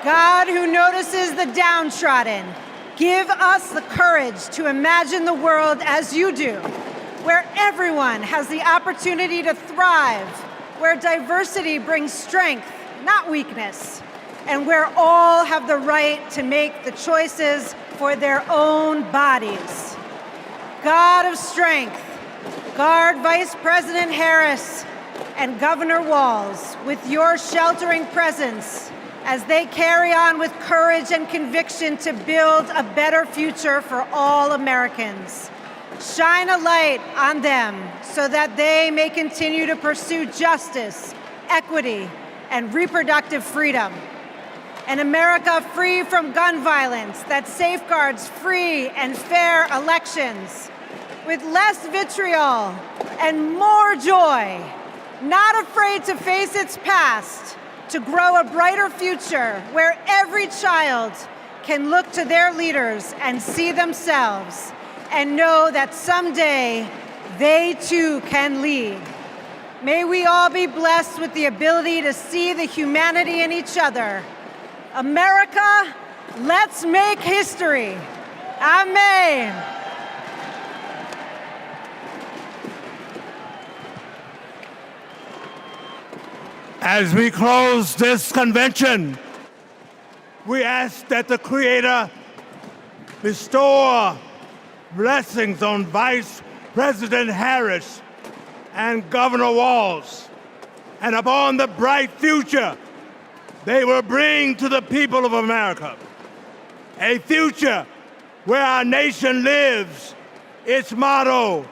God who notices the downtrodden, give us the courage to imagine the world as you do, where everyone has the opportunity to thrive, where diversity brings strength, not weakness, and where all have the right to make the choices for their own bodies. God of strength, guard Vice President Harris and Governor Walz with your sheltering presence as they carry on with courage and conviction to build a better future for all Americans. Shine a light on them so that they may continue to pursue justice, equity, and reproductive freedom. An America free from gun violence that safeguards free and fair elections, with less vitriol and more joy, not afraid to face its past, to grow a brighter future where every child can look to their leaders and see themselves and know that someday they too can lead. May we all be blessed with the ability to see the humanity in each other. America, let's make history. Amen. As we close this convention, we ask that the Creator bestow blessings on Vice President Harris and Governor Walz, and upon the bright future they will bring to the people of America. A future where our nation lives its motto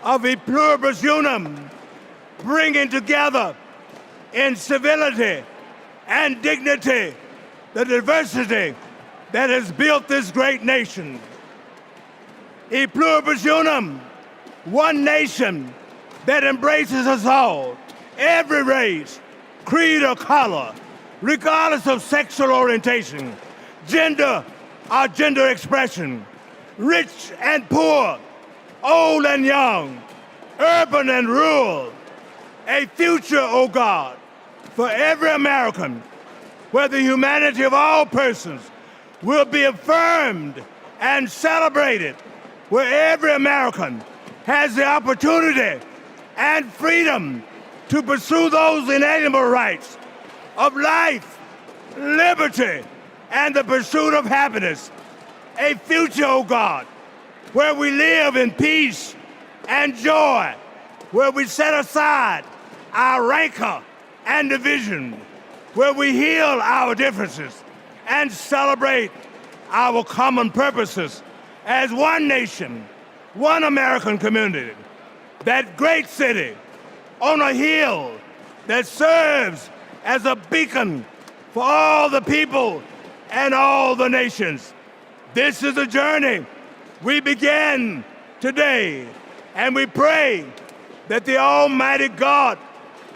of e pluribus unum, bringing together in civility and dignity the diversity that has built this great nation. E pluribus unum, one nation that embraces us all, every race, creed, or color, regardless of sexual orientation, gender, or gender expression. rich and poor, old and young, urban and rural. A future, O God, for every American, where the humanity of all persons will be affirmed and celebrated, where every American has the opportunity and freedom to pursue those inalienable rights of life, liberty, and the pursuit of happiness. A future, O God, where we live in peace and joy, where we set aside our rancor and division, where we heal our differences and celebrate our common purposes as one nation, one American community, that great city on a hill that serves as a beacon for all the people and all the nations. This is a journey we begin today, and we pray that the Almighty God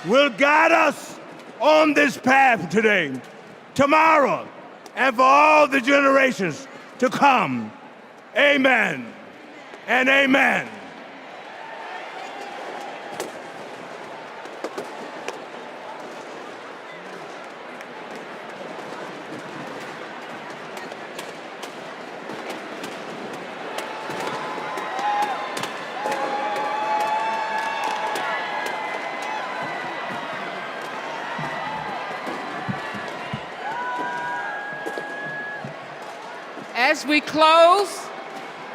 will guide us on this path today, tomorrow, and for all the generations to come. Amen and amen. As we close,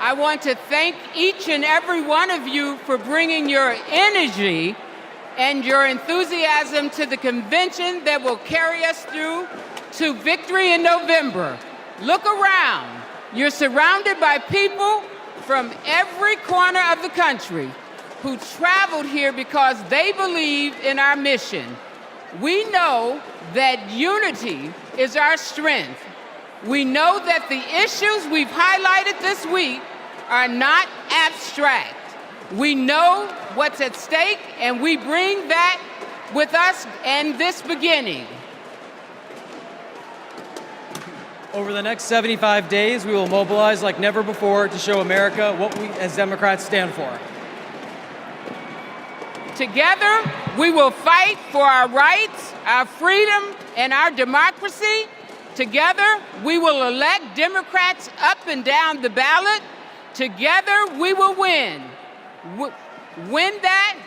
I want to thank each and every one of you for bringing your energy and your enthusiasm to the convention that will carry us through to victory in November. Look around. You're surrounded by people from every corner of the country who traveled here because they believe in our mission. We know that unity is our strength. We know that the issues we've highlighted this week are not abstract. We know what's at stake, and we bring that with us and this beginning. Over the next 75 days, we will mobilize like never before to show America what we as Democrats stand for. Together, we will fight for our rights, our freedom, and our democracy. Together, we will elect Democrats up and down the ballot. Together, we will win. Win that,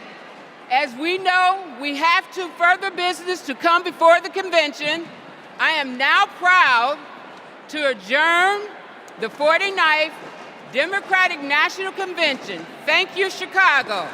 as we know, we have to further business to come before the convention. I am now proud to adjourn the 49th Democratic National Convention. Thank you, Chicago.